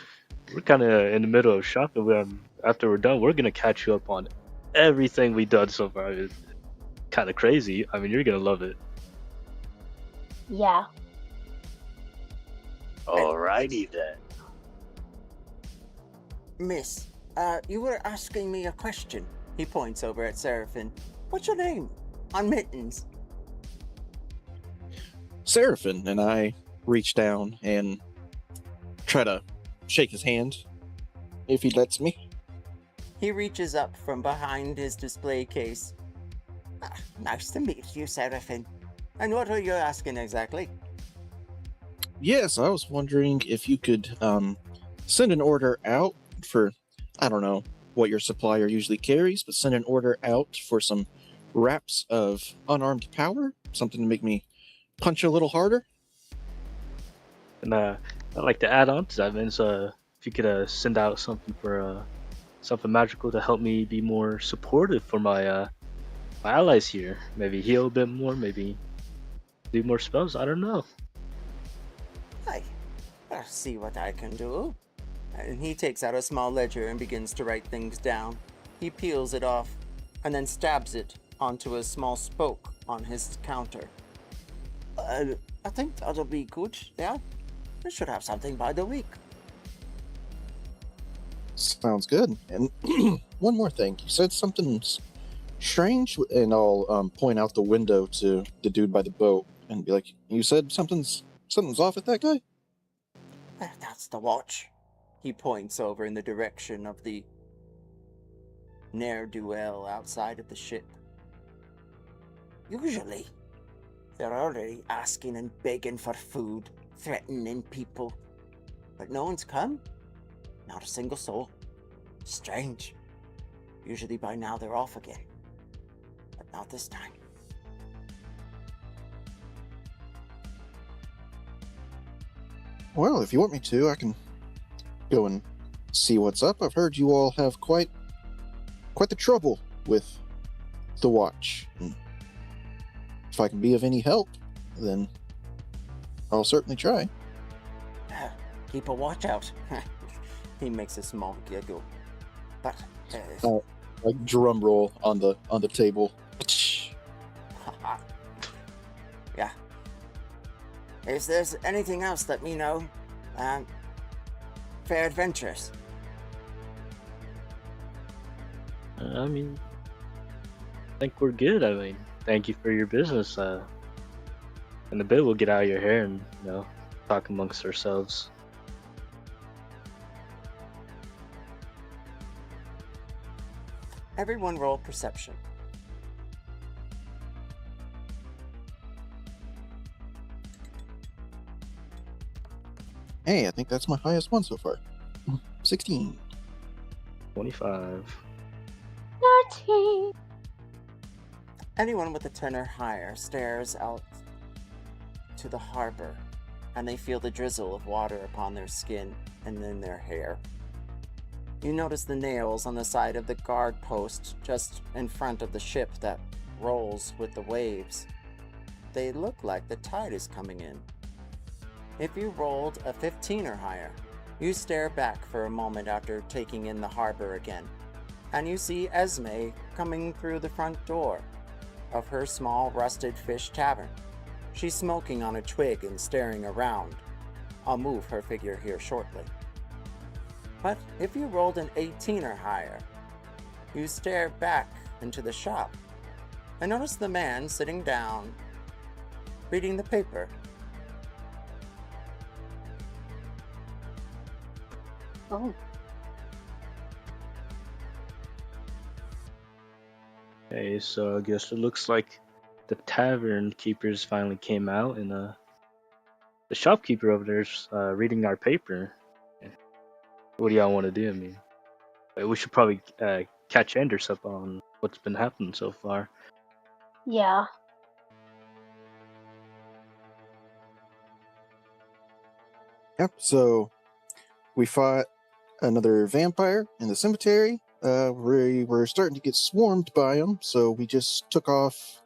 we're kind of in the middle of shopping. After we're done, we're gonna catch you up on everything we done so far. It's kind of crazy. I mean, you're gonna love it. Yeah. Alrighty then. Miss, you were asking me a question. He points over at Seraphine. What's your name? On Mittens. Seraphine and I reach down and try to shake his hand, if he lets me. He reaches up from behind his display case. Nice to meet you, Seraphine. And what are you asking exactly? Yes, I was wondering if you could send an order out for, I don't know what your supplier usually carries, but send an order out for some wraps of unarmed power, something to make me punch a little harder. And I'd like to add on to that, Vince. If you could send out something for something magical to help me be more supportive for my allies here. Maybe heal a bit more. Maybe do more spells. I don't know. I'll see what I can do. And he takes out a small ledger and begins to write things down. He peels it off and then stabs it onto a small spoke on his counter. I think that'll be good, yeah? We should have something by the week. Sounds good. And one more thing. You said something's strange, and I'll point out the window to the dude by the boat and be like, you said something's off with that guy? That's the watch. He points over in the direction of the ne'er-do-well outside of the ship. Usually, they're already asking and begging for food, threatening people. But no one's come. Not a single soul. Strange. Usually by now they're off again. But not this time. Well, if you want me to, I can go and see what's up. I've heard you all have quite the trouble with the watch. And if I can be of any help, then I'll certainly try. Keep a watch out. He makes a small giggle. But Like drum roll on the table. yeah. If there's anything else, let me know. Fair adventures. I mean, I think we're good. I mean, thank you for your business. In a bit, we'll get out of your hair and talk amongst ourselves. Everyone roll perception. Hey, I think that's my highest one so far. 16. 25. 13. Anyone with a 10 or higher stares out to the harbor, and they feel the drizzle of water upon their skin and in their hair. You notice the nails on the side of the guard post just in front of the ship that rolls with the waves. They look like the tide is coming in. If you rolled a 15 or higher, you stare back for a moment after taking in the harbor again, and you see Esme coming through the front door of her small rusted fish tavern. She's smoking on a twig and staring around. I'll move her figure here shortly. But if you rolled an 18 or higher, you stare back into the shop and notice the man sitting down, reading the paper. Oh. Okay, so I guess it looks like the tavern keepers finally came out, and the shopkeeper over there's reading our paper. What do y'all want to do? I mean, we should probably catch Anders up on what's been happening so far. Yeah. Yep, so we fought another vampire in the cemetery. We were starting to get swarmed by them, so we just took off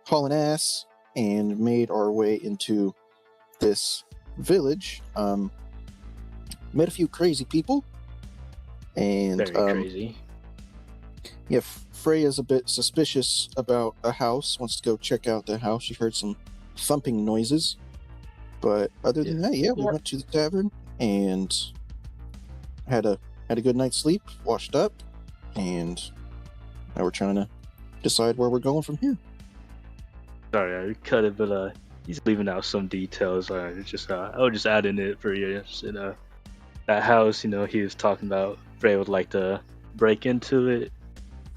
hauling ass and made our way into this village. Met a few crazy people, and Very crazy. yeah, Freya's a bit suspicious about a house. Wants to go check out the house. She heard some thumping noises, but other than that, we Yep. went to the tavern and had a good night's sleep, washed up, and now we're trying to decide where we're going from here. Sorry, I cut it, but he's leaving out some details. It's just I was just adding it for you. Just, that house, he was talking about Freya would like to break into it.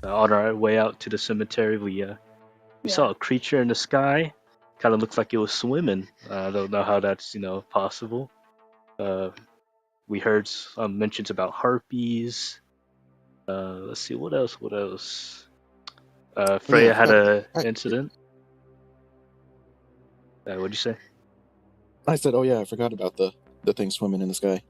On our way out to the cemetery, we We Yeah. saw a creature in the sky. Kind of looks like it was swimming. I don't know how that's possible. We heard some mentions about harpies. Let's see what else. What else? Freya I had forgot. a I- incident. What'd you say? I said, oh yeah, I forgot about the thing swimming in the sky.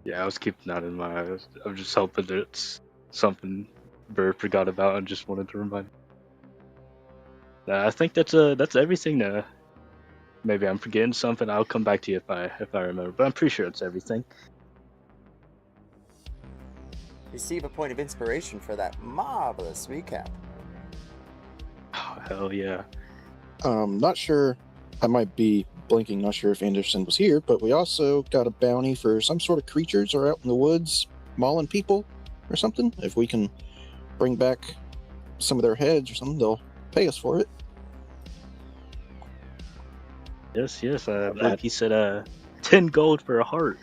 Yeah, I was keeping that in mind. I'm just hoping that it's something Bird forgot about and just wanted to remind me. I think that's everything now. Maybe I'm forgetting something. I'll come back to you if I remember, but I'm pretty sure it's everything. Receive a point of inspiration for that marvelous recap. Oh, hell yeah. Not sure. I might be blinking. Not sure if Anderson was here, but we also got a bounty for some sort of creatures are out in the woods mauling people or something. If we can bring back some of their heads or something, they'll pay us for it. Yes. I believe he said 10 gold for a heart.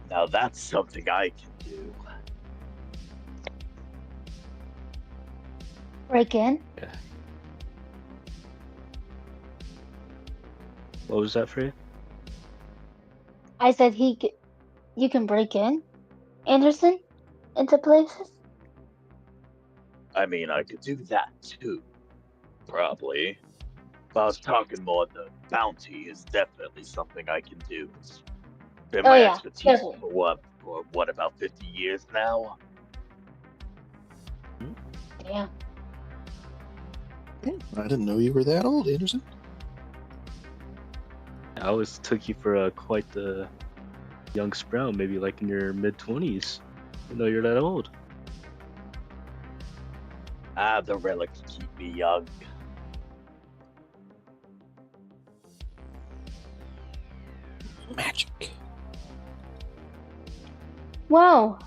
Now that's something I can do. Break in. What was that for you? I said you can break in, Anderson, into places. I mean, I could do that too. Probably. But I was talking more the bounty is definitely something I can do. It's been Oh, my yeah, expertise definitely. for what, about 50 years now? Yeah. I didn't know you were that old, Anderson. I always took you for quite the young sprout, maybe like in your mid-20s. You know you're that old. The relics keep me young. Magic. Well,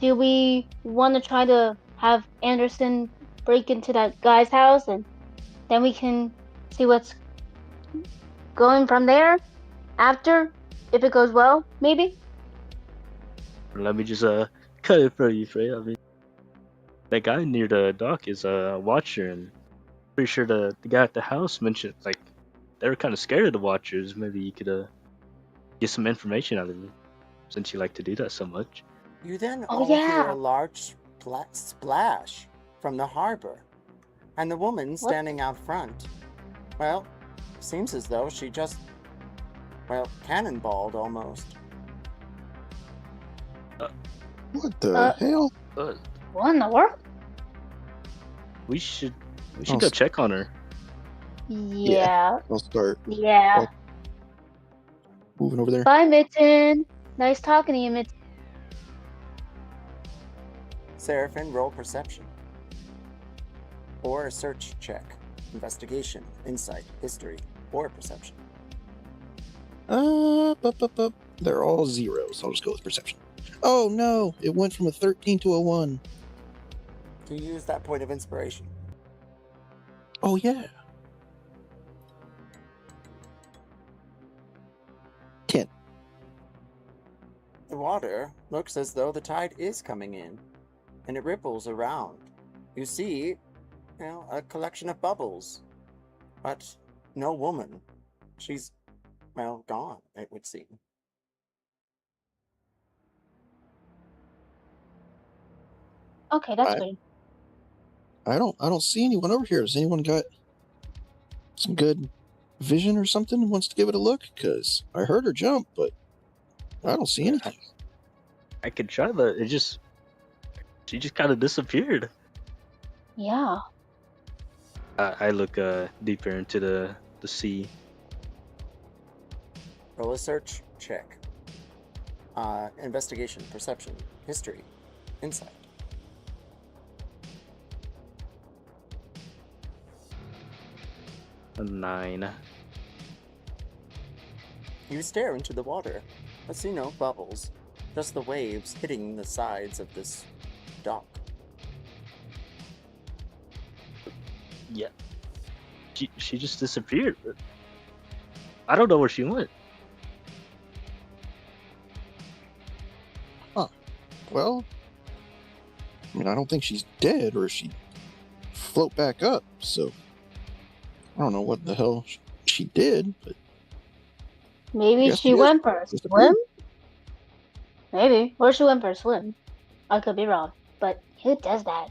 do we want to try to have Anderson break into that guy's house and then we can see what's going from there after, if it goes well, maybe? Let me just cut it for you, Freya. I mean, that guy near the dock is a watcher, and pretty sure the guy at the house mentioned like they were kind of scared of the watchers. Maybe you could get some information out of them, since you like to do that so much. You then Oh, all hear yeah. a large splash from the harbor, and the woman standing out front. Well, seems as though she just, cannonballed almost. What the hell? What in the world? We should Oh, go check on her. Yeah. I'll start Yeah. moving over there. Bye, Mitten. Nice talking to you, Mitten. Seraphine, roll perception. Or a search check. Investigation, insight, history, or perception. They're all zeros. I'll just go with perception. Oh no! It went from a 13 to a 1. To use that point of inspiration. Oh yeah. 10. The water looks as though the tide is coming in, and it ripples around. You see, a collection of bubbles, but no woman. She's, gone, it would seem. Okay, that's I- good. I don't see anyone over here. Has anyone got some good vision or something and wants to give it a look? Because I heard her jump, but I don't see anything. I could try, but she just kind of disappeared. Yeah. I look deeper into the sea. Roll a search check. Investigation, perception, history, insight. A 9. You stare into the water, but see no bubbles, just the waves hitting the sides of this dock. Yeah. She just disappeared. I don't know where she went. Well, mean, I don't think she's dead, or she'd float back up. So I don't know what the hell she did, but Maybe Yes, she she is. went for a Just a swim? Maybe. Or she went for a swim. I could be wrong. But who does that?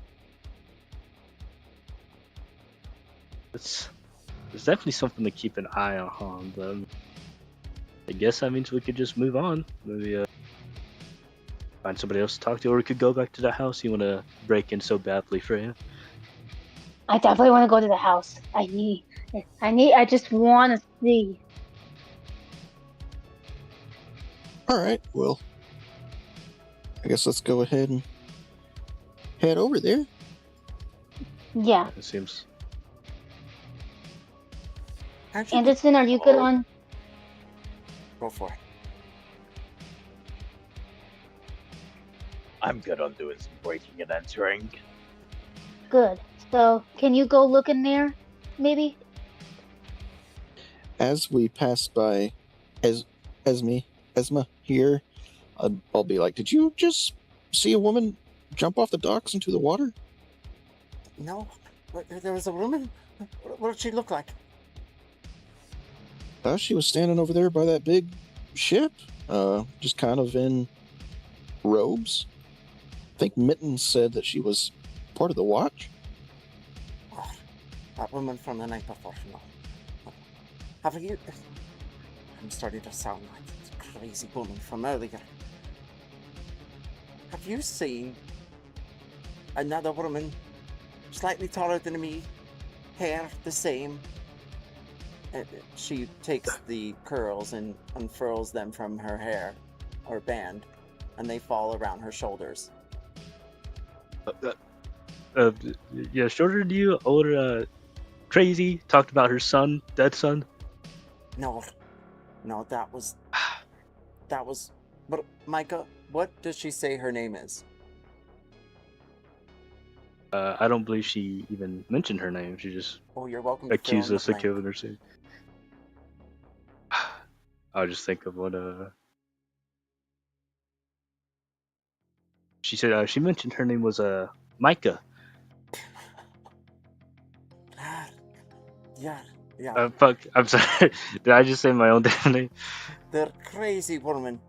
It's definitely something to keep an eye on. But I guess that means we could just move on. Maybe find somebody else to talk to, or we could go back to the house. You want to break in so badly, Freya? I definitely want to go to the house. I just want to see. all right. Well, I guess let's go ahead and head over there. Yeah. It seems. Actually, Anderson, are you good on? go for it. I'm good on doing some breaking and entering. Good. So, can you go look in there? Maybe? As we pass by Esma here, I'll be like, did you just see a woman jump off the docks into the water? No, there was a woman. What did she look like? She was standing over there by that big ship, just kind of in robes. I think Mitten said that she was part of the watch. Oh, that woman from the night before. No. Have you? I'm starting to sound like the crazy woman from earlier. Have you seen another woman, slightly taller than me, hair the same? She takes the curls and unfurls them from her hair, or band, and they fall around her shoulders. Yeah, shorter than you, older, crazy. Talked about her son, dead son. No, that was. But Micah, what does she say her name is? I don't believe she even mentioned her name. She just Oh, you're welcome to fill accused in the us of blank. killing her. So I'll just think of what she said. She mentioned her name was Mykah. Yeah. Fuck. I'm sorry. Did I just say my own damn name? They're crazy woman.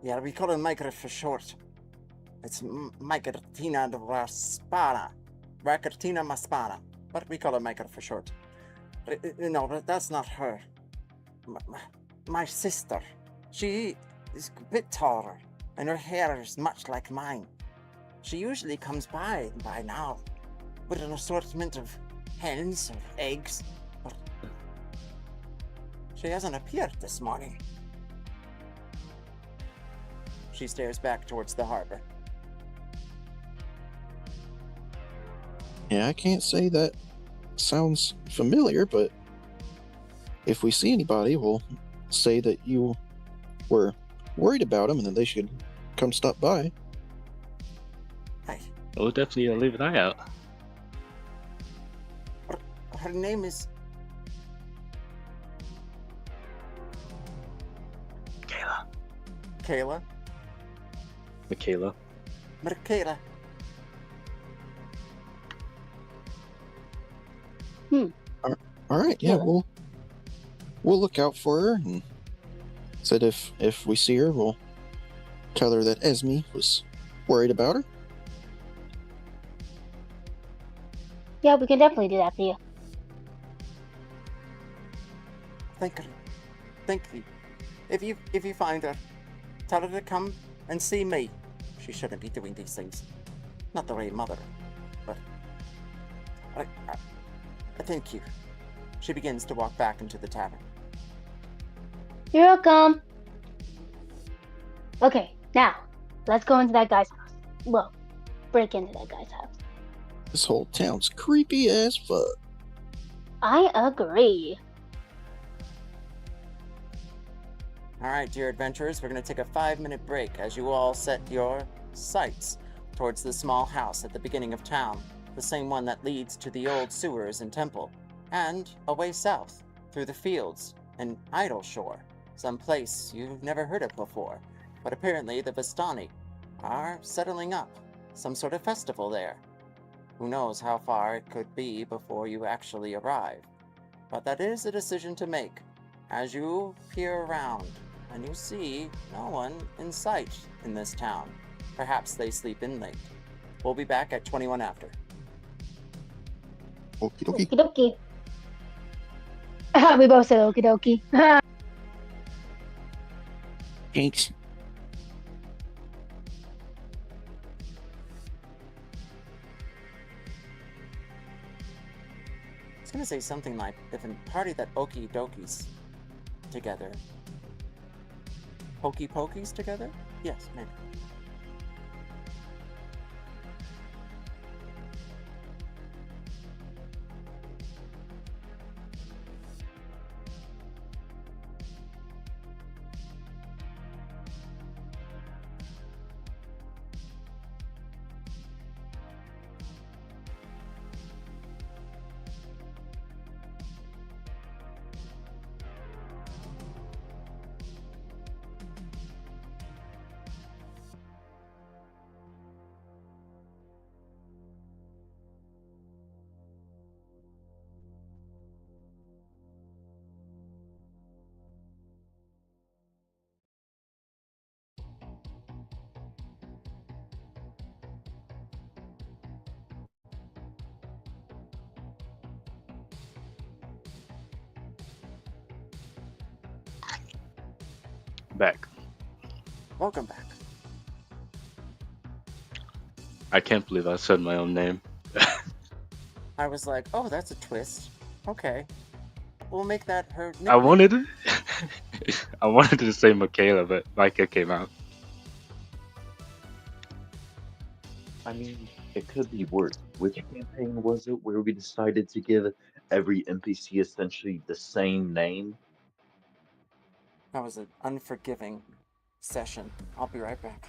Yeah, we call her Micah for short. It's Mycatina de Raspana. Racatina Maspana. But we call her Micah for short. No, but that's not her. My sister. She is a bit taller, and her hair is much like mine. She usually comes by now with an assortment of hens or eggs, but she hasn't appeared this morning. She stares back towards the harbor. Yeah, I can't say that sounds familiar, but if we see anybody, we'll say that you were worried about them and that they should come stop by. Hey, We'll definitely leave an eye out. her name is Kayla. Michaela. Michaela. All right, yeah, Yeah. we'll look out for her, and said if we see her, we'll tell her that Esme was worried about her. Yeah, we can definitely do that for you. Thank you. If you find her, tell her to come and see me. She shouldn't be doing these things. Not the right mother, but I thank you. She begins to walk back into the tavern. You're welcome. Okay, now let's go into that guy's house. Well, break into that guy's house. This whole town's creepy as fuck. I agree. All right, dear adventurers, we're going to take a 5-minute break as you all set your sights towards the small house at the beginning of town, the same one that leads to the old sewers and temple, and away south through the fields and Idle Shore, some place you've never heard of before. But apparently the Vistani are settling up some sort of festival there. Who knows how far it could be before you actually arrive. But that is a decision to make. As you peer around, and you see no one in sight in this town. Perhaps they sleep in late. We'll be back at 21 after. Okie dokie. Okie dokie. We both said okie dokie. Thanks. I was gonna say something like, if a party that okie dokies together. Hokey pokies together? Yes, maybe. Back. Welcome back. I can't believe I said my own name. I was like, oh, that's a twist. Okay. We'll make that her nickname. I wanted I wanted to say Michaela, but Micah came out. I mean, it could be worse. Which campaign was it where we decided to give every NPC essentially the same name? That was an unforgiving session. I'll be right back.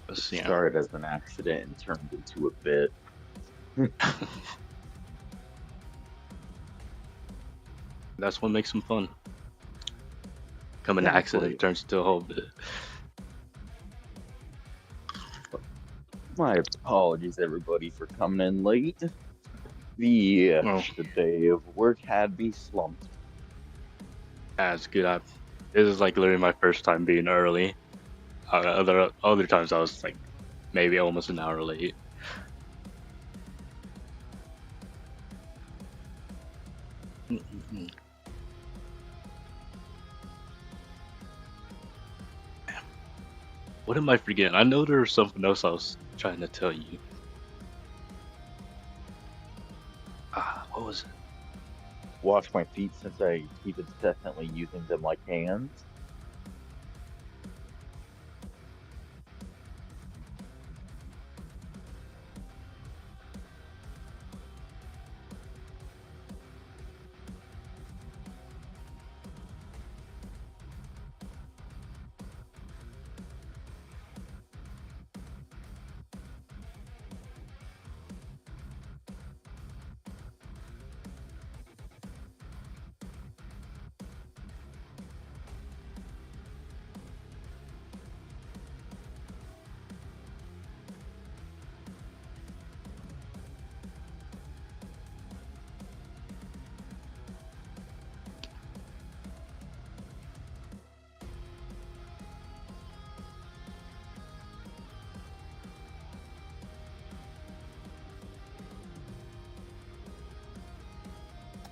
Let's see. Started as an accident and turned into a bit. That's what makes them fun. Come an Yeah, accident right. turns into a whole bit. My apologies, everybody, for coming in late. The Oh, day of work had me slumped. that's good. This is like literally my first time being early. Other times I was like maybe almost an hour late. What am I forgetting? I know there was something else I was trying to tell you. What was it? Wash my feet since I keep incessantly using them like hands.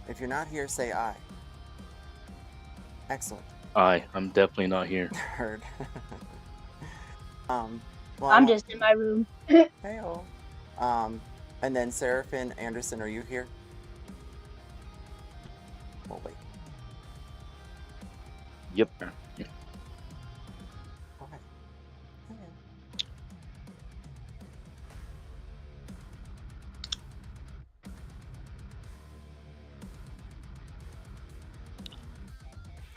If you're not here, say I. Excellent. I'm definitely not here. Heard. Well, I'm just in my room. Hey-o. And then Seraphine Anderson, are you here? Oh, wait. Yep. Okay. Okay.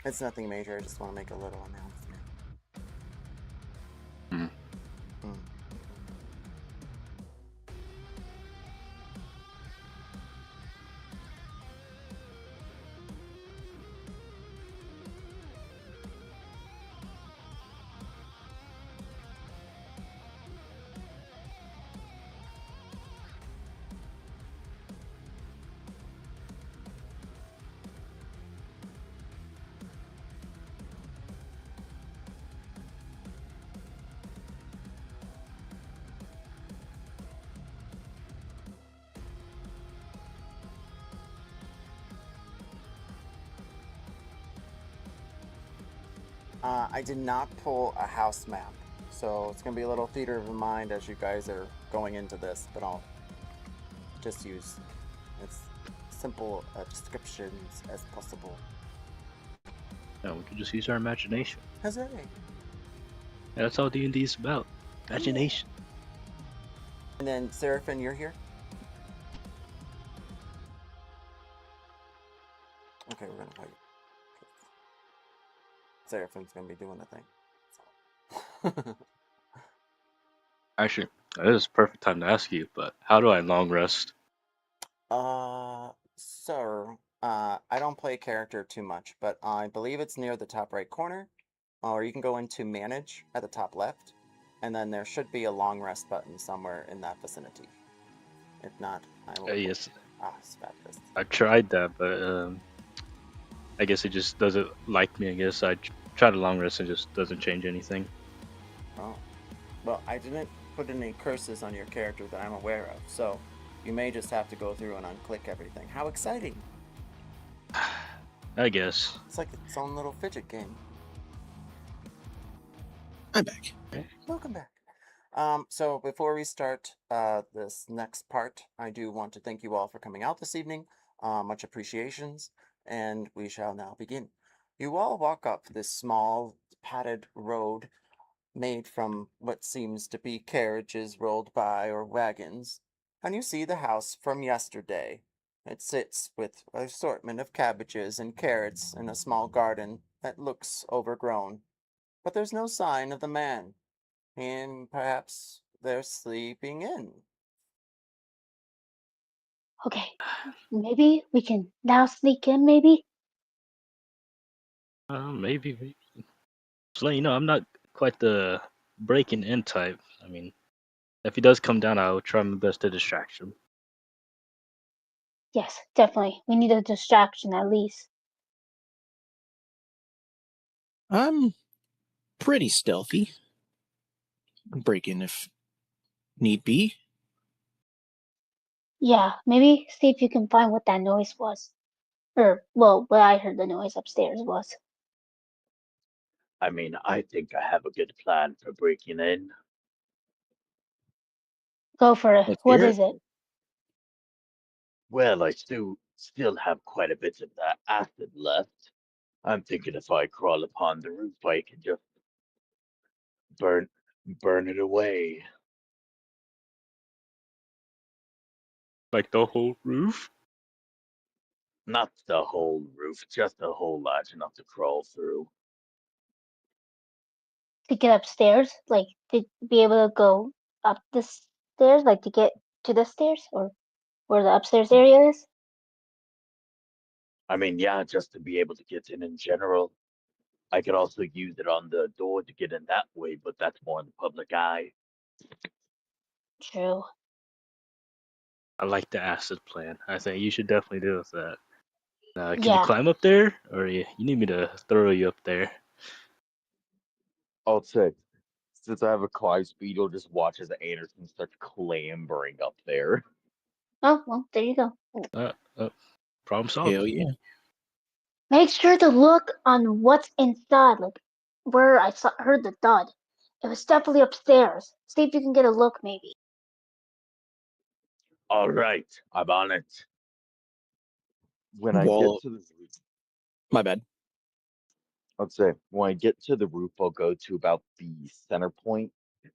It's nothing major, I just want to make a little announcement. Mm. I did not pull a house map, so it's gonna be a little theater of the mind as you guys are going into this, but I'll just use as simple descriptions as possible. Yeah, we could just use our imagination. Huzzay! Yeah, that's all D&D is about. Imagination. And then Seraphine, you're here. Okay, we're gonna wait. Seraphine's gonna be doing the thing. Actually, this is a perfect time to ask you, but how do I long rest? Sir, I don't play character too much, but I believe it's near the top right corner, or you can go into manage at the top left, and then there should be a long rest button somewhere in that vicinity. If not, I will. Yes, It's fabulous. I tried that, but I guess it just doesn't like me. I guess I try to long rest and just doesn't change anything. Oh, well, I didn't put any curses on your character that I'm aware of, so you may just have to go through and unclick everything. How exciting! I guess. It's like its own little fidget game. I'm back. Welcome back. So before we start this next part, I do want to thank you all for coming out this evening. Much appreciations, and we shall now begin. You all walk up this small padded road made from what seems to be carriages rolled by or wagons, and you see the house from yesterday. It sits with an assortment of cabbages and carrots in a small garden that looks overgrown. But there's no sign of the man, and perhaps they're sleeping in. Okay, maybe we can now sneak in, maybe? Maybe. Just let you know, I'm not quite the breaking in type. I mean, if he does come down, I will try my best to distract him. Yes, definitely. We need a distraction at least. I'm pretty stealthy. Break in if need be. Yeah, maybe see if you can find what that noise was. Or, well, what I heard the noise upstairs was. I mean, I think I have a good plan for breaking in. Go for it. Let's What hear is it. it? Well, I still have quite a bit of that acid left. I'm thinking if I crawl upon the roof, I can just burn burn it away. Like the whole roof? Not the whole roof, just a hole large enough to crawl through. To get upstairs? Like, to be able to go up the stairs? Like, to get to the stairs? Or where the upstairs area is? I mean, yeah, just to be able to get in general. I could also use it on the door to get in that way, but that's more in the public eye. True. I like the acid plan. I think you should definitely do with that. Can you Yeah, climb up there, or you need me to throw you up there? I'll say, since I have a climb speed, you'll just watch as Anderson starts clambering up there. oh, well, there you go. Problem solved. Hell yeah. Make sure to look on what's inside, like where I heard the thud. It was definitely upstairs. See if you can get a look, maybe. All right, I'm on it. When I get Wall. to the roof, My bad. I'd say when I get to the roof, I'll go to about the center point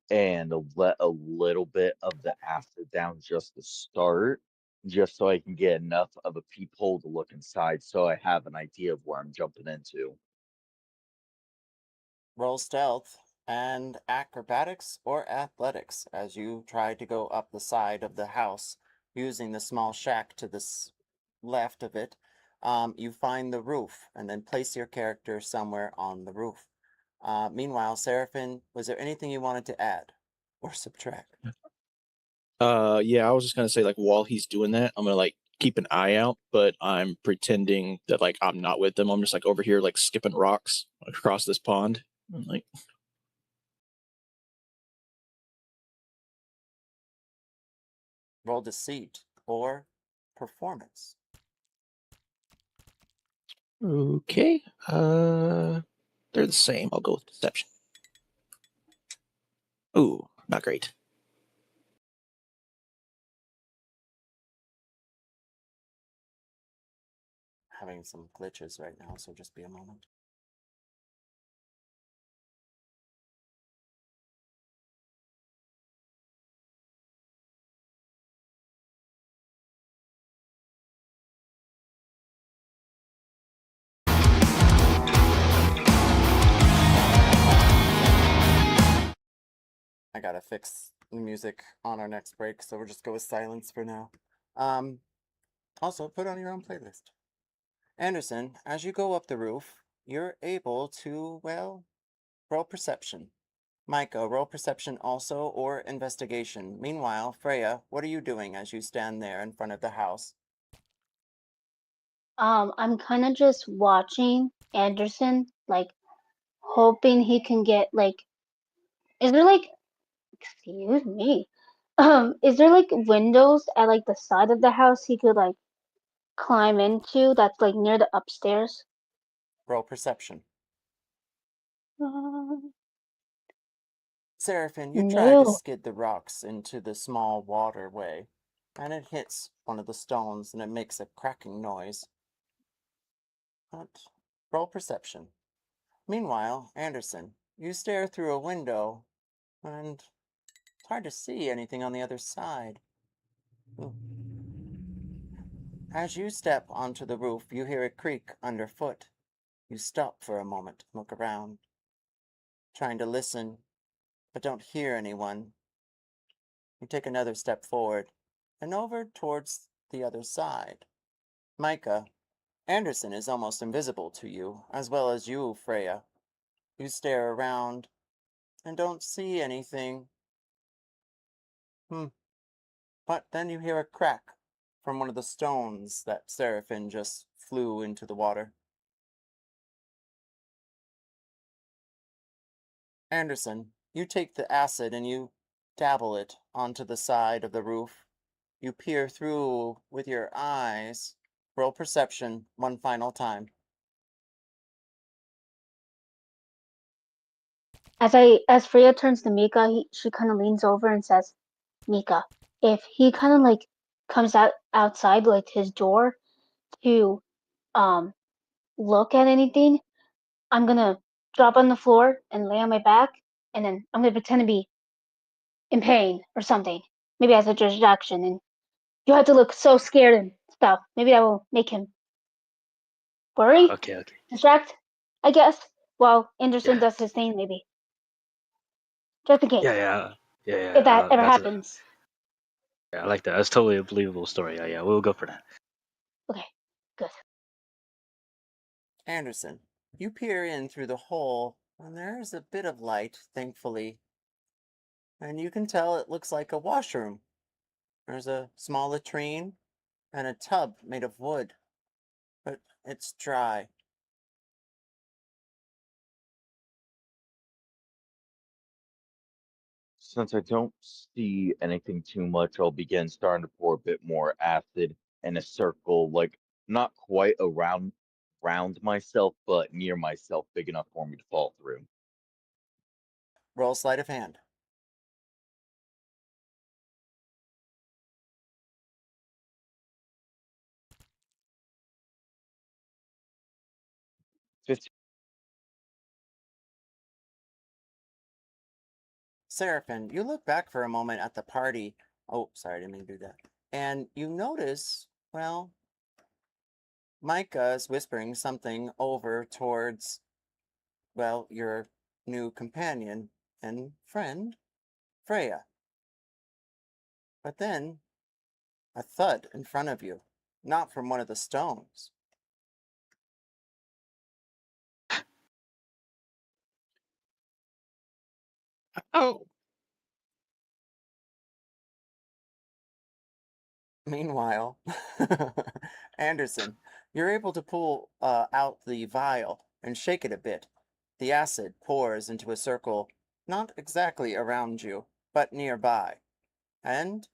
and let a little bit of the acid down just to start, just so I can get enough of a peephole to look inside, so I have an idea of where I'm jumping into. Roll stealth and acrobatics or athletics as you try to go up the side of the house using the small shack to the left of it. You find the roof and then place your character somewhere on the roof. Meanwhile, Seraphine, was there anything you wanted to add or subtract? Yeah, I was just gonna say, like, while he's doing that, I'm gonna like keep an eye out, but I'm pretending that like I'm not with them. I'm just like over here like skipping rocks across this pond. I'm like, Roll deceit or performance. okay. They're the same. I'll go with deception. Ooh, not great. Having some glitches right now, so just be a moment. I gotta fix the music on our next break, so we'll just go with silence for now. Also, put on your own playlist. Anderson, as you go up the roof, you're able to, well, roll perception. Mykah, roll perception also, or investigation. Meanwhile, Freya, what are you doing as you stand there in front of the house? I'm kind of just watching Anderson, like hoping he can get like. Is there like? Excuse me. Is there like windows at like the side of the house he could like climb into? That's like near the upstairs. Roll perception. Uh, Seraphine, you try to no. skid the rocks into the small waterway, and it hits one of the stones and it makes a cracking noise. But roll perception. Meanwhile, Anderson, you stare through a window, and it's hard to see anything on the other side. Ooh. As you step onto the roof, you hear a creak underfoot. You stop for a moment, look around, trying to listen, but don't hear anyone. You take another step forward, and over towards the other side. Mykah, Anderson is almost invisible to you, as well as you, Freya. You stare around, and don't see anything. But then you hear a crack from one of the stones that Seraphine just flew into the water. Anderson, you take the acid and you dabble it onto the side of the roof. You peer through with your eyes. Roll perception one final time. As Freya turns to Mykah, she kind of leans over and says, "Mykah, if he kind of like comes outside like his door to um look at anything, I'm gonna drop on the floor and lay on my back, and then I'm gonna pretend to be in pain or something, maybe as a distraction, and you have to look so scared and stuff. Maybe that will make him worry, Okay. distract, I guess, while Anderson Yeah. does his thing, maybe, just in case, Yeah. if that ever That's happens." yeah, I like that. That's totally a believable story. Yeah. We'll go for that. Okay, good. Anderson, you peer in through the hole, and there's a bit of light, thankfully. And you can tell it looks like a washroom. There's a small latrine and a tub made of wood, but it's dry. Since I don't see anything too much, I'll begin starting to pour a bit more acid in a circle, like not quite around myself, but near myself, big enough for me to fall through. Roll sleight of hand. 15. Seraphine, you look back for a moment at the party. Oh, sorry, I didn't mean to do that. And you notice, well, Micah is whispering something over towards, well, your new companion and friend, Freya. But then, a thud in front of you, not from one of the stones. Oh, Meanwhile, Anderson, you're able to pull out the vial and shake it a bit. The acid pours into a circle, not exactly around you, but nearby. And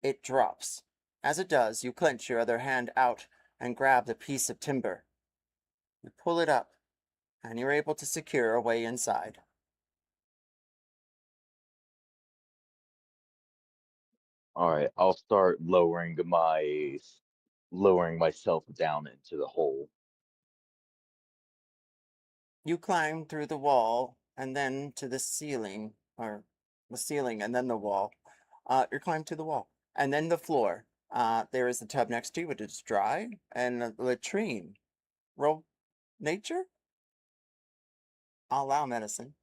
it drops. As it does, you clench your other hand out and grab the piece of timber. You pull it up, and you're able to secure a way inside. All right, I'll start lowering myself down into the hole. You climb through the wall and then to the ceiling, or the ceiling and then the wall. You climb to the wall and then the floor. There is the tub next to you, which is dry, and a latrine. Roll nature? I'll allow medicine.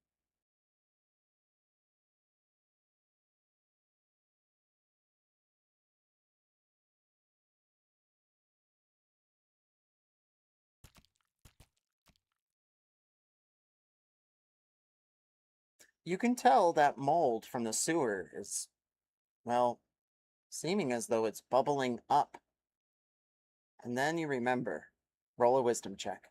You can tell that mold from the sewer is, well, seeming as though it's bubbling up. And then you remember. Roll a wisdom check.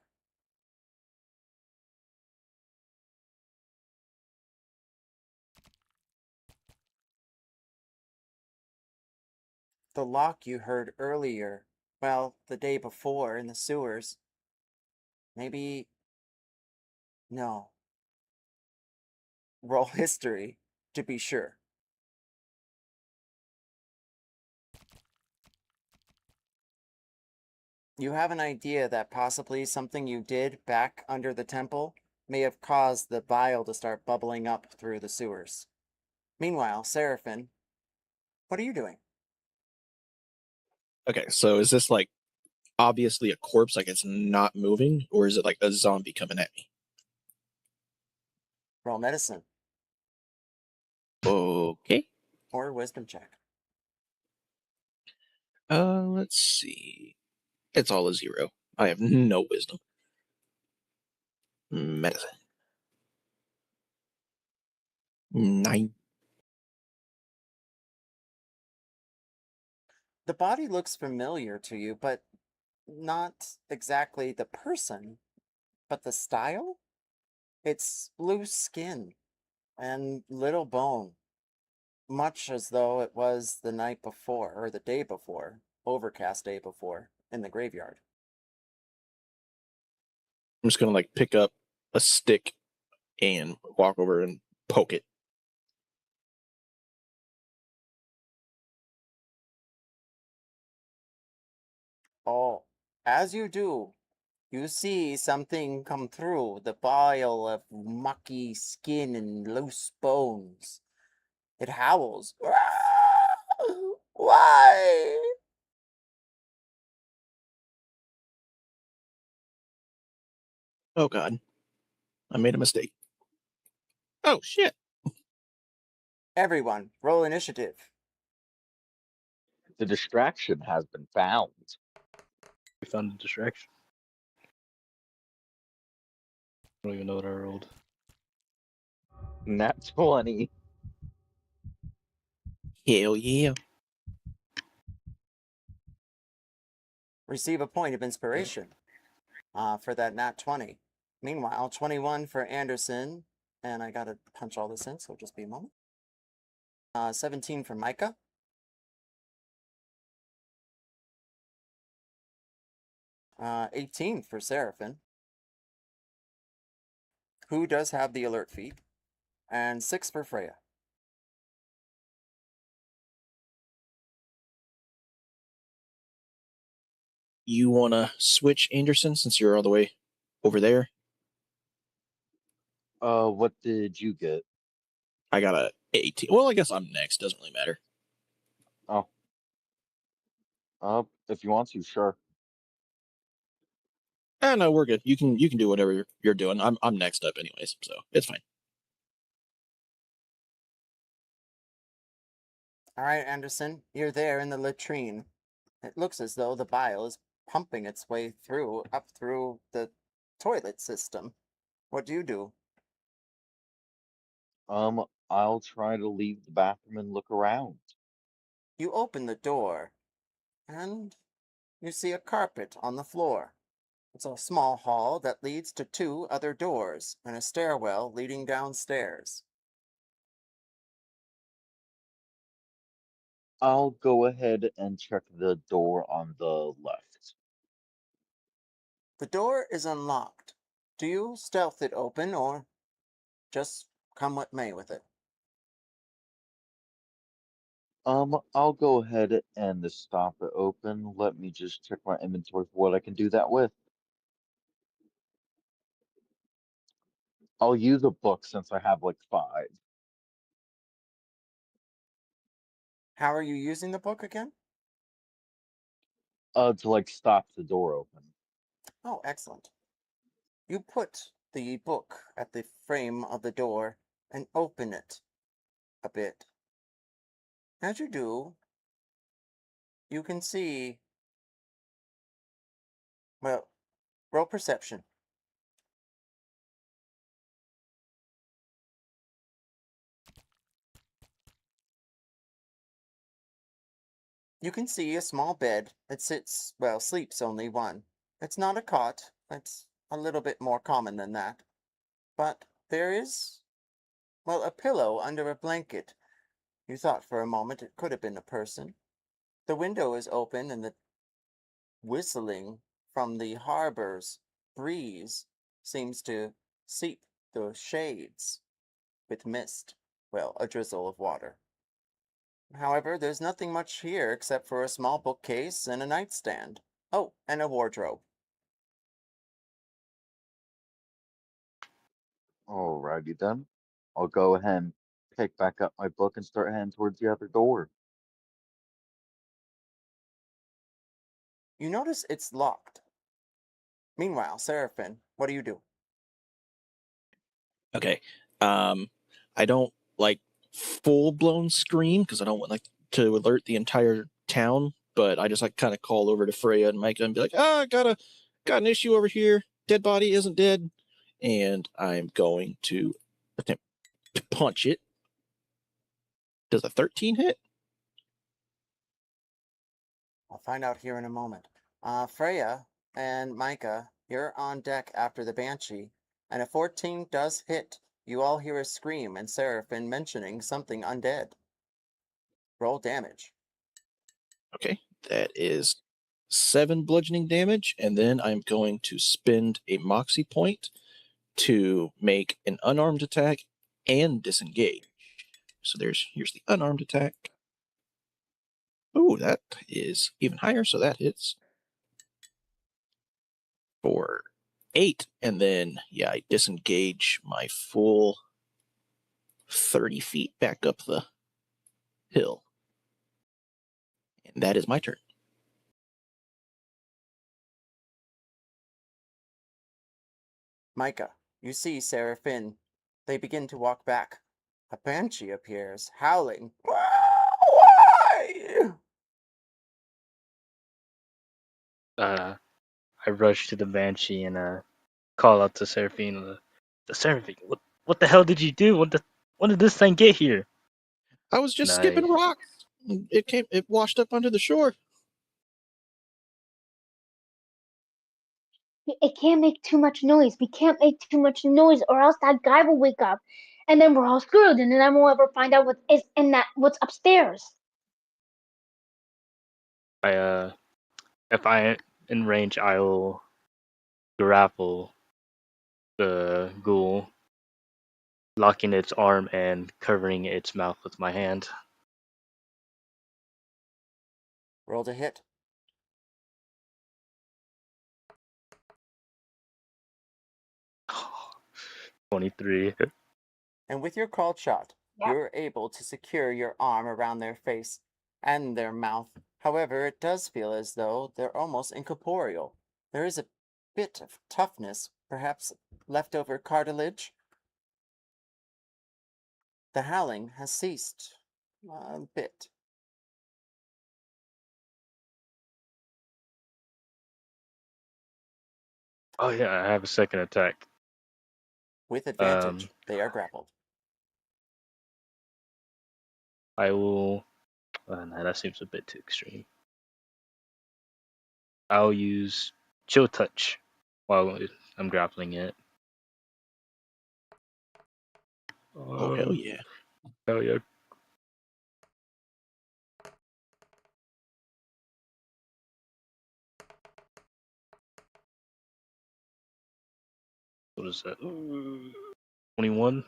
The lock you heard earlier, well, the day before in the sewers. Maybe. No. Roll history to be sure. You have an idea that possibly something you did back under the temple may have caused the bile to start bubbling up through the sewers. Meanwhile, Seraphine, what are you doing? Okay, so is this like obviously a corpse, like it's not moving, or is it like a zombie coming at me? Roll medicine Okay. or a wisdom check. Let's see. It's all a 0. I have no wisdom. Medicine. 9. The body looks familiar to you, but not exactly the person, but the style? It's loose skin and little bone, much as though it was the night before, or the day before, overcast day before, in the graveyard. I'm just gonna like pick up a stick and walk over and poke it. Oh, as you do, you see something come through the pile of mucky skin and loose bones. It howls. Why? Oh god. I made a mistake. Oh shit. Everyone, roll initiative. The distraction has been found. We found a distraction. I don't even know what I rolled. Nat 20. Hell yeah. Receive a point of inspiration for that nat 20. Meanwhile, 21 for Anderson. And I gotta punch all this in, so just be a moment. 17 for Mykah. 18 for Seraphine, who does have the alert feat, and 6 for Freya. You wanna switch Anderson since you're all the way over there? What did you get? I got a 18. Well, I guess I'm next. Doesn't really matter. Oh. If you want to, sure. No, we're good. You can do whatever you're doing. I'm next up anyways, so it's fine. All right, Anderson, you're there in the latrine. It looks as though the bile is pumping its way up through the toilet system. What do you do? I'll try to leave the bathroom and look around. You open the door, and you see a carpet on the floor. It's a small hall that leads to 2 other doors and a stairwell leading downstairs. I'll go ahead and check the door on the left. The door is unlocked. Do you stealth it open or just come what may with it? I'll go ahead and stop it open. Let me just check my inventory for what I can do that with. I'll use a book since I have like 5. How are you using the book again? To like stop the door open. Oh, excellent. You put the book at the frame of the door and open it a bit. As you do, you can see, well, roll perception. You can see a small bed that sits, well, sleeps only one. It's not a cot, it's a little bit more common than that. But there is, well, a pillow under a blanket. You thought for a moment it could have been a person. The window is open and the whistling from the harbor's breeze seems to seep the shades with mist, well, a drizzle of water. However, there's nothing much here except for a small bookcase and a nightstand. Oh, and a wardrobe. Alrighty then. I'll go ahead and pick back up my book and start heading towards the other door. You notice it's locked. Meanwhile, Seraphine, what do you do? Okay. I don't like full blown scream because I don't want like to alert the entire town, but I just like kind of call over to Freya and Mykah and be like, "Ah, got an issue over here. Dead body isn't dead," and I'm going to attempt to punch it. Does a 13 hit? I'll find out here in a moment. Freya and Mykah, you're on deck after the Banshee, and a 14 does hit. You all hear a scream and Seraphine mentioning something undead. Roll damage. Okay, that is 7 bludgeoning damage, and then I'm going to spend a moxie point to make an unarmed attack and disengage. So here's the unarmed attack. Oh, that is even higher, so that hits for 8, and then I disengage my full 30 feet back up the hill. And that is my turn. Mykah, you see Seraphine. They begin to walk back. A Banshee appears, howling. Why? I rush to the Banshee and call out to Seraphine. The Seraphine, what the hell did you do? When did this thing get here? I was just Nice. skipping rocks. It washed up onto the shore. It can't make too much noise. We can't make too much noise, or else that guy will wake up, and then we're all screwed, and then I won't ever find out what's upstairs. If I in range, I'll grapple the ghoul, locking its arm and covering its mouth with my hand. Roll to hit. 23. And with your called shot, Yep. you're able to secure your arm around their face and their mouth. However, it does feel as though they're almost incorporeal. There is a bit of toughness, perhaps leftover cartilage. The howling has ceased a bit. Oh yeah, I have a second attack. With advantage, they are grappled. I will. No, that seems a bit too extreme. I'll use chill touch while I'm grappling it. Oh, hell yeah. Hell yeah. was that? 21.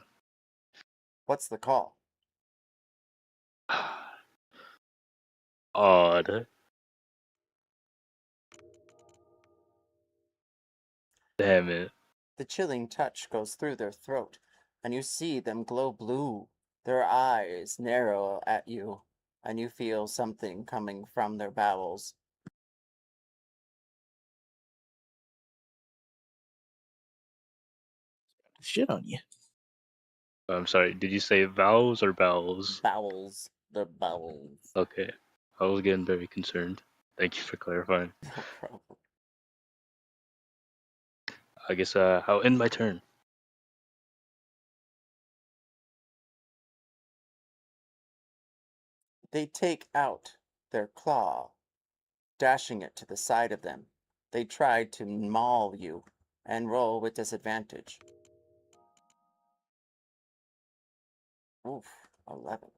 What's the call? Odd. Damn it. The chilling touch goes through their throat, and you see them glow blue. Their eyes narrow at you, and you feel something coming from their bowels. Shit on you. I'm sorry, did you say vowels or bowels? Bowels. Their bowels. Okay. I was getting very concerned. Thank you for clarifying. No problem. I guess I'll end my turn. They take out their claw, dashing it to the side of them. They try to maul you and roll with disadvantage. Oof, 11.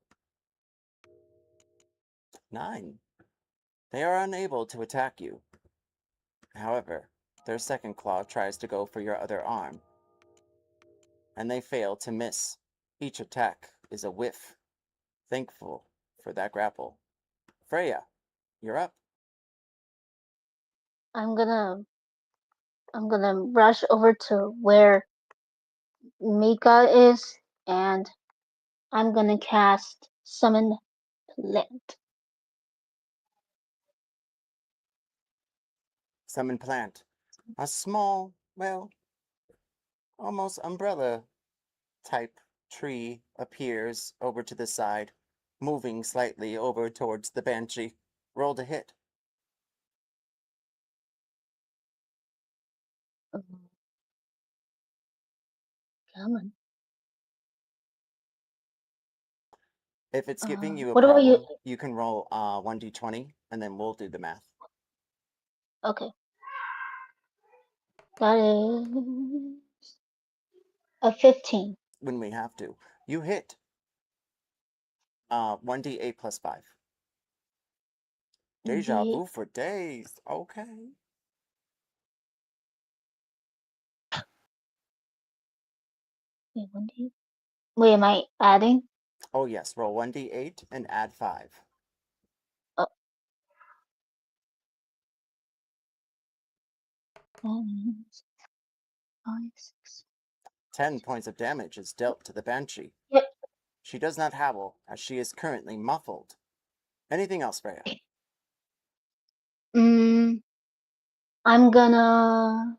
9. They are unable to attack you. However, their second claw tries to go for your other arm, and they fail to miss. Each attack is a whiff. Thankful for that grapple. Freya, you're up. I'm gonna rush over to where Mykah is, and I'm gonna cast Summon Plant. Summon plant. A small, well, almost umbrella type tree appears over to the side, moving slightly over towards the banshee. Roll to hit. Come on. If it's giving you a What about problem, you? you can roll 1d20, and then we'll do the math. Okay. That is a 15. When we have to. You hit 1d8 plus 5. Deja Indeed. vu for days. Okay. Wait, 1D? Wait, am I adding? Oh, yes. Roll 1d8 and add 5. Oh. 5, 6. 10 points of damage is dealt to the banshee. Yep. She does not howl, as she is currently muffled. Anything else, Freya? I'm gonna.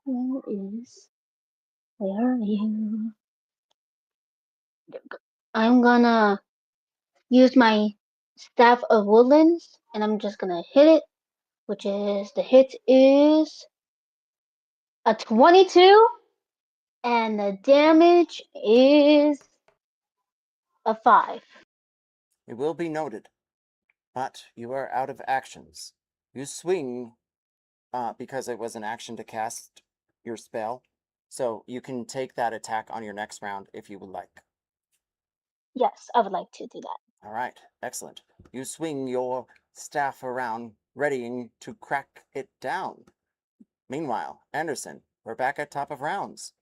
Where are you? I'm gonna use my Staff of Woodlands, and I'm just gonna hit it, which is the hit is a 22, and the damage is a 5. It will be noted, but you are out of actions. You swing because it was an action to cast your spell, so you can take that attack on your next round if you would like. Yes, I would like to do that. All right, excellent. You swing your staff around, readying to crack it down. Meanwhile, Anderson, we're back at top of rounds.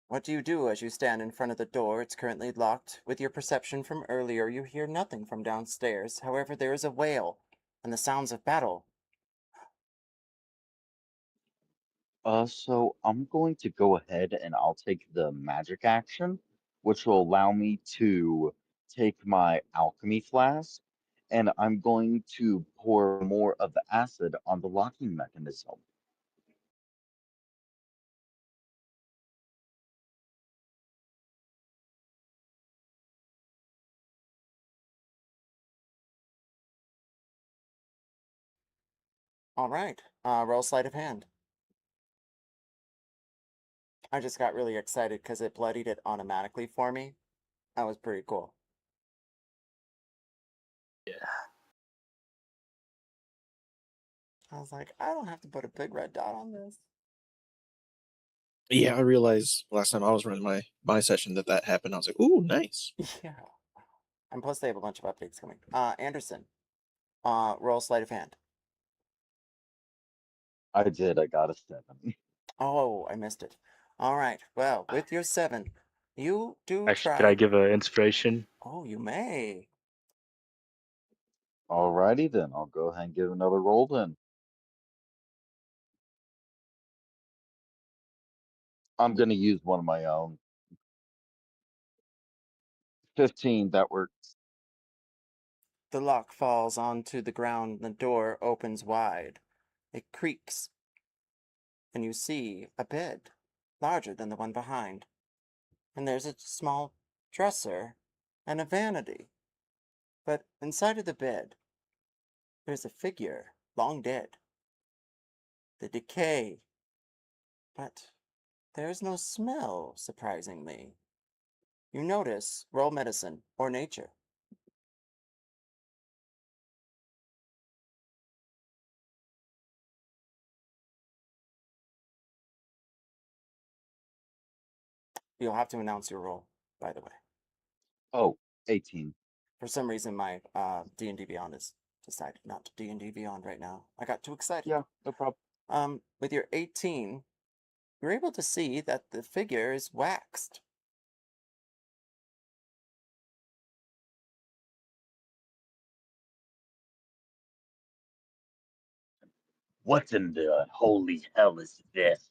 What do you do as you stand in front of the door? It's currently locked. With your perception from earlier, you hear nothing from downstairs. However, there is a wail and the sounds of battle. So I'm going to go ahead and I'll take the magic action, which will allow me to take my alchemy flask, and I'm going to pour more of the acid on the locking mechanism. All right, roll sleight of hand. I just got really excited because it bloodied it automatically for me. That was pretty cool. Yeah. I was like, I don't have to put a big red dot on this. Yeah, I realized last time I was running my session that happened. I was like, ooh, nice. Yeah. And plus they have a bunch of updates coming. Anderson, roll sleight of hand. I did, I got a 7. Oh, I missed it. All right. Well, with your 7, you do Actually, could I try. give an inspiration? Oh, you may. Alrighty then, I'll go ahead and give another roll then. I'm gonna use one of my own. 15, that works. The lock falls onto the ground and the door opens wide. It creaks, and you see a bed, larger than the one behind. And there's a small dresser and a vanity. But inside of the bed, there's a figure, long dead. The decay. But there's no smell, surprisingly. You notice, roll medicine or nature. You'll have to announce your roll, by the way. Oh, 18. For some reason, my D&D Beyond has decided not to D&D Beyond right now. I got too excited. Yeah, no problem. With your 18, you're able to see that the figure is waxed. What in the holy hell is this?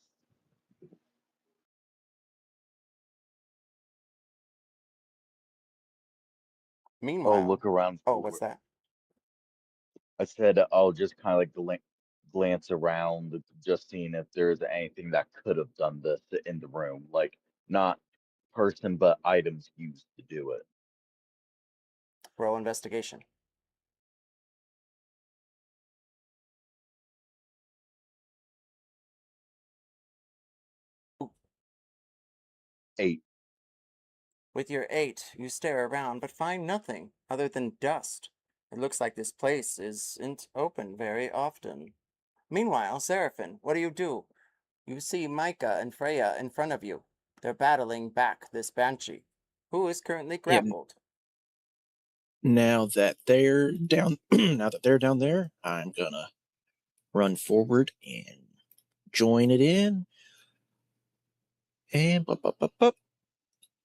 Meanwhile, Look around oh, for. what's that? I said I'll just kind of like glance around, just seeing if there's anything that could have done this in the room, like not person but items used to do it. Roll investigation. Ooh. 8. With your 8, you stare around but find nothing other than dust. It looks like this place isn't open very often. Meanwhile, Seraphine, what do? You see Mykah and Freya in front of you. They're battling back this banshee, who is currently Yep. grappled. Now that they're down, now that they're down there, I'm gonna run forward and join it in, and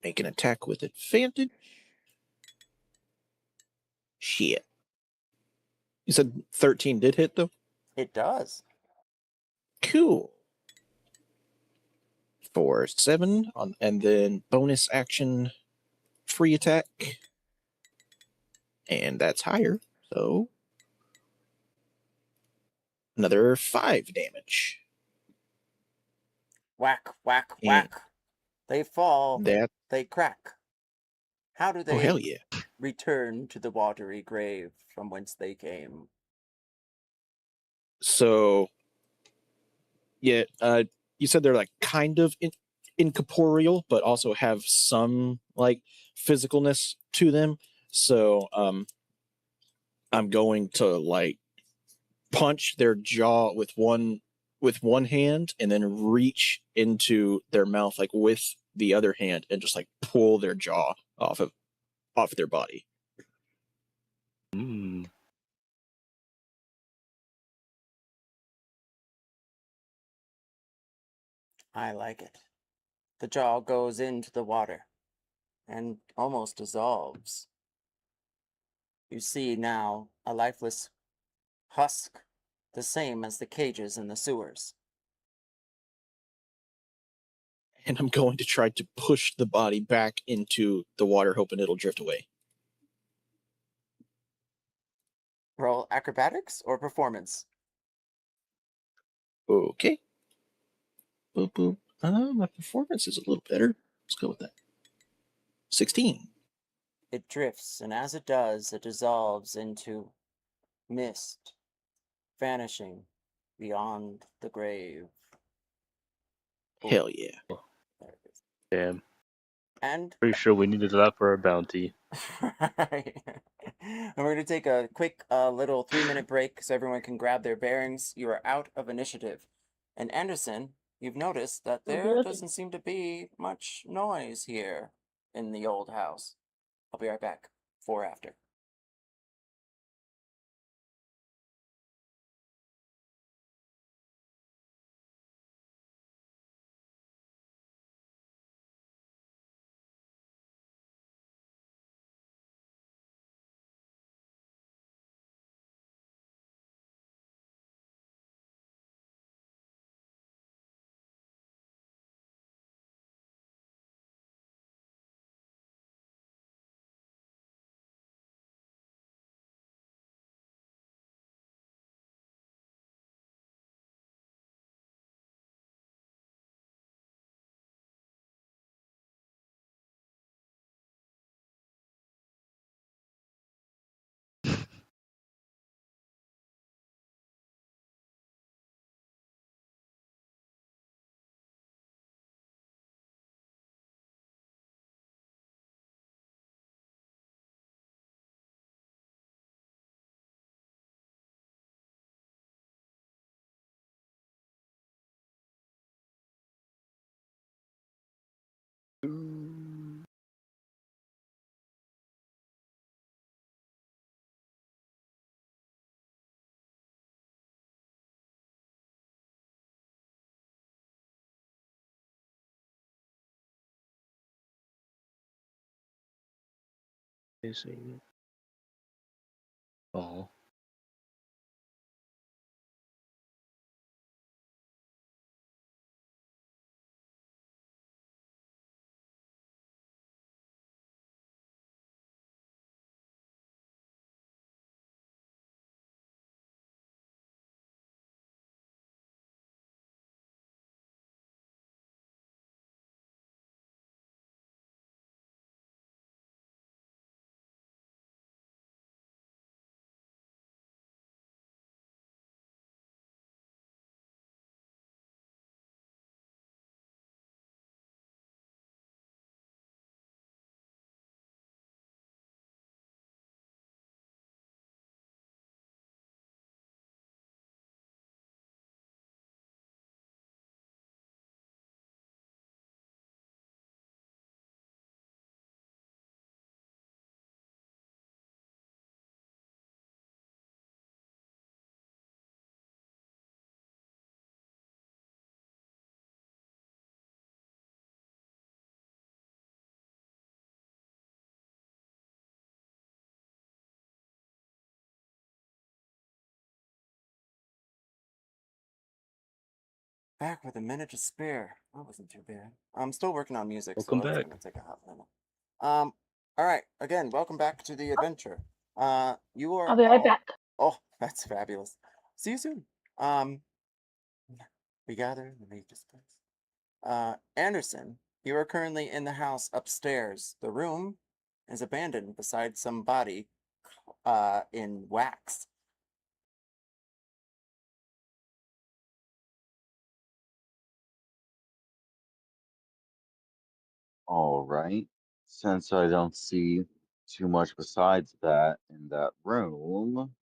make an attack with advantage. Shit. You said 13 did hit though? It does. Cool. For 7 on, and then bonus action free attack. And that's higher, so another 5 damage. Whack, whack, And whack. They fall, that, they crack. How do oh they hell yeah. return to the watery grave from whence they came? So, yeah, you said they're like kind of incorporeal, but also have some like physicalness to them. So, I'm going to like punch their jaw with one hand and then reach into their mouth like with the other hand and just like pull their jaw off their body. Hmm. I like it. The jaw goes into the water and almost dissolves. You see now a lifeless husk, the same as the cages in the sewers. And I'm going to try to push the body back into the water, hoping it'll drift away. Roll acrobatics or performance? Okay. Boop, boop. My performance is a little better. Let's go with that. 16. It drifts, and as it does, it dissolves into mist, vanishing beyond the grave. Ooh, Hell yeah. there it is. Damn. And Pretty sure we needed that for our bounty. and we're going to take a quick little 3-minute break so everyone can grab their bearings. You are out of initiative. And Anderson, you've noticed that there doesn't seem to be much noise here in the old house. I'll be right back. 4 after. Oh. Back with a minute to spare. That wasn't too bad. I'm still working on music, Welcome so it's back. gonna take a hot minute. All right. Again, welcome back to the adventure. You are I'll be right all. back. Oh, that's fabulous. See you soon. Um, we gather in the mage's place. Anderson, you are currently in the house upstairs. The room is abandoned beside some body, in wax. All right. Since I don't see too much besides that in that room,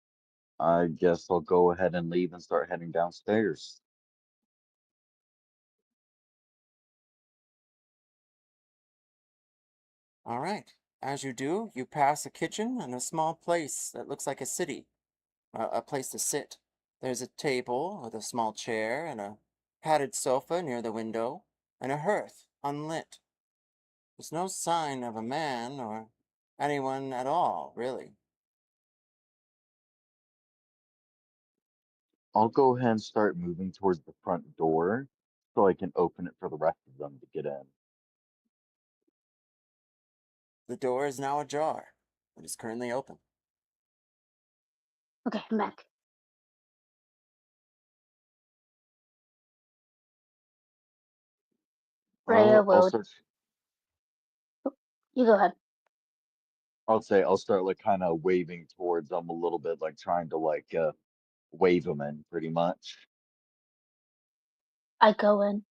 I guess I'll go ahead and leave and start heading downstairs. All right. As you do, you pass a kitchen and a small place that looks like a city, a place to sit. There's a table with a small chair and a padded sofa near the window, and a hearth unlit. There's no sign of a man or anyone at all, really. I'll go ahead and start moving towards the front door so I can open it for the rest of them to get in. The door is now ajar. It is currently open. Okay, I'm back. Freya I'll will. start. You go ahead. I'll start like kind of waving towards them a little bit, like trying to wave them in, pretty much. I go in.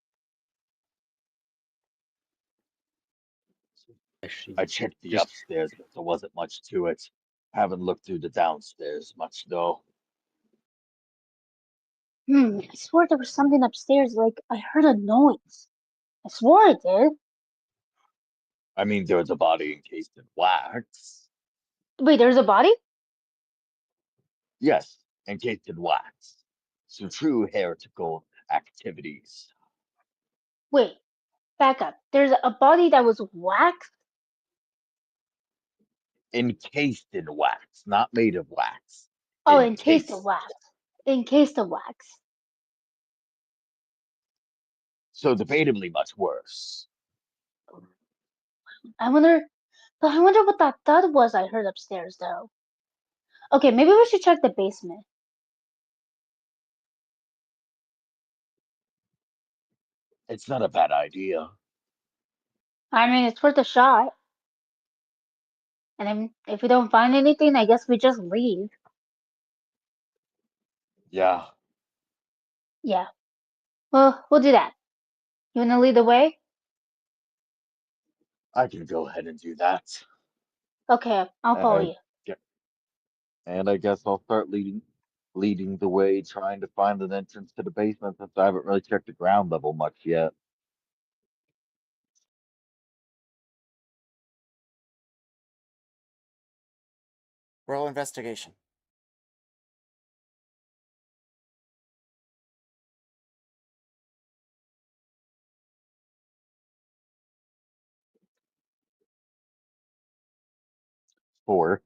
Actually, I checked the just upstairs, but there wasn't much to it. Haven't looked through the downstairs much though. I swore there was something upstairs. Like I heard a noise. I swore I did. I mean, there was a body encased in wax. Wait, there's a body? Yes, encased in wax. Some true heretical activities. Wait, back up. There's a body that was waxed. Encased in wax, not made of wax. Oh, encased of Encased. wax. Encased of wax. So debatably much worse. I wonder. But I wonder what that thud was I heard upstairs, though. Okay, maybe we should check the basement. It's not a bad idea. I mean, it's worth a shot. And then if we don't find anything, I guess we just leave. Yeah, Yeah. Well, we'll do that. You wanna lead the way? I can go ahead and do that. Okay, I'll And follow I you. get, and I guess I'll start leading the way, trying to find an entrance to the basement since I haven't really checked the ground level much yet. Roll investigation. 4.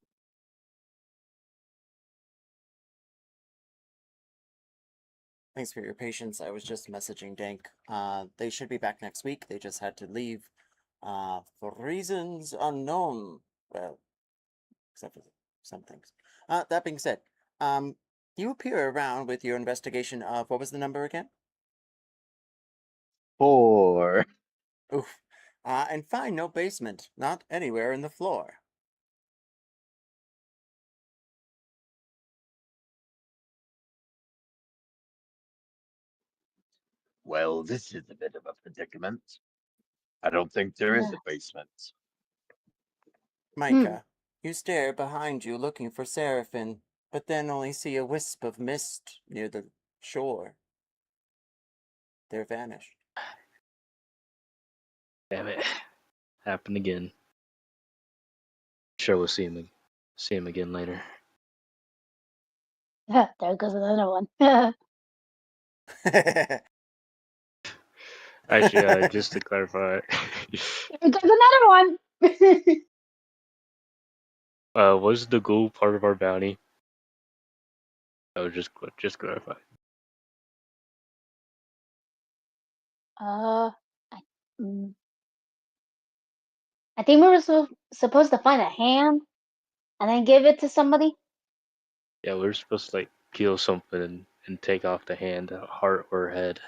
Thanks for your patience. I was just messaging Dank. They should be back next week. They just had to leave for reasons unknown. Well, except for some things. That being said, you appear around with your investigation of what was the number again? 4. Oof. And find no basement, not anywhere in the floor. Well, this is a bit of a predicament. I don't think there is a basement. Mykah, you stare behind you looking for Seraphine, but then only see a wisp of mist near the shore. They're vanished. Damn it. Happened again. Sure, we'll see him again later. There goes another one. Actually, just to clarify, There goes another one. was the gold part of our bounty? Oh, just clarify. I, mm, I think we were supposed to find a hand and then give it to somebody, Yeah, we're supposed to like kill something and take off the hand, heart, or head.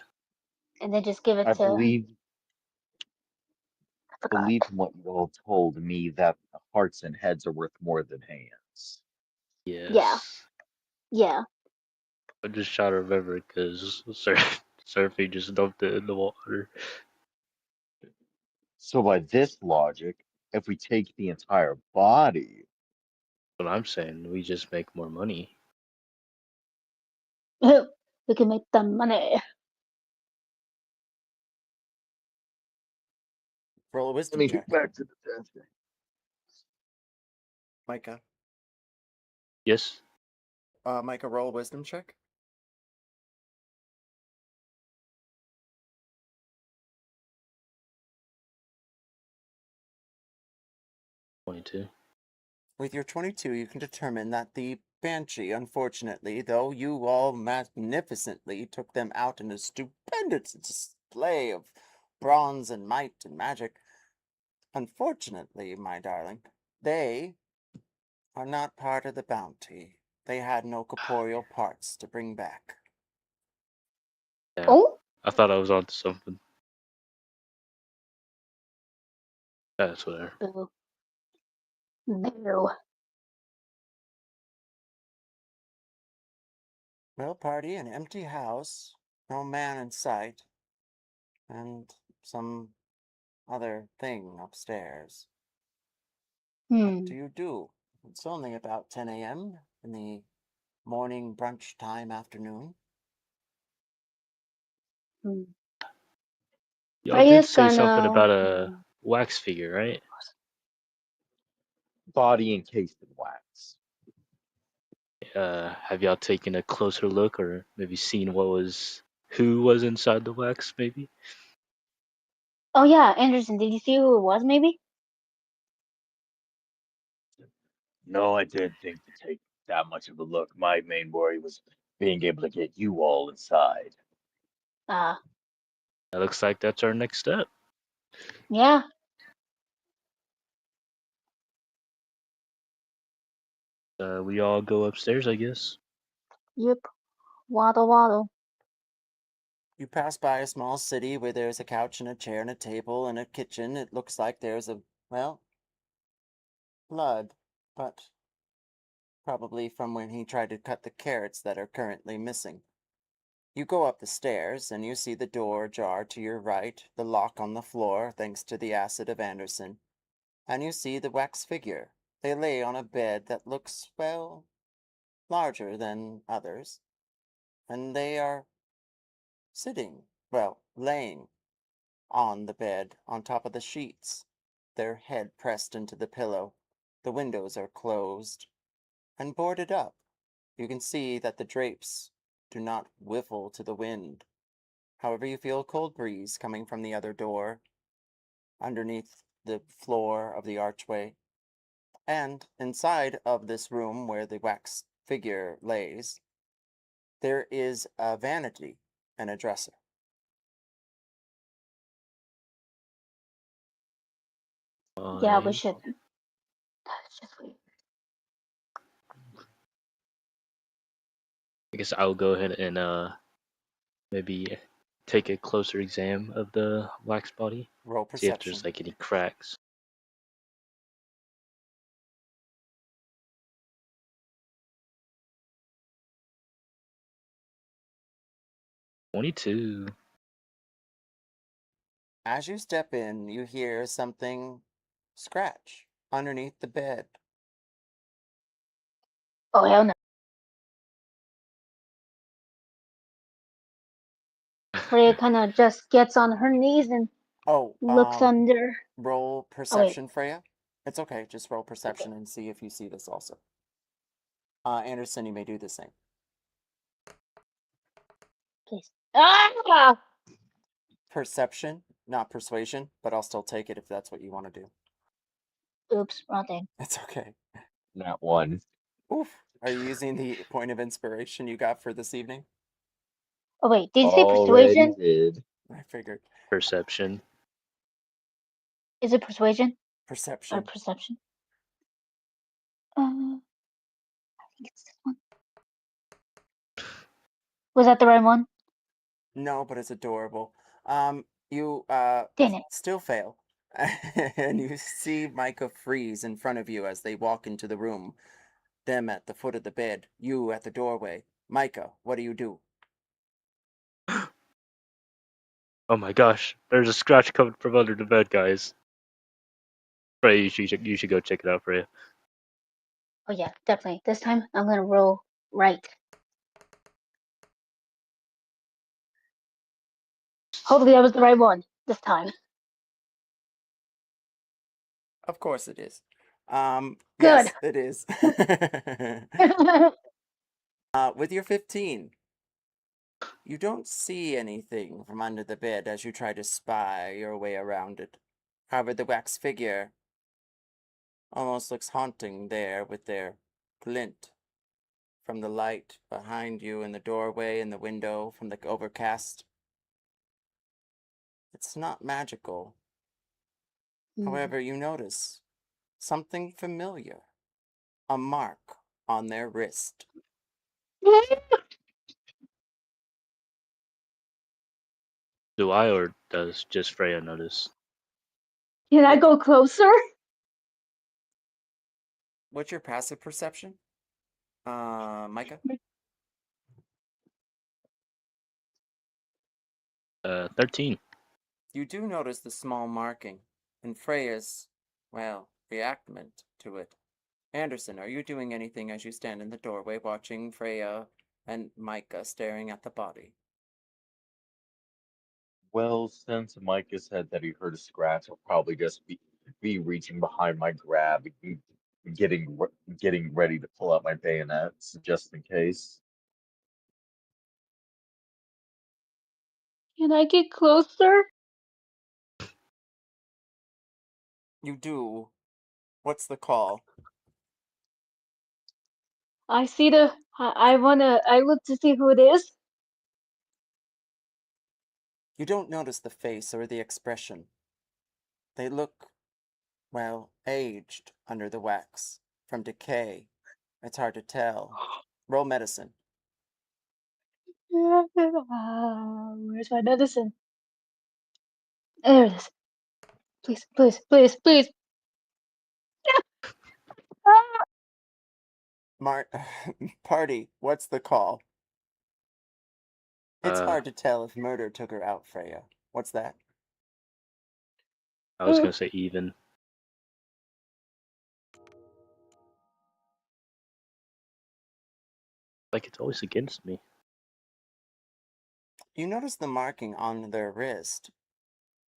and then just give it I to. believe I forgot. from what you all told me that hearts and heads are worth more than hands. Yes. Yeah. I just try to remember because Surfy just dumped it in the water. So by this logic, if we take the entire body, What I'm saying, we just make more money. We can make the money. Roll a let wisdom me check. get back to the testing. Mykah. Yes. Mykah, roll a wisdom check. $22. With your 22, you can determine that the Banshee, unfortunately, though you all magnificently took them out in a stupendous display of bronze and might and magic, unfortunately, my darling, they are not part of the bounty. They had no corporeal parts to bring back. Yeah. Oh. I thought I was onto something. That's whatever. Boo. Boo. Well, party, an empty house, no man in sight, and some other thing upstairs. What do you do? It's only about 10 a.m. in the morning brunch time afternoon. Y'all did Freya's say something gonna. about a wax figure, right? Body encased in wax. Have y'all taken a closer look or maybe seen who was inside the wax, maybe? Oh yeah, Anderson. Did you see who it was? Maybe. No, I didn't think to take that much of a look. My main worry was being able to get you all inside. That looks like that's our next step. Yeah. We all go upstairs, I guess. Yep. Waddle waddle. You pass by a small city where there's a couch and a chair and a table and a kitchen. It looks like there's blood, but probably from when he tried to cut the carrots that are currently missing. You go up the stairs, and you see the door ajar to your right, the lock on the floor, thanks to the acid of Anderson, and you see the wax figure. They lay on a bed that looks, larger than others, and they are laying on the bed, on top of the sheets, their head pressed into the pillow. The windows are closed and boarded up. You can see that the drapes do not whiffle to the wind. However, you feel a cold breeze coming from the other door, underneath the floor of the archway. And inside of this room where the wax figure lays, there is a vanity and a dresser. Yeah, we Fine. should. Let's just wait. I guess I'll go ahead and maybe take a closer exam of the wax body. Roll See if perception. there's like any cracks. 22. As you step in, you hear something scratch underneath the bed. Oh hell no! Freya kind of just gets on her knees and Oh, looks under. roll Oh wait, perception, Freya. It's okay. Just roll okay, perception and see if you see this also. Anderson, you may do the same. please. Ah! Perception, not persuasion, but I'll still take it if that's what you want to do. Oops, wrong thing. It's okay. Not one. Oof. Are you using the point of inspiration you got for this evening? Oh wait, did you say Already persuasion? did. I figured. Perception. Is it persuasion or Perception. perception? I think it's this one. Was that the right one? No, but it's adorable. You Dang it! still fail. And you see Mykah freeze in front of you as they walk into the room. Them at the foot of the bed, you at the doorway. Mykah, what do you do? Oh my gosh, there's a scratch coming from under the bed, guys. Freya, you should go check it out, Freya. Oh yeah, definitely. This time I'm gonna roll right. Hopefully that was the right one this time. Of course it is. Good. Yes, it is. With your 15, you don't see anything from under the bed as you try to spy your way around it. However, the wax figure almost looks haunting there with their glint from the light behind you in the doorway and the window from the overcast. It's not magical. However, you notice something familiar. A mark on their wrist. Do I or does just Freya notice? Can I go closer? What's your passive perception? Mykah? 13. You do notice the small marking and Freya's, well, reactment to it. Anderson, are you doing anything as you stand in the doorway watching Freya and Mykah staring at the body? Well, since Micah said that he heard a scratch, I'll probably just be reaching behind my grab, getting ready to pull out my bayonets just in case. Can I get closer? You do. What's the call? I see the. I look to see who it is. You don't notice the face or the expression. They look, well, aged under the wax. From decay. It's hard to tell. Roll medicine. Where's my medicine? There it is. Please, please, please, please. Party, what's the call? It's Uh, hard to tell if murder took her out, Freya. What's that? I was gonna say even. Like it's always against me. You notice the marking on their wrist.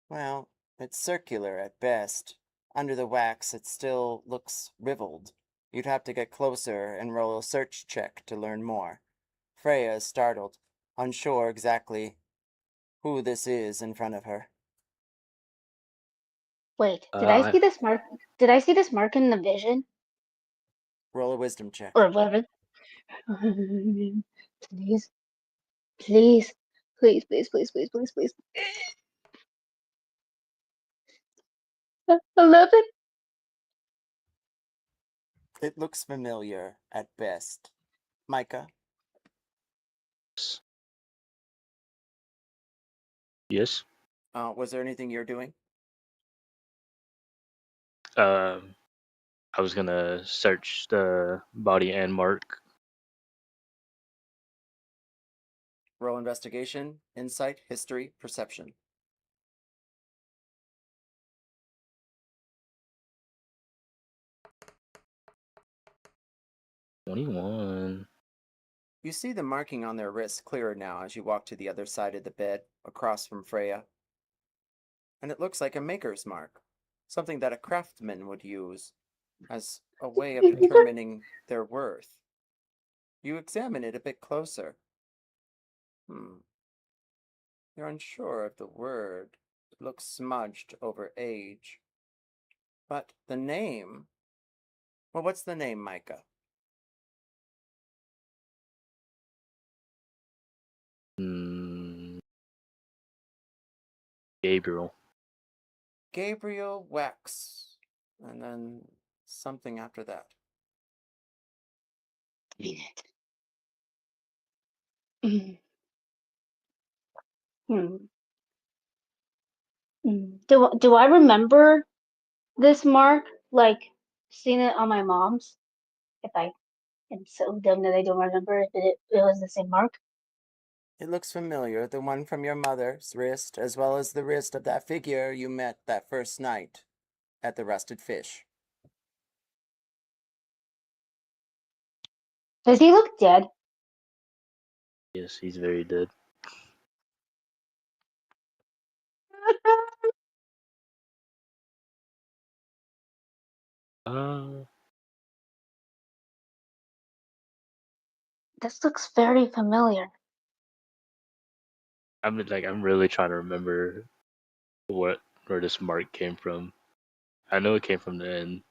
Well, it's circular at best. Under the wax, it still looks riveled. You'd have to get closer and roll a search check to learn more. Freya is startled, unsure exactly who this is in front of her. Wait, did I I see this mark? Did I see this mark in the vision? Roll a wisdom check. Or whatever. Please. Please. Please, please, please, please, please, please. 11? It looks familiar at best. Mykah, Yes. Was there anything you're doing? I was gonna search the body and mark. Roll investigation, insight, history, perception. 21. You see the marking on their wrists clearer now as you walk to the other side of the bed, across from Freya. And it looks like a maker's mark, something that a craftsman would use as a way of determining their worth. You examine it a bit closer. You're unsure of the word. It looks smudged over age. But the name... Well, what's the name, Mykah? Gabriel. Gabriel Wax. And then something after that. Mean it. Do I remember this mark? Like, seeing it on my mom's? If I am so dumb that I don't remember if it was the same mark. it looks familiar. The one from your mother's wrist, as well as the wrist of that figure you met that first night at the Rusted Fish. Does he look dead? Yes, he's very dead. This looks very familiar. I'm really trying to remember where this mark came from. I know it came from the end.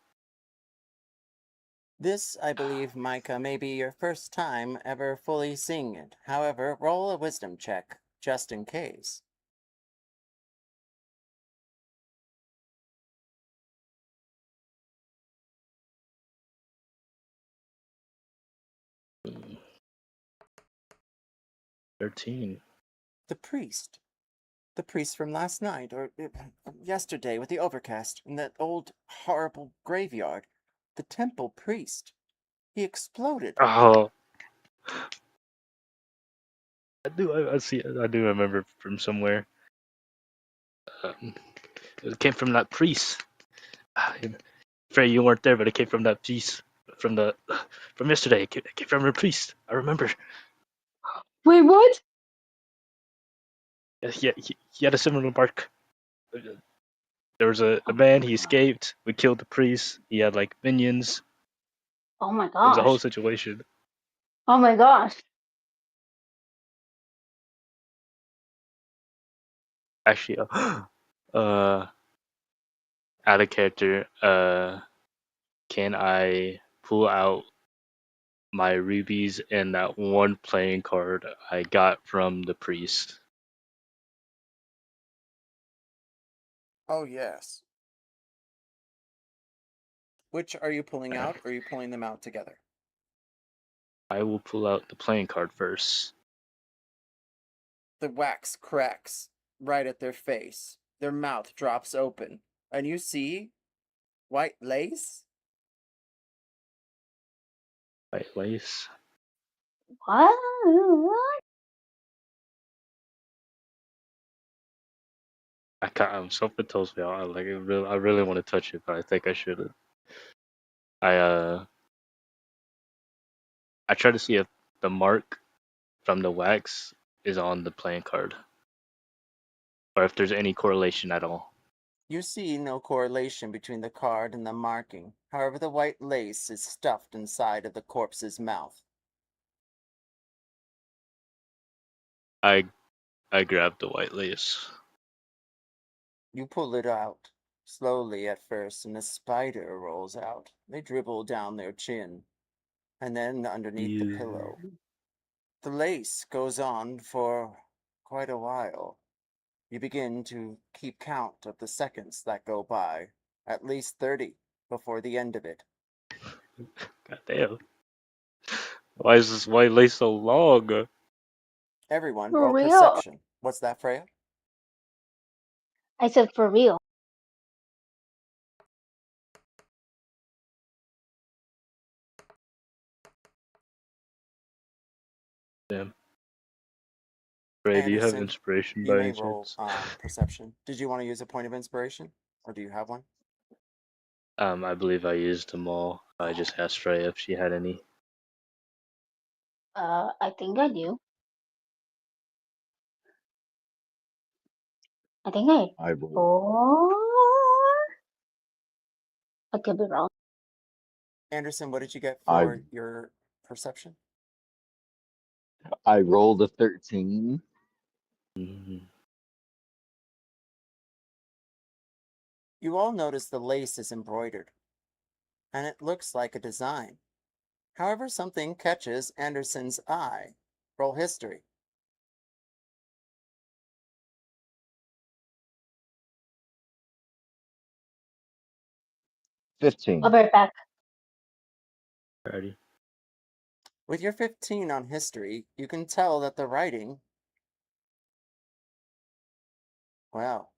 This, I believe, Mykah, may be your first time ever fully seeing it. However, roll a wisdom check, just in case. Mm. 13. The priest. The priest from last night, or yesterday with the overcast, in that old, horrible graveyard. The temple priest. He exploded. Oh, I do remember from somewhere. It came from that priest. Frey, you weren't there, but it came from that priest from yesterday. It came from a priest. I remember. Wait, what? Yeah, he had a similar mark. There was a man. He escaped. We killed the priest. He had like minions. Oh my It was a whole gosh. situation. Oh my gosh. Actually, out of character. Can I pull out my rubies and that one playing card I got from the priest? Oh, yes. Which are you pulling out, or are you pulling them out together? I will pull out the playing card first. The wax cracks right at their face. Their mouth drops open. And you see white lace? White lace. What? I can't. Something tells me I really want to touch it, but I think I shouldn't. I try to see if the mark from the wax is on the playing card, or if there's any correlation at all. You see no correlation between the card and the marking. However, the white lace is stuffed inside of the corpse's mouth. I grabbed the white lace. You pull it out, slowly at first, and a spider rolls out. They dribble down their chin. and then underneath the pillow. The lace goes on for quite a while. You begin to keep count of the seconds that go by, at least 30 before the end of it. God damn. Why is this white lace so long? Everyone, For roll real? perception. What's that, Freya? I said for real. Damn. Ray, do you have Anderson, inspiration you by may any roll chance? perception. Did you want to use a point of inspiration, or do you have one? I believe I used them all. I just asked Freya if she had any. I think I do. I think I rolled. 4. I could be wrong. Anderson, what did you get I for your perception? I rolled a 13. Mhm. You all notice the lace is embroidered, and it looks like a design. However, something catches Anderson's eye. Roll history. I'll 15. be right back. Alrighty. With your 15 on history, you can tell that the writing, well,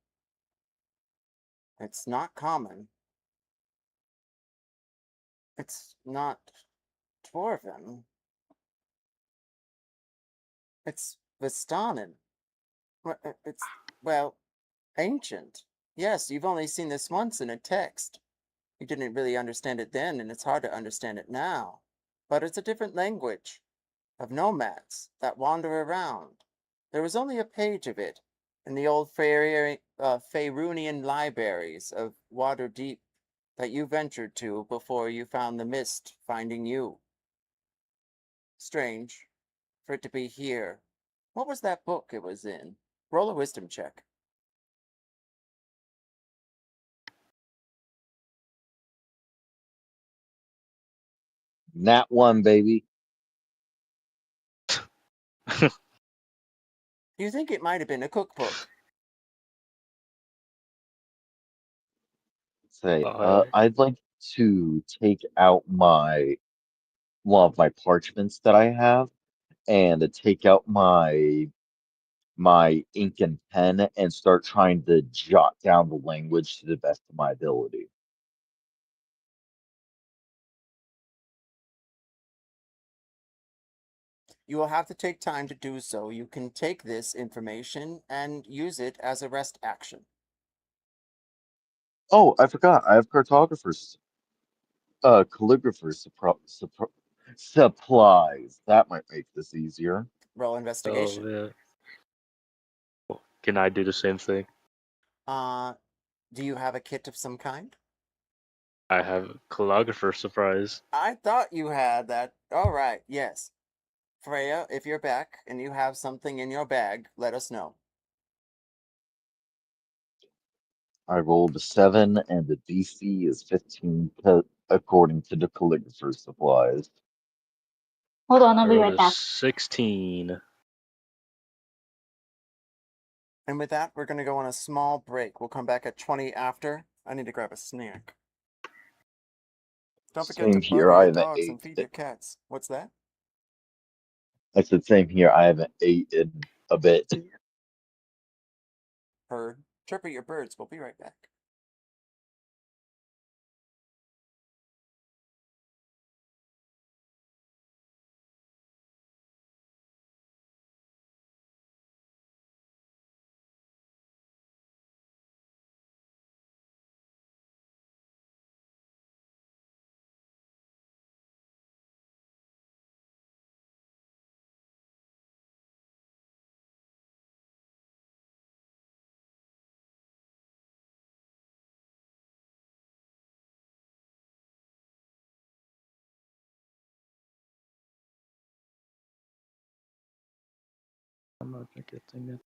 it's not common. It's not Dwarven. It's Vistanen. It's, well, ancient. Yes, you've only seen this once in a text. You didn't really understand it then, and it's hard to understand it now. But it's a different language of nomads that wander around. There was only a page of it in the old Faerunian libraries of Waterdeep that you ventured to before you found the mist finding you. Strange for it to be here. What was that book it was in? Roll a wisdom check. Nat 1, baby. You think it might have been a cookbook? Say, Uh, I'd like to take out one of my parchments that I have and to take out my ink and pen and start trying to jot down the language to the best of my ability. You will have to take time to do so. You can take this information and use it as a rest action. Oh, I forgot. I have calligraphers supplies. That might make this easier. Roll oh investigation. man. Can I do the same thing? Do you have a kit of some kind? I have calligrapher surprise. I thought you had that. All right, yes. Freya, if you're back and you have something in your bag, let us know. I rolled a 7 and the DC is 15 according to the calligrapher's supplies. Hold on, I I'll be rolled right a back. 16. And with that, we're going to go on a small break. We'll come back at 20 after. I need to grab a snack. Don't forget to Same bugger here. I your haven't dogs and ate. feed your cats. What's that? I said same here. I haven't ate in a bit. Heard. Chirpy your birds. We'll be right back. I'm not getting it.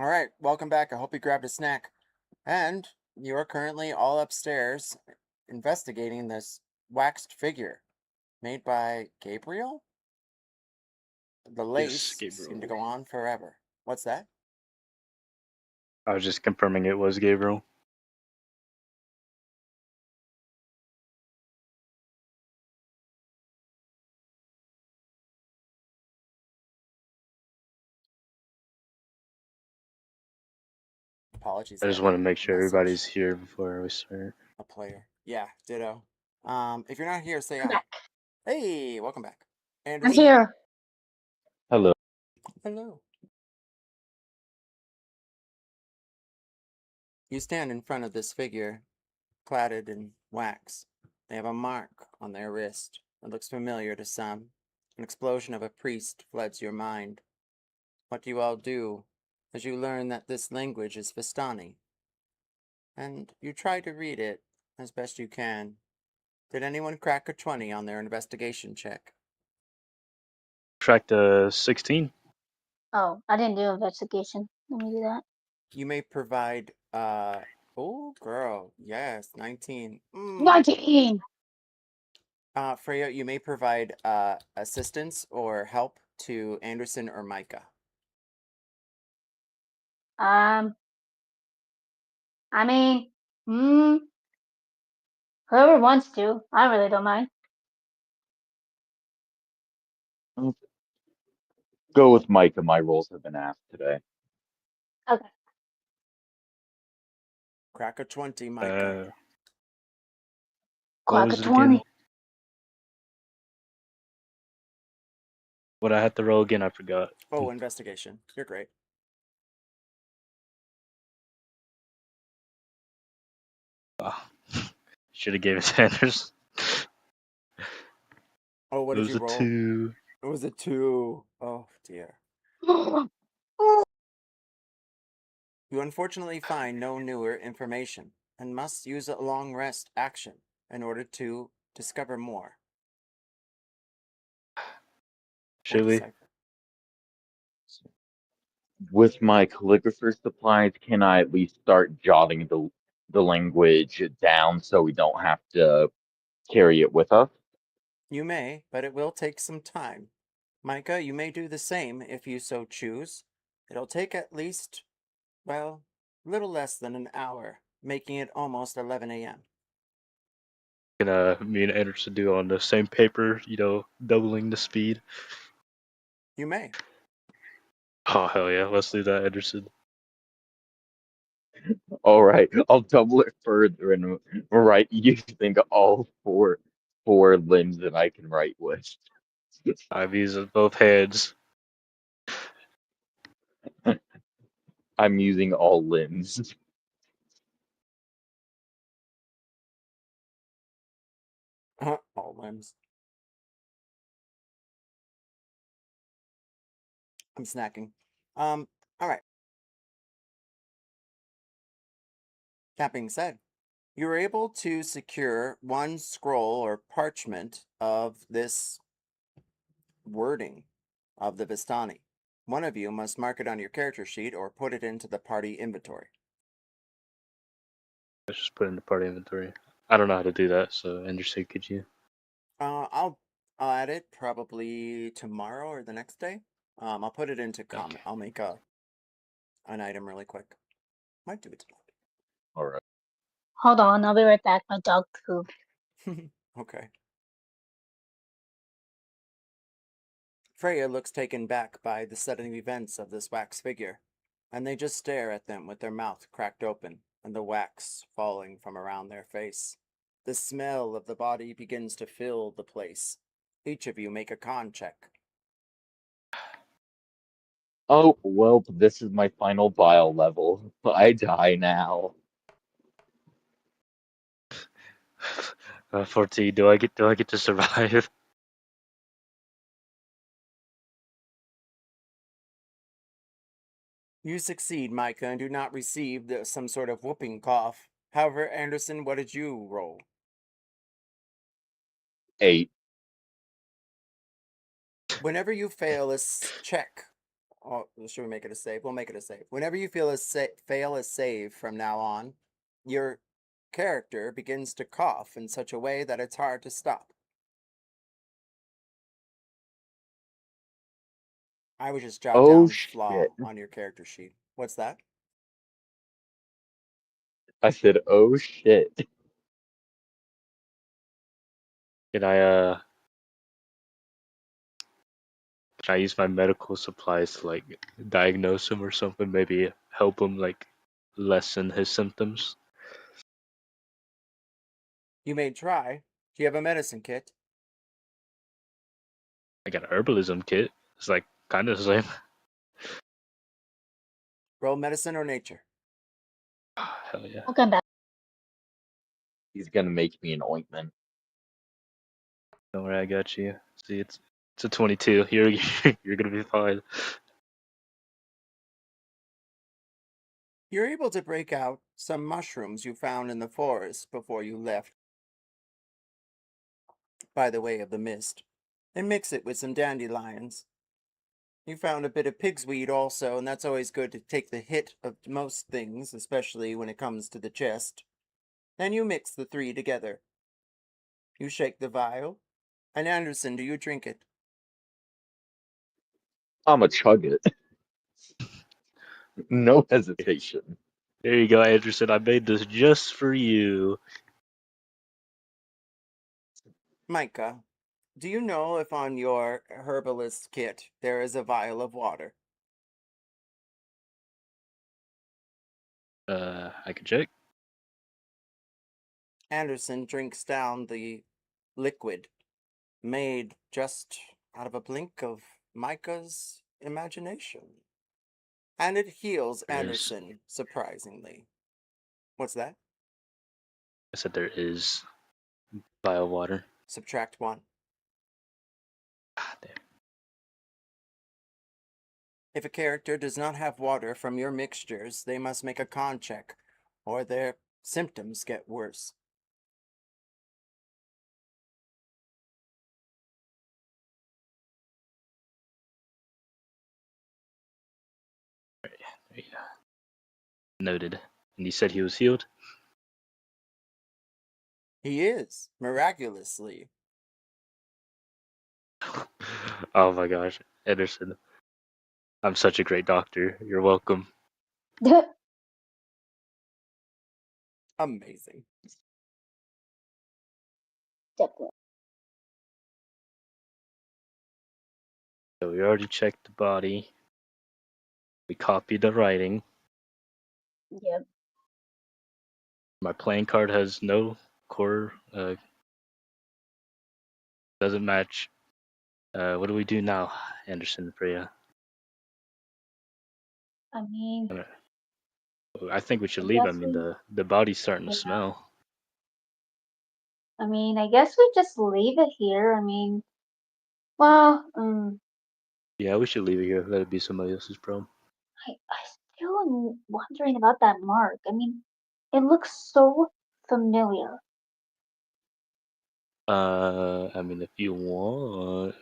All right, welcome back. I hope you grabbed a snack. And you are currently all upstairs investigating this waxed figure made by Gabriel. The lace Yes, seemed to Gabriel. go on forever. What's that? I was just confirming it was Gabriel. Apologies. I I just had a want to make sure message. everybody's here before we start. A player. Yeah, ditto. If you're not here, say I'm hi. back. Hey, welcome back. I'm Anderson. here. Hello. Hello. You stand in front of this figure, cladded in wax. They have a mark on their wrist. It looks familiar to some. An explosion of a priest floods your mind. What do you all do as you learn that this language is Vistani? And you try to read it as best you can. Did anyone crack a 20 on their investigation check? Track 16. Oh, I didn't do investigation. Let me do that. You may provide, oh, girl, yes, 19. 19. Freya, you may provide assistance or help to Anderson or Mykah. I mean, whoever wants to. I really don't mind. Go with Micah. My roles have been asked today. Okay. Crack a 20, Mykah. What Clock was at it again? 20. What I had to roll again, I forgot. Oh, investigation. You're great. Should have gave it to Anders. Oh, what It did was you a roll? 2. It was a 2. Oh, dear. You unfortunately find no newer information and must use a long rest action in order to discover more. Or Should we? decipher. With my calligrapher supplies, can I at least start jotting the language down so we don't have to carry it with us? You may, but it will take some time. Micah, you may do the same if you so choose. It'll take at least, well, little less than an hour, making it almost 11 a.m. Can me and Anderson do on the same paper, doubling the speed? You may. Oh, hell yeah. Let's do that, Anderson. All right, I'll double it further and write using all four limbs that I can write with. I've used both hands. I'm using all limbs. All limbs. I'm snacking. All right. That being said, you were able to secure one scroll or parchment of this wording of the Vistani. One of you must mark it on your character sheet or put it into the party inventory. Let's just put it in the party inventory. I don't know how to do that, so Anderson, could you? I'll add it probably tomorrow or the next day. I'll put it into comment. Okay. I'll make an item really quick. Might do it All right. Hold on, I'll be right back. My dog pooped. tomorrow. Okay. Freya looks taken back by the sudden events of this wax figure, and they just stare at them with their mouth cracked open and the wax falling from around their face. The smell of the body begins to fill the place. Each of you make a con check. Oh, well, this is my final bile level. I die now. 14. Do I get to survive? You succeed, Micah, and do not receive some sort of whooping cough. However, Anderson, what did you roll? 8. Whenever you fail a check Oh, should we make it a save? We'll make it a save. Whenever you feel fail a save from now on, your character begins to cough in such a way that it's hard to stop. I would just jot Oh down flaw shit. on your character sheet. What's that? I said, oh shit. Can I use my medical supplies to like diagnose him or something? Maybe help him like lessen his symptoms. You may try. Do you have a medicine kit? I got an herbalism kit. It's like kind of the same. Roll medicine or nature. Hell yeah. I'll come back. He's gonna make me an ointment. Don't worry, I got you. See, it's a 22. You're gonna be fine. You're able to break out some mushrooms you found in the forest before you left by the way of the mist, and mix it with some dandelions. You found a bit of pig's weed also, and that's always good to take the hit of most things, especially when it comes to the chest. Then you mix the three together. You shake the vial, and Anderson, do you drink it? I'ma chug it. No hesitation. There you go, Anderson. I made this just for you. Micah, do you know if on your herbalist kit there is a vial of water? I can check. Anderson drinks down the liquid made just out of a blink of Micah's imagination. And it heals There is. Anderson, surprisingly. What's that? I said there is bio water. Subtract 1. Ah, damn. If a character does not have water from your mixtures, they must make a con check, or their symptoms get worse. There you go. Noted. And you said he was healed? He is, miraculously. Oh my gosh, Anderson. I'm such a great doctor. You're welcome. Amazing. Definitely. So we already checked the body. We copied the writing. Yep. My playing card has no core. Doesn't match. What do we do now, Anderson and Freya? I mean, I think we should I leave. I guess mean, we. the body's starting to Yeah. smell. I mean, I guess we just leave it here. I mean, well, Yeah, we should leave it here. Let it be somebody else's problem. I still am wondering about that mark. I mean, it looks so familiar. I mean, if you want,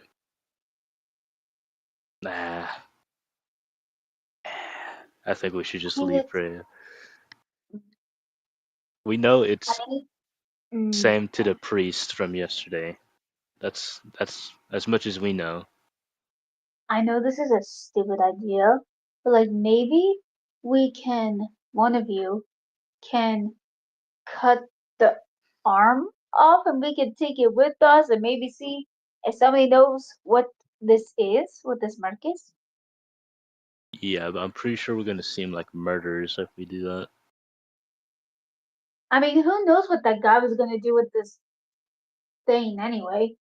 nah. I think we should just I mean, leave Freya. We know it's I mean, same to the priest from yesterday. That's as much as we know. I know this is a stupid idea, but like maybe one of you can cut the arm off and we can take it with us and maybe see if somebody knows what what this mark is. Yeah, but I'm pretty sure we're gonna seem like murderers if we do that. I mean, who knows what that guy was gonna do with this thing anyway?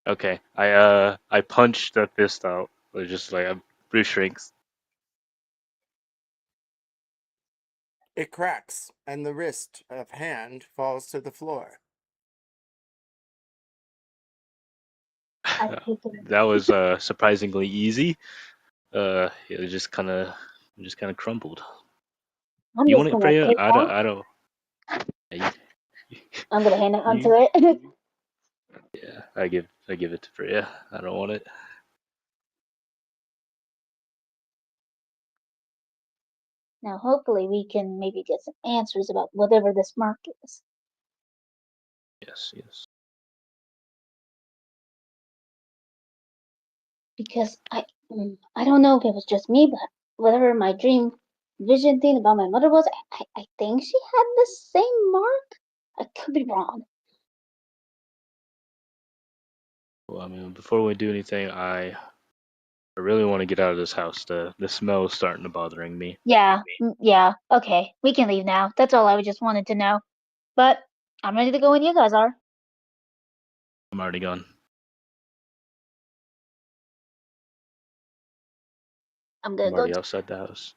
Okay, I punched the fist out. It's just like Bruce shrinks. It cracks, and the wrist of hand falls to the floor. I pick it up. That was surprisingly easy. It just kind of crumbled. I'm You just want it, gonna Freya? take that. I don't. Yeah, I'm gonna hand it onto you- it. yeah, I give it to Freya. I don't want it. Now, hopefully, we can maybe get some answers about whatever this mark is. Yes, yes. Because I don't know if it was just me, but whatever my dream vision thing about my mother was, I think she had the same mark. I could be wrong. Well, I mean, before we do anything, I really want to get out of this house. The smell is starting to bothering me. Yeah, yeah. Okay, we can leave now. That's all I just wanted to know. But I'm ready to go when you guys are. I'm already gone. I'm I'm gonna go. already outside the house.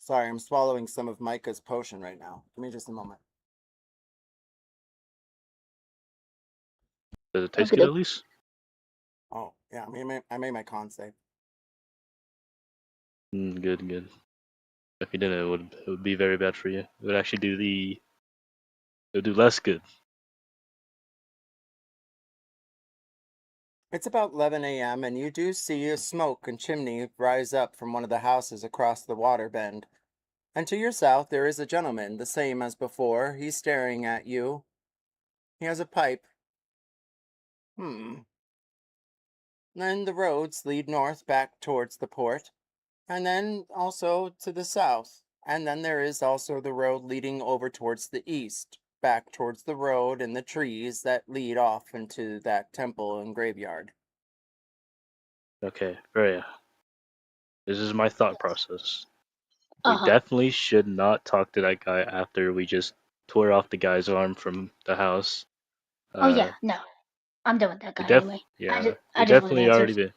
Sorry, I'm swallowing some of Micah's potion right now. Give me just a moment. Does it taste Okay, good at least? Oh, yeah, I made my con save. Good, good. If you didn't, it would be very bad for you. It would actually it would do less good. It's about 11 a.m., and you do see a smoke and chimney rise up from one of the houses across the water bend. And to your south, there is a gentleman, the same as before. He's staring at you. He has a pipe. Then the roads lead north back towards the port, and then also to the south. And then there is also the road leading over towards the east, back towards the road and the trees that lead off into that temple and graveyard. Okay, Freya. This is my thought process. We Uh-huh. definitely should not talk to that guy after we just tore off the guy's arm from the house. Oh yeah, no. I'm done with that We guy anyway. yeah, I we just wanted definitely already answers.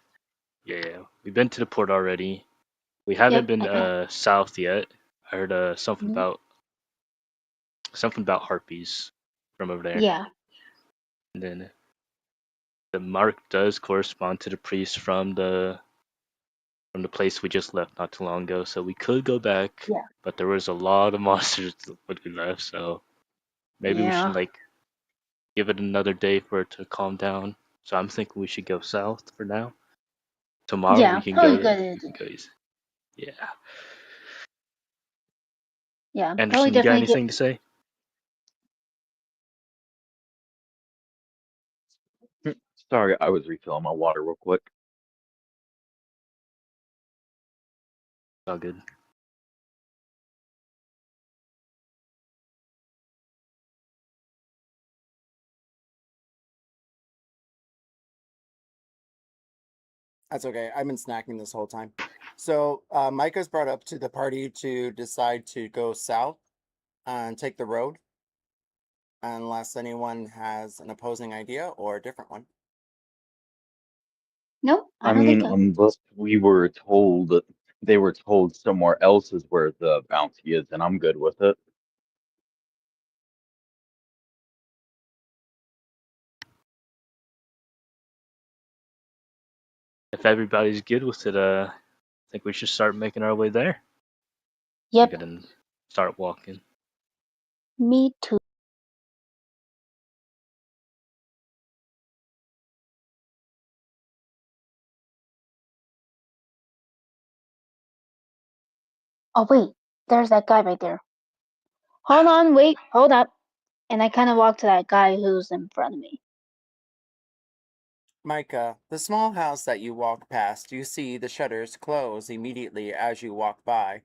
been. Yeah, we've been to the port already. We haven't Yep, been I know. south yet. I heard Mhm. something about harpies from over there. Yeah. And then the mark does correspond to the priest from the place we just left not too long ago. So we could go back, Yeah. but there was a lot of monsters when we left. So maybe we should Yeah. like give it another day for it to calm down. So I'm thinking we should go south for now. Tomorrow Yeah, probably good. we can go east. Yeah. Yeah, probably Anderson, you got definitely good. anything to say? Sorry, I was refilling my water real quick. All good. That's okay. I've been snacking this whole time. So Micah's brought up to the party to decide to go south and take the road, unless anyone has an opposing idea or a different one. Nope, I I don't think mean, so. unless we were told that they were told somewhere else is where the bounty is, and I'm good with it. If everybody's good with it, I think we should start making our way there. We Yep, can start walking. me too. Oh wait, there's that guy right there. Hold on, wait, hold up. And I kind of walk to that guy who's in front of me. Micah, the small house that you walk past, you see the shutters close immediately as you walk by.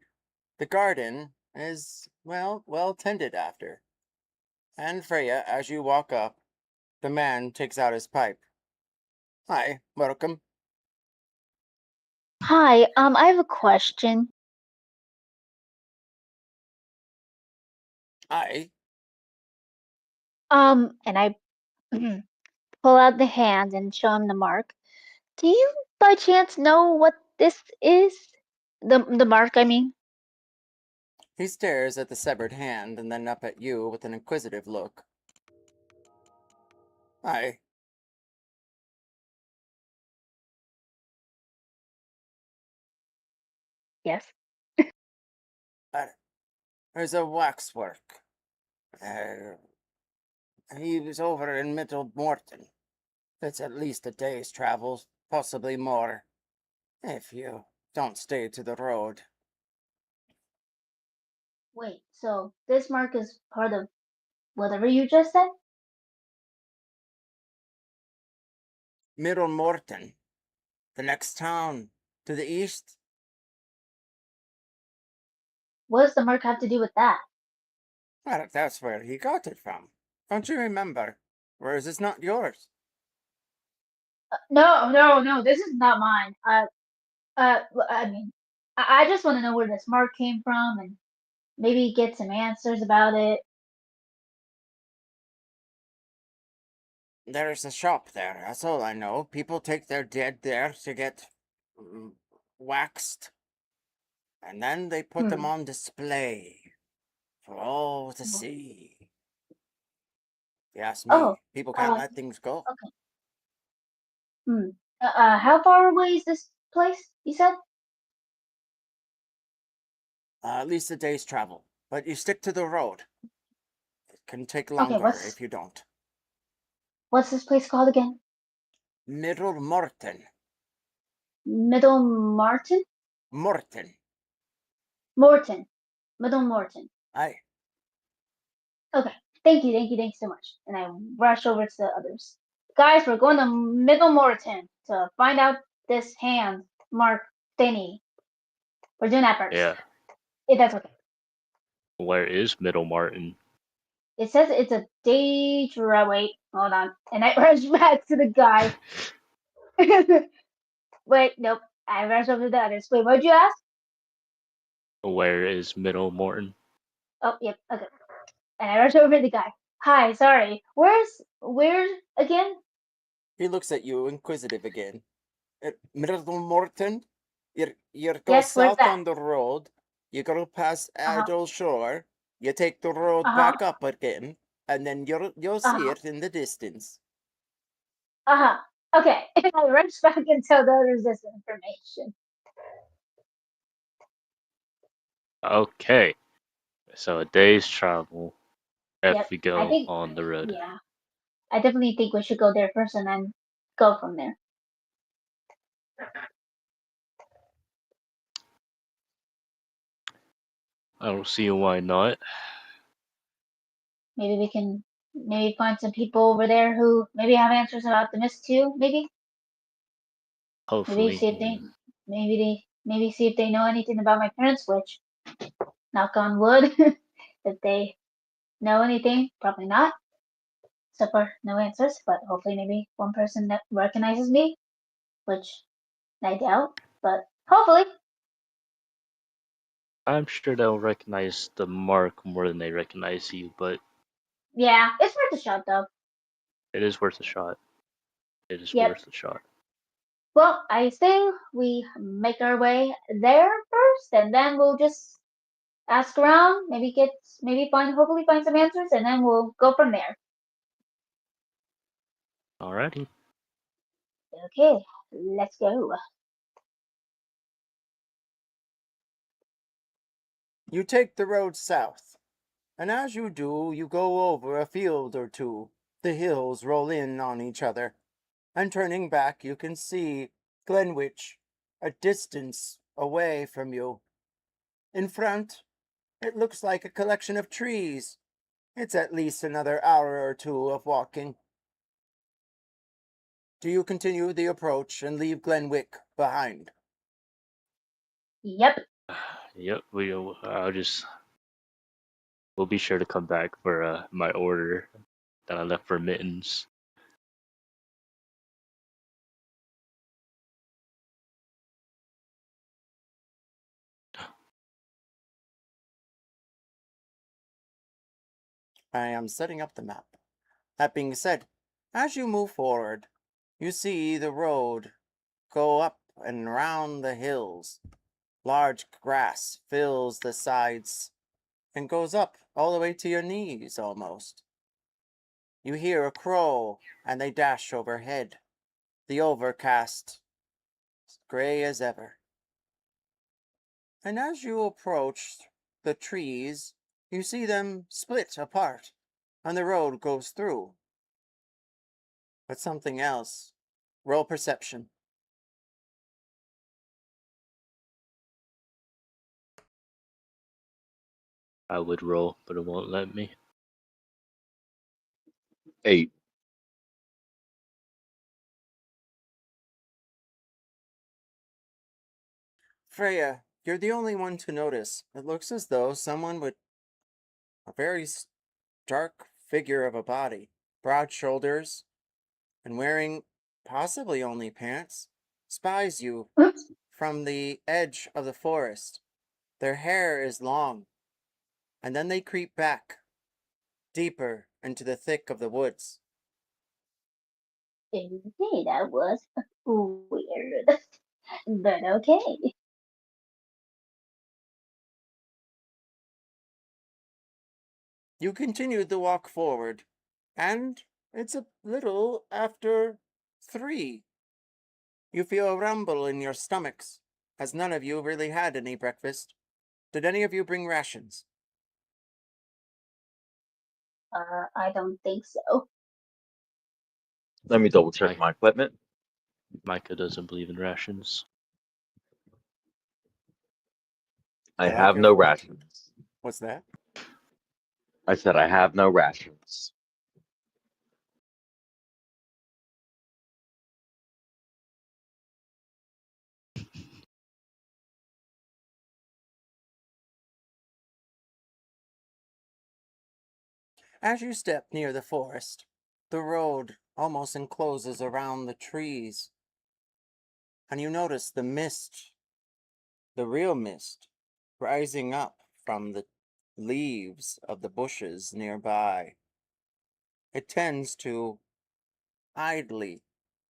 The garden is, well tended after. And Freya, as you walk up, the man takes out his pipe. Hi, welcome. Hi, I have a question. Hi. And I pull out the hand and show him the mark. Do you by chance know what this is? The mark, I mean. He stares at the severed hand and then up at you with an inquisitive look. Hi. Yes. There's a waxwork. He was over in Middle Morton. It's at least a day's travel, possibly more, if you don't stay to the road. Wait, so this mark is part of whatever you just said? Middle Morton, the next town to the east. What does the mark have to do with that? Well, that's where he got it from. Don't you remember? Or is this not yours? No, this is not mine. I mean, I just want to know where this mark came from and maybe get some answers about it. There's a shop there, that's all I know. People take their dead there to get waxed. And then they put them on display for all to Wha- see. If you ask Oh, me, people can't let things go. okay. How far away is this place, you said? At least a day's travel. But you stick to the road. It can take Okay, longer what's if you don't. this place called again? Middle Morton. Middle Martin? Morton. Morton. Middle Morton. Aye. Okay. Thank you so much. And I rush over to the others. Guys, we're going to Middle Morton to find out this hand mark thingy. We're doing that first. Yeah. If that's okay. Where is Middle Martin? It says it's a day drive. Wait, hold on. And I rush back to the guy. Wait, nope. I rush over to the others. Wait, what'd you ask? Where is Middle Martin? Oh, yep. Okay. And I rush over to the guy. Hi, sorry. Where's again? He looks at you, inquisitive again. Middle Morton? You go Yes, where's south that? on the road. You go past Uh-huh. Idle Shore. You take the road Uh-huh. back up again. And then you'll see Uh-huh. it in the distance. Uh-huh. Okay. And I rush back and tell the others this information. Okay. So a day's travel if Yep. we I go think on the road. yeah. I definitely think we should go there first and then go from there. I don't see why not. Maybe we can find some people over there who maybe have answers about the mist too, maybe? Hopefully. See if they maybe see if they know anything about my parents, which knock on wood, if they know anything, probably not. So far no answers, but hopefully maybe one person that recognizes me, which I doubt, but hopefully. I'm sure they'll recognize the mark more than they recognize you, but Yeah, it's worth a shot though. it is worth a shot. It is Yep. worth a shot. Well, I say we make our way there first, and then we'll just ask around, hopefully find some answers, and then we'll go from there. Alrighty. Okay, let's go. You take the road south. And as you do, you go over a field or two. The hills roll in on each other. And turning back, you can see Glenwich, a distance away from you. In front, it looks like a collection of trees. It's at least another hour or two of walking. Do you continue the approach and leave Glenwick behind? Yep. Yep. We'll be sure to come back for my order that I left for Mittens. I am setting up the map. That being said, as you move forward, you see the road go up and round the hills. Large grass fills the sides and goes up all the way to your knees almost. You hear a crow and they dash overhead. The overcast is gray as ever. And as you approach the trees, you see them split apart, and the road goes through. But something else. Roll perception. I would roll, but it won't let me. 8. Freya, you're the only one to notice. It looks as though someone with a very stark figure of a body, broad shoulders, and wearing possibly only pants, spies you Oops. from the edge of the forest. Their hair is long, and then they creep back, deeper into the thick of the woods. Okay, that was weird. But okay. You continue the walk forward, and it's a little after 3. You feel a rumble in your stomachs, as none of you really had any breakfast. Did any of you bring rations? I don't think so. Let me double check Mike- my equipment. Mykah doesn't believe in rations. I like have your no food. rations. What's that? I said I have no rations. As you step near the forest, the road almost encloses around the trees, and you notice the mist, the real mist, rising up from the leaves of the bushes nearby. It tends to idly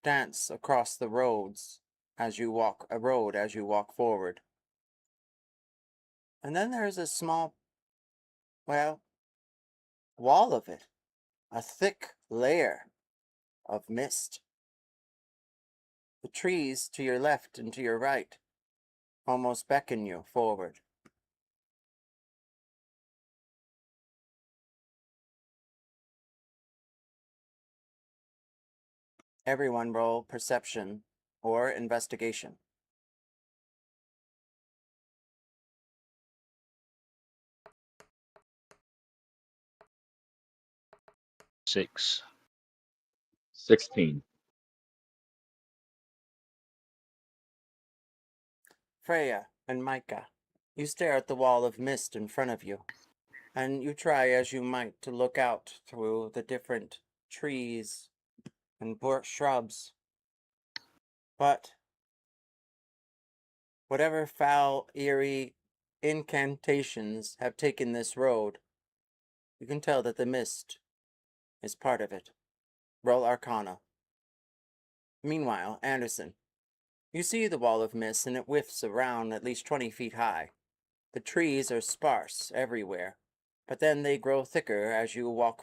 dance across the roads as you walk forward. And then there's a small, well, wall of it, a thick layer of mist. The trees to your left and to your right almost beckon you forward. Everyone roll perception or investigation. 6. 16. Freya and Mykah, you stare at the wall of mist in front of you, and you try as you might to look out through the different trees and shrubs. But whatever foul, eerie incantations have taken this road, you can tell that the mist is part of it. Roll Arcana. Meanwhile, Anderson, you see the wall of mist and it whiffs around at least 20 feet high. The trees are sparse everywhere, but then they grow thicker as you walk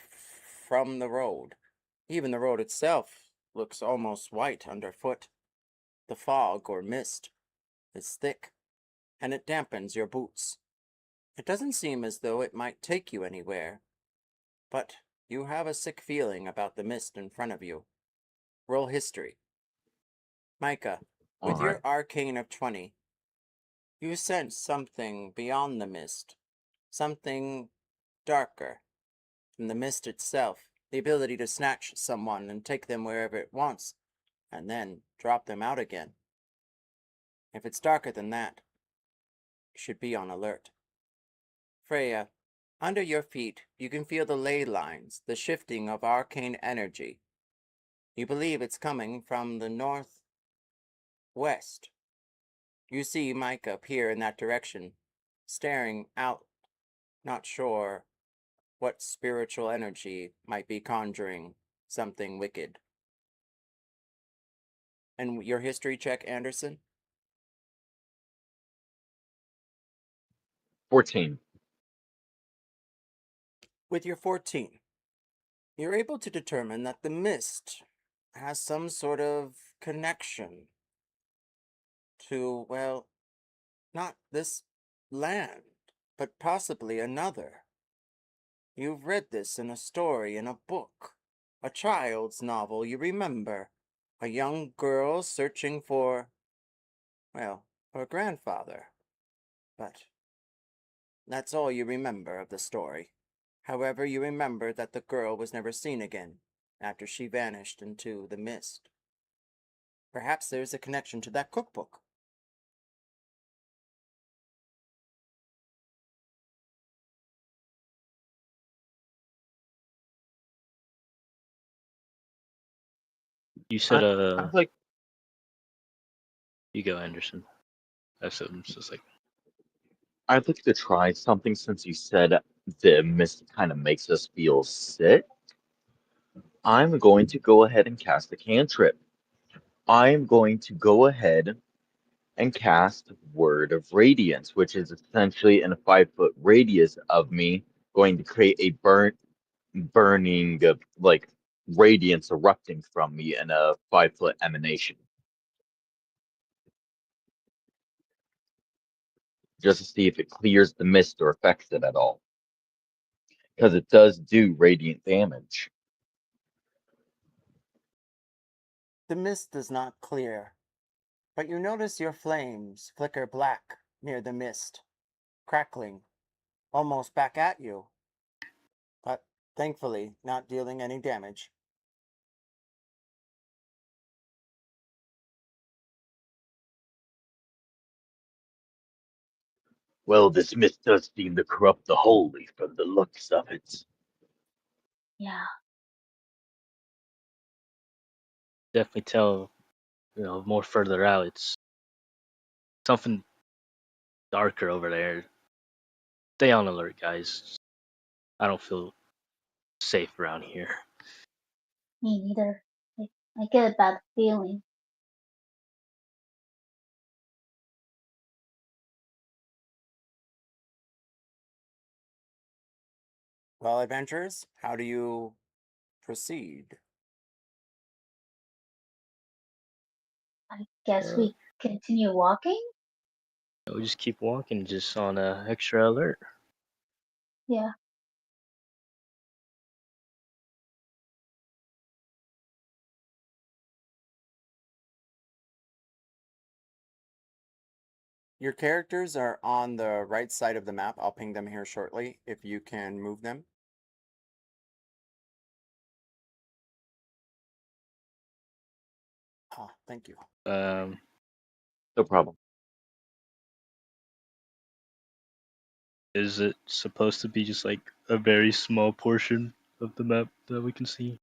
from the road. Even the road itself looks almost white underfoot. The fog or mist is thick, and it dampens your boots. It doesn't seem as though it might take you anywhere, but you have a sick feeling about the mist in front of you. Roll history. Mykah, with Alright. your arcane of 20, you sense something beyond the mist, something darker than the mist itself, the ability to snatch someone and take them wherever it wants, and then drop them out again. If it's darker than that, you should be on alert. Freya, under your feet, you can feel the ley lines, the shifting of arcane energy. You believe it's coming from the northwest. You see Mykah peer in that direction, staring out, not sure what spiritual energy might be conjuring something wicked. And your history check, Anderson? 14. With your 14, you're able to determine that the mist has some sort of connection to, well, not this land, but possibly another. You've read this in a story in a book, a child's novel, you remember. A young girl searching for, well, her grandfather. But that's all you remember of the story. However, you remember that the girl was never seen again after she vanished into the mist. Perhaps there's a connection to that cookbook. You said I'd like you go, Anderson. That's just like I'd like to try something since you said the mist kind of makes us feel sick. I'm going to go ahead and cast a cantrip. I am going to go ahead and cast Word of Radiance, which is essentially in a 5 foot radius of me, going to create a burning like radiance erupting from me in a 5 foot emanation, just to see if it clears the mist or affects it at all, because it does do radiant damage. The mist does not clear, but you notice your flames flicker black near the mist, crackling, almost back at you, but thankfully not dealing any damage. Well, this mist does seem to corrupt the holy from the looks of it. Yeah. definitely tell, more further out. It's something darker over there. Stay on alert, guys. I don't feel safe around here. Me neither. I get a bad feeling. Well, adventurers, how do you proceed? I guess Uh, we continue walking? we just keep walking, just on extra alert. Yeah. Your characters are on the right side of the map. I'll ping them here shortly if you can move them. Ah, thank you. No problem. Is it supposed to be just like a very small portion of the map that we can see?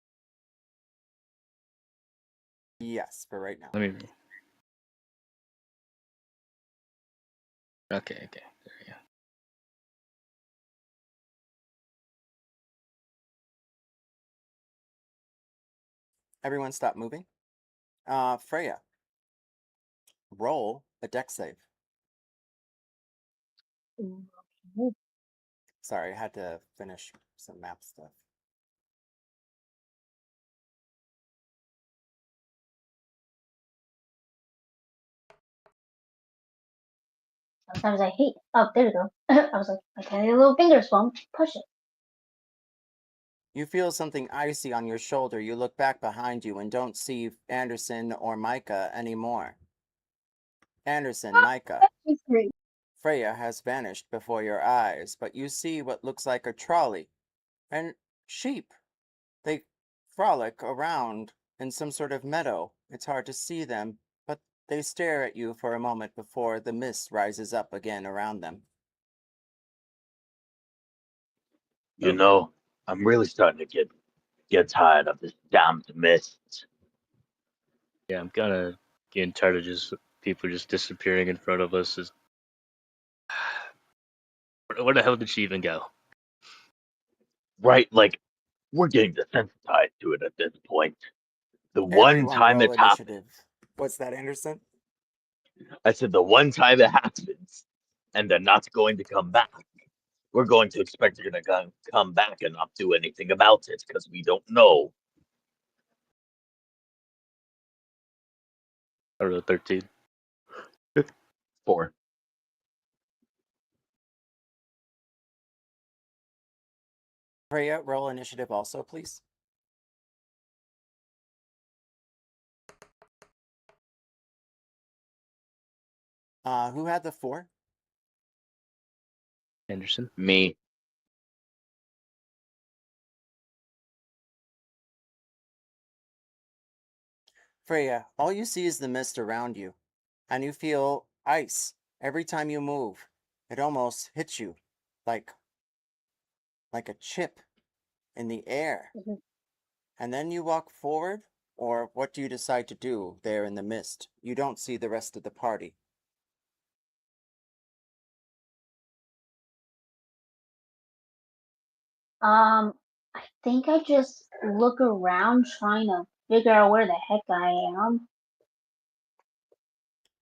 Yes, for right now. Let me. Okay, there you go. Everyone stop moving. Freya, roll a dex save. Okay. Sorry, I had to finish some map stuff. Sometimes I hate. Oh, there we go. I was like, I can't get a little finger swung. Push it. You feel something icy on your shoulder. You look back behind you and don't see Anderson or Mykah anymore. Anderson, Mykah, It's great. Freya has vanished before your eyes, but you see what looks like a trolley and sheep. They frolic around in some sort of meadow. It's hard to see them, but they stare at you for a moment before the mist rises up again around them. You know, I'm really starting to get tired of this damned mist. Yeah, I'm kind of getting tired of just people just disappearing in front of us. Where the hell did she even go? Right? Like, we're getting desensitized to it at this point. The one Everyone time roll it's happened, initiative. What's that, Anderson? I said the one time it happens, and they're not going to come back. We're going to expect they're going to come back and not do anything about it because we don't know. I don't know, 13. 4. Freya, roll initiative also, please. Who had the 4? Anderson. Me. Freya, all you see is the mist around you, and you feel ice every time you move. It almost hits you like a chip in the air. Mhm. And then you walk forward, or what do you decide to do there in the mist? You don't see the rest of the party. I think I just look around trying to figure out where the heck I am.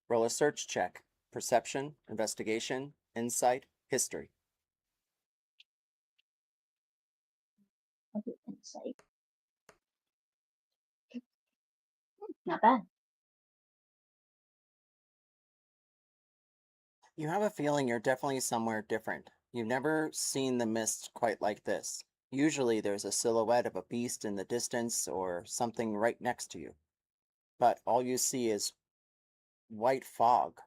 Roll a search check. Perception, investigation, insight, history. I'll do insight. Not bad. You have a feeling you're definitely somewhere different. You've never seen the mist quite like this. Usually there's a silhouette of a beast in the distance or something right next to you. But all you see is white fog.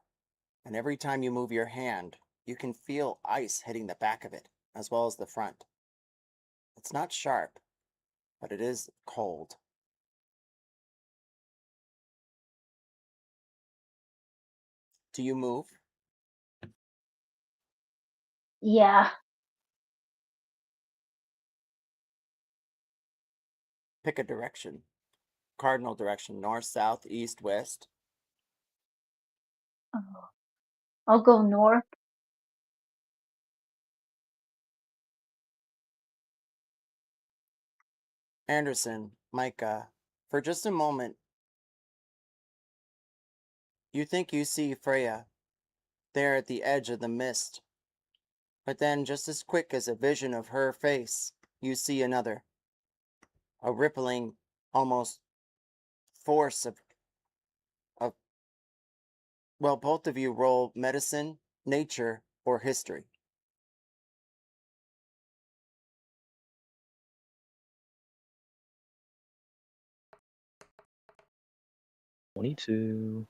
And every time you move your hand, you can feel ice hitting the back of it, as well as the front. It's not sharp, but it is cold. Do you move? Yeah. Pick a direction. Cardinal direction, north, south, east, west. Oh. I'll go north. Anderson, Mykah, for just a moment, you think you see Freya there at the edge of the mist. But then, just as quick as a vision of her face, you see another. A rippling, almost force of well, both of you roll medicine, nature, or history. $22.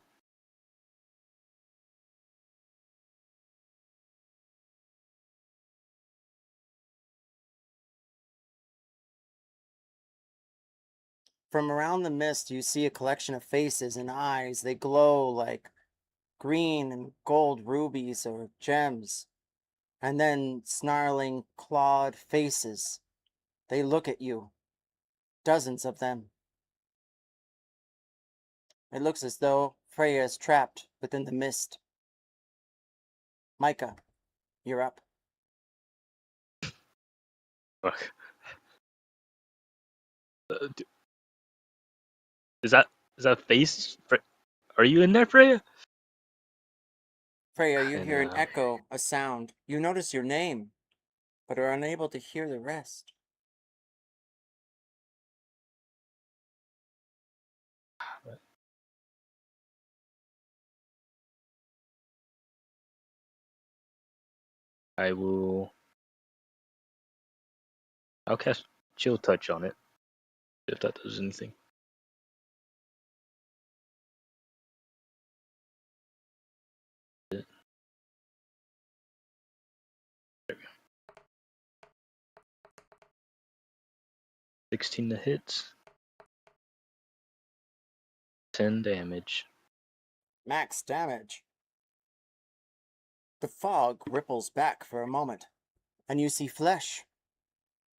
From around the mist, you see a collection of faces and eyes. They glow like green and gold rubies or gems. And then snarling, clawed faces. They look at you. Dozens of them. It looks as though Freya is trapped within the mist. Mykah, you're up. Fuck. Is that face? Are you in there, Freya? Freya, you And, hear an echo, a sound. You notice your name, but are unable to hear the rest. I'll cast Chill Touch on it, if that does anything. There we go. 16 to hit. 10 damage. Max damage. The fog ripples back for a moment, and you see flesh.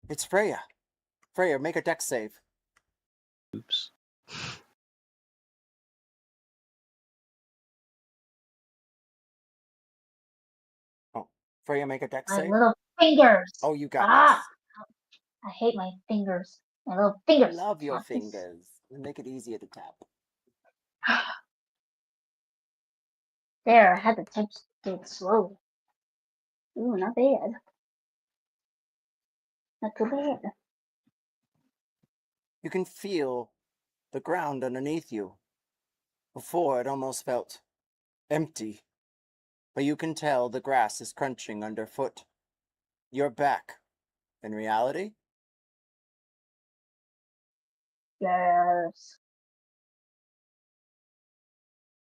It's Freya. Freya, make a dex save. Oops. Oh, Freya, make a dex My save. little fingers. Oh, you got Ah, this. I hate my fingers. My little fingers. Love your Not this. fingers. Make it easier to tap. There, I had to touch it slowly. Ooh, not bad. Not too bad. You can feel the ground underneath you. Before, it almost felt empty, but you can tell the grass is crunching underfoot. You're back. In reality, Yes.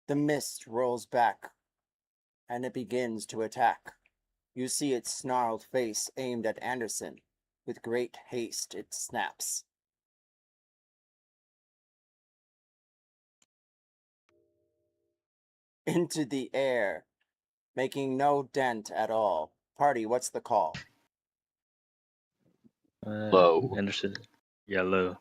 The mist rolls back, and it begins to attack. You see its snarled face aimed at Anderson. With great haste, it snaps. Into the air, making no dent at all. Party, what's the call? Low. Anderson. Yeah, low.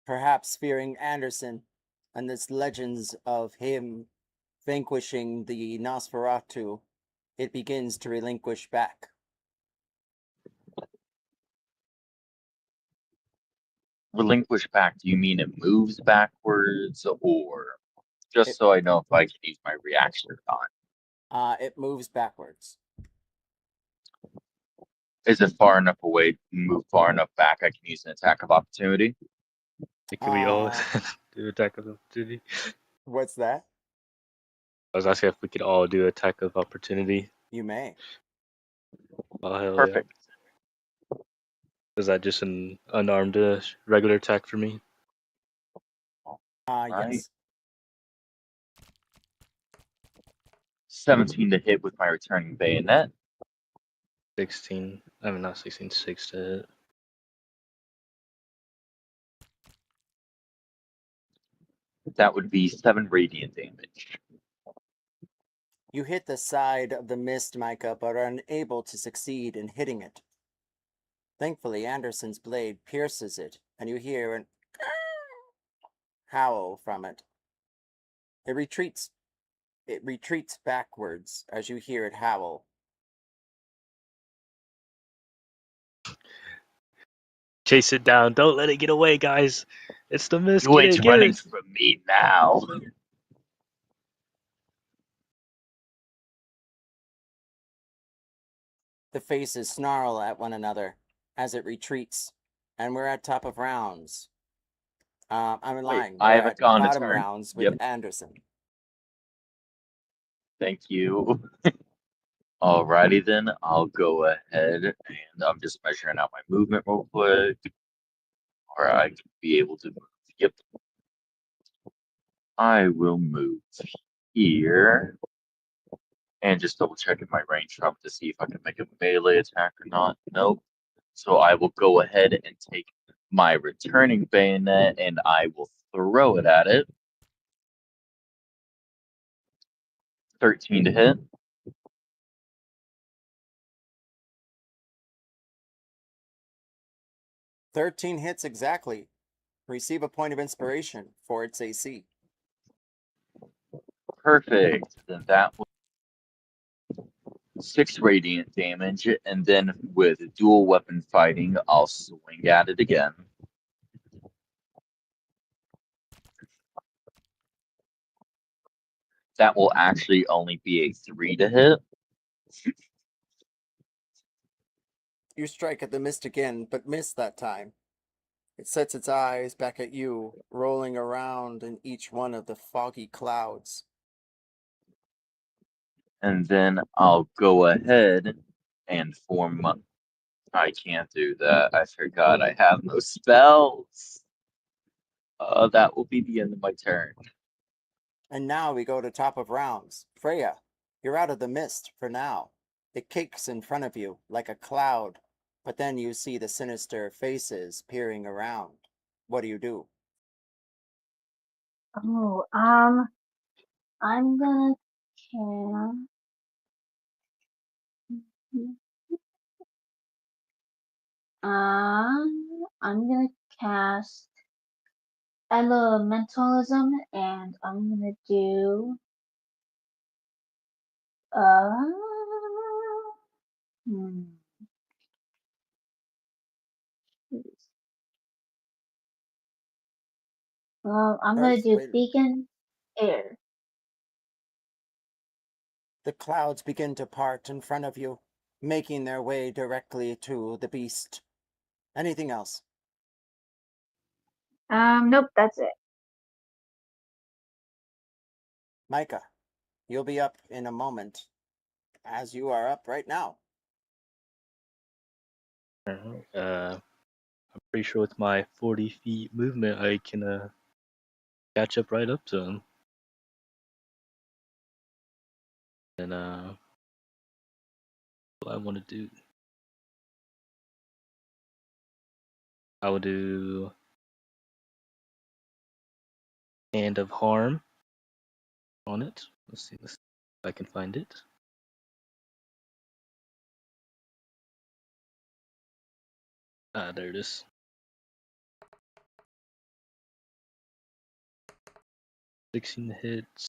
Perhaps fearing Anderson and its legends of him vanquishing the Nosferatu, it begins to relinquish back. Relinquish back, do you mean it moves backwards, or just so I know if I can use my reaction or not? It moves backwards. Is it far enough away, move far enough back, I can use an attack of opportunity? Can we all Uh, do attack of opportunity? What's that? I was asking if we could all do attack of opportunity. You may. Oh, hell Perfect. yeah. Is that just an unarmed regular attack for me? Right. Yes. 17 to hit with my returning bayonet. 16. I mean, not 16, 6 to hit. That would be 7 radiant damage. You hit the side of the mist, Mykah, but are unable to succeed in hitting it. Thankfully, Anderson's blade pierces it, and you hear an howl from it. It retreats. It retreats backwards as you hear it howl. Chase it down. Don't let it get away, guys. It's the mist. You Get ain't it, get running it. from me now. The faces snarl at one another as it retreats, and we're at top of rounds. I'm lying. I We're haven't at gone a bottom turn. rounds with Yep. Anderson. Thank you. Alrighty then, I'll go ahead and I'm just measuring out my movement real quick. Or I can be able to move. Yep. I will move here. And just double checking my range drop to see if I can make a melee attack or not. Nope. So I will go ahead and take my returning bayonet and I will throw it at it. 13 to hit. 13 hits exactly. Receive a point of inspiration for its AC. Perfect. Then that was 6 radiant damage, and then with dual weapon fighting, I'll swing at it again. That will actually only be a 3 to hit. You strike at the mist again, but miss that time. It sets its eyes back at you, rolling around in each one of the foggy clouds. And then I'll go ahead and form. I can't do that. I forgot I have no spells. That will be the end of my turn. And now we go to top of rounds. Freya, you're out of the mist for now. It kicks in front of you like a cloud, but then you see the sinister faces peering around. What do? Oh, I'm gonna cast. I'm gonna cast elementalism, and I'm gonna do hmm. Well, I'm gonna First, do wait. beacon air. The clouds begin to part in front of you, making their way directly to the beast. Anything else? Nope, that's it. Mykah, you'll be up in a moment. as you are up right now. I'm pretty sure with my 40 feet movement, I can catch up right up to him. And what I want to do, I will do Hand of Harm on it. Let's see if I can find it. Ah, there it is. "16 hits,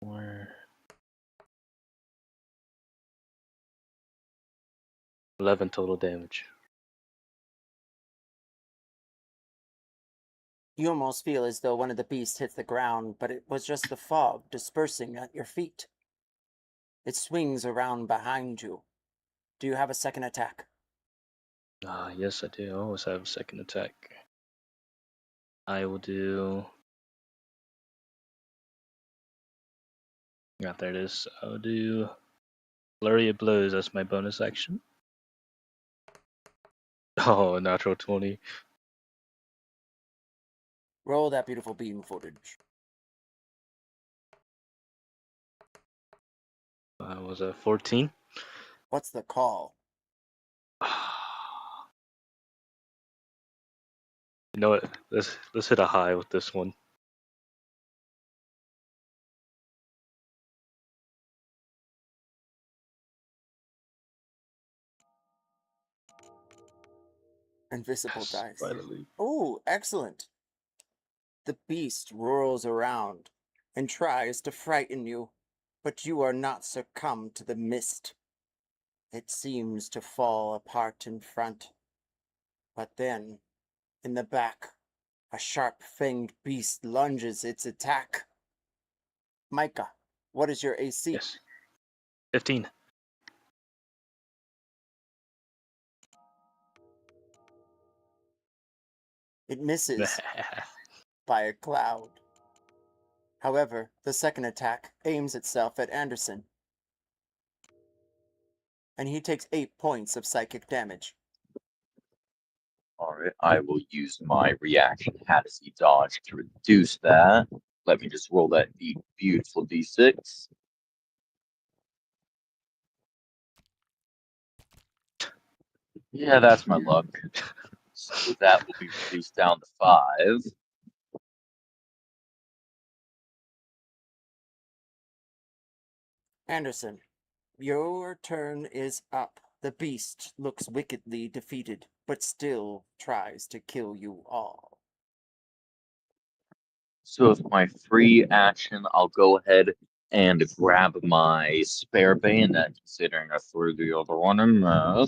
or 11 total damage." You almost feel as though one of the beasts hits the ground, but it was just the fog dispersing at your feet. It swings around behind you. Do you have a second attack? Yes, I do. I always have a second attack. I will do. Yeah, there it is. I'll do Flurry of Blows as my bonus action. Oh, natural 20. Roll that beautiful beam footage. Was a 14. What's the call? You know what? Let's hit a high with this one. Invisible Yes, dice. finally. Oh, excellent. The beast whirls around and tries to frighten you, but you are not succumbed to the mist. It seems to fall apart in front. But then, in the back, a sharp-fanged beast lunges its attack. Mykah, what is your AC? Yes. 15. It misses by a cloud. However, the second attack aims itself at Anderson, and he takes 8 points of psychic damage. Alright, I will use my reaction Hadesy dodge to reduce that. Let me just roll that beautiful d6. Yeah, that's my luck. So that will be reduced down to 5. Anderson, your turn is up. The beast looks wickedly defeated, but still tries to kill you all. So with my free action, I'll go ahead and grab my spare bayonet, considering I threw the other one in there.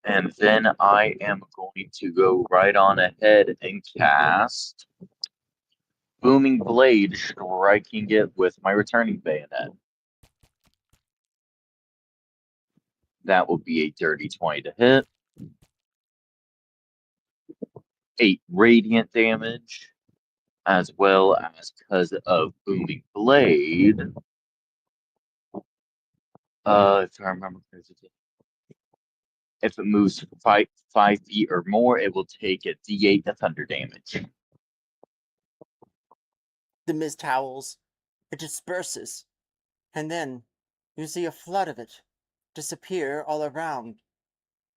And then I am going to go right on ahead and cast Booming Blade, striking it with my returning bayonet. That will be a dirty 20 to hit. 8 radiant damage, as well as because of Booming Blade. If I remember, if it moves 5 feet or more, it will take a d8 of thunder damage. The mist howls. It disperses. And then you see a flood of it disappear all around.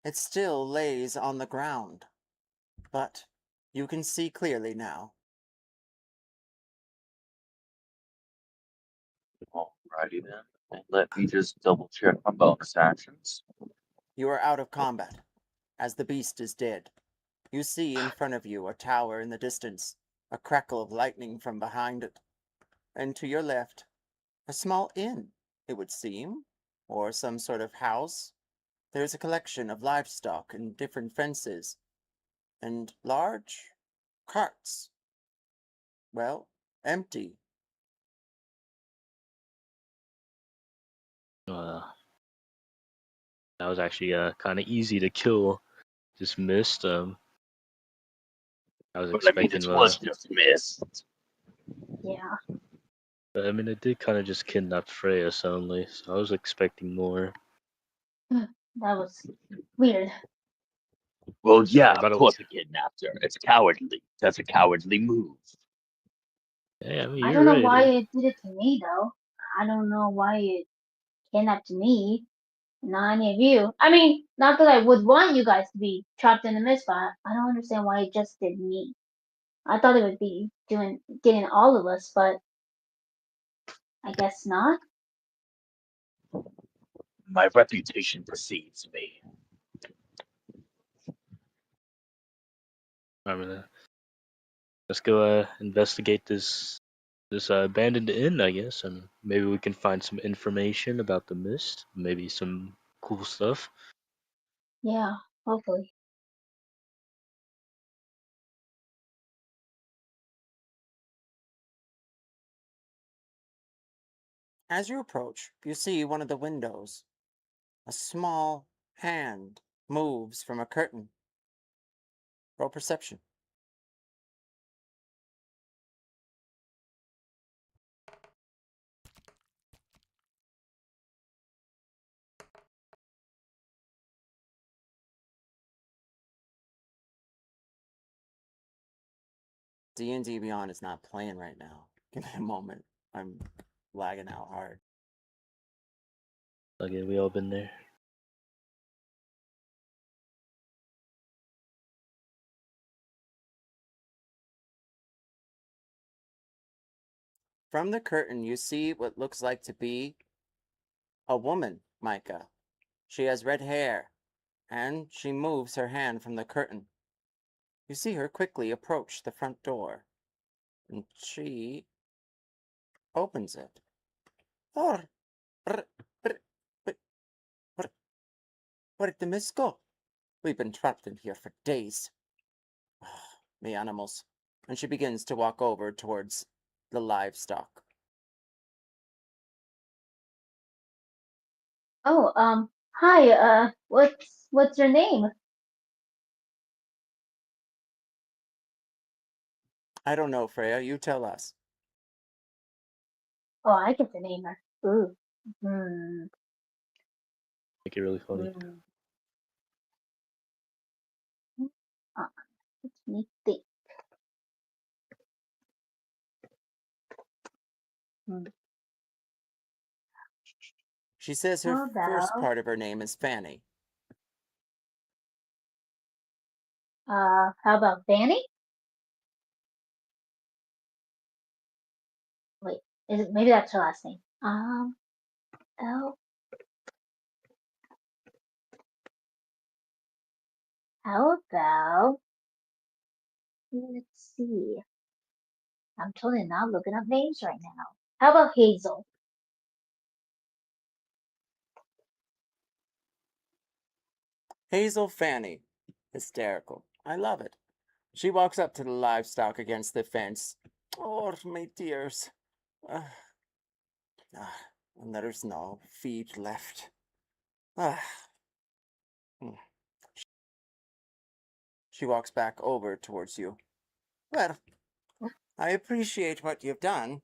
It still lays on the ground, but you can see clearly now. Alrighty then. And let me just double check my bonus actions. You are out of combat, as the beast is dead. You see in front of you a tower in the distance, a crackle of lightning from behind it. And to your left, a small inn, it would seem, or some sort of house. There is a collection of livestock and different fences, and large carts. Well, empty. That was actually kind of easy to kill. Just missed. I was But I mean, expecting it was just missed. Yeah. I mean, I did kind of just kidnap Freya suddenly, so I was expecting more. That was weird. Well, yeah, Sorry, by of the way. course I kidnapped her. It's cowardly. That's a cowardly move. Yeah, I mean, I you're don't know right. why it did it to me though. I don't know why it kidnapped me, not any of you. I mean, not that I would want you guys to be trapped in the mist, but I don't understand why it just did me. I thought it would be getting all of us, but I guess not. My reputation precedes me. I'm gonna let's go investigate this abandoned inn, I guess, and maybe we can find some information about the mist, maybe some cool stuff. Yeah, hopefully. As you approach, you see one of the windows. A small hand moves from a curtain. Roll perception. D&D Beyond is not playing right now. Give me a moment. I'm lagging out hard. Okay, we all been there. From the curtain, you see what looks like to be a woman, Mykah. She has red hair, and she moves her hand from the curtain. You see her quickly approach the front door, and she opens it. Oh, where'd the mist go? We've been trapped in here for days. The animals. And she begins to walk over towards the livestock. Oh, hi, what's your name? I don't know, Freya. You tell us. Oh, I get the name her. Ooh. Hmm. Make it really funny. Let me think. Hmm. She says her How first about, part of her name is Fanny. how about Fanny? Wait, is it, maybe that's her last name. Oh, how about, let's see. I'm totally not looking up names right now. How about Hazel? Hazel Fanny. Hysterical. I love it. She walks up to the livestock against the fence. Oh, my dears. And there's no feed left. Ah. She walks back over towards you. Well, I appreciate what you've done.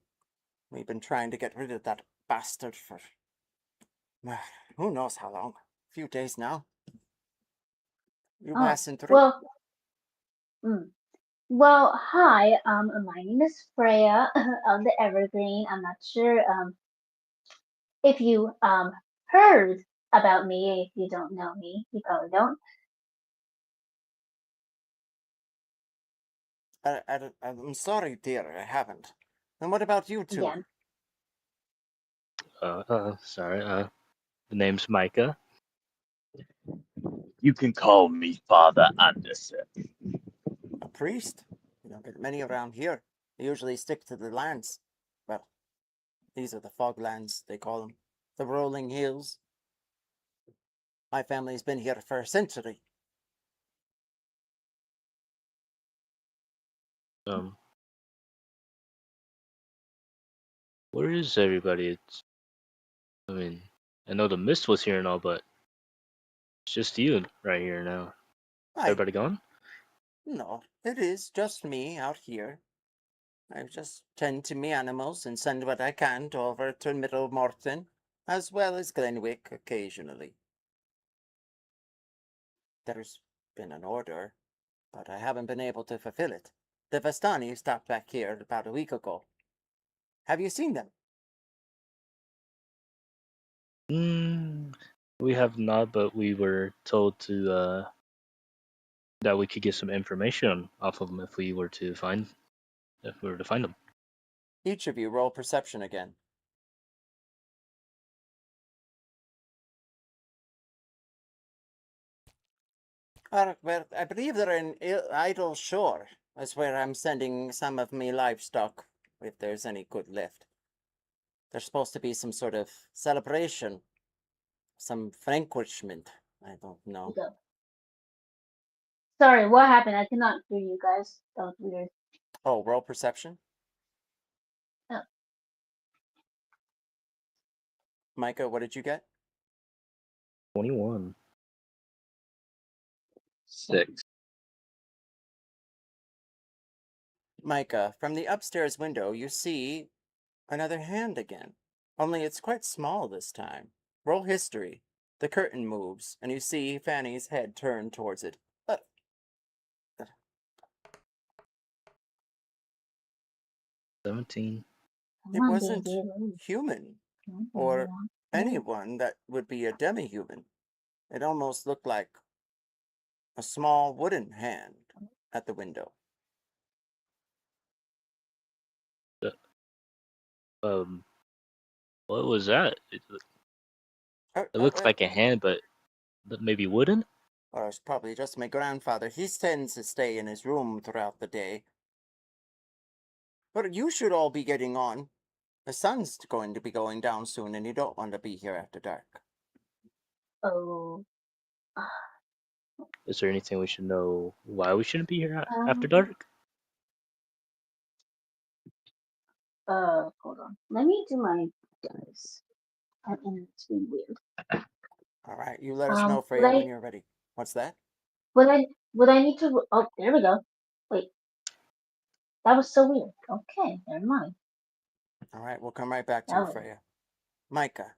We've been trying to get rid of that bastard for who knows how long. A few days now. You Oh, passing through? well, mm, well, hi, my name is Freya of the Evergreen. I'm not sure, if you, heard about me. If you don't know me, you probably don't. I'm sorry, dear, I haven't. And what about you two? Yeah. Sorry. The name's Micah. You can call me Father Anderson. A priest? You don't get many around here. They usually stick to the lands. Well, these are the foglands, they call them. The rolling hills. My family's been here for a century. Where is everybody? I mean, I know the mist was here and all, but it's just you right here now. Everybody gone? No, it is just me out here. I just tend to me animals and send what I can over to Middle Morton, as well as Glenwick occasionally. There's been an order, but I haven't been able to fulfill it. The Vastani stopped back here about a week ago. Have you seen them? We have not, but we were told to that we could get some information off of them if we were to find them. Each of you roll perception again. Well, I believe they're in Idle Shore. That's where I'm sending some of me livestock, if there's any good left. There's supposed to be some sort of celebration, some vanquishment. I don't know. Go. Sorry, what happened? I cannot hear you guys. That was weird. Oh, roll perception. Oh. Mykah, what did you get? 21. 6. Mykah, from the upstairs window, you see another hand again. Only it's quite small this time. Roll history. The curtain moves, and you see Fanny's head turn towards it. 17. It Come on, wasn't baby. human, Come or on. anyone that would be a demi-human. It almost looked like a small wooden hand at the window. What was that? It Uh, looks like a hand, but maybe wooden. Or it's probably just my grandfather. He tends to stay in his room throughout the day. But you should all be getting on. The sun's going to be going down soon, and you don't want to be here after dark. Oh. Is there anything we should know why we shouldn't be here after dark? Hold on. Let me do my dice. And it's being weird. All right, you let us know, Freya, when you're ready. What's that? Would I need to? Oh, there we go. Wait, that was so weird. Okay, never mind. All right, we'll come right back to you, Freya. Mykah,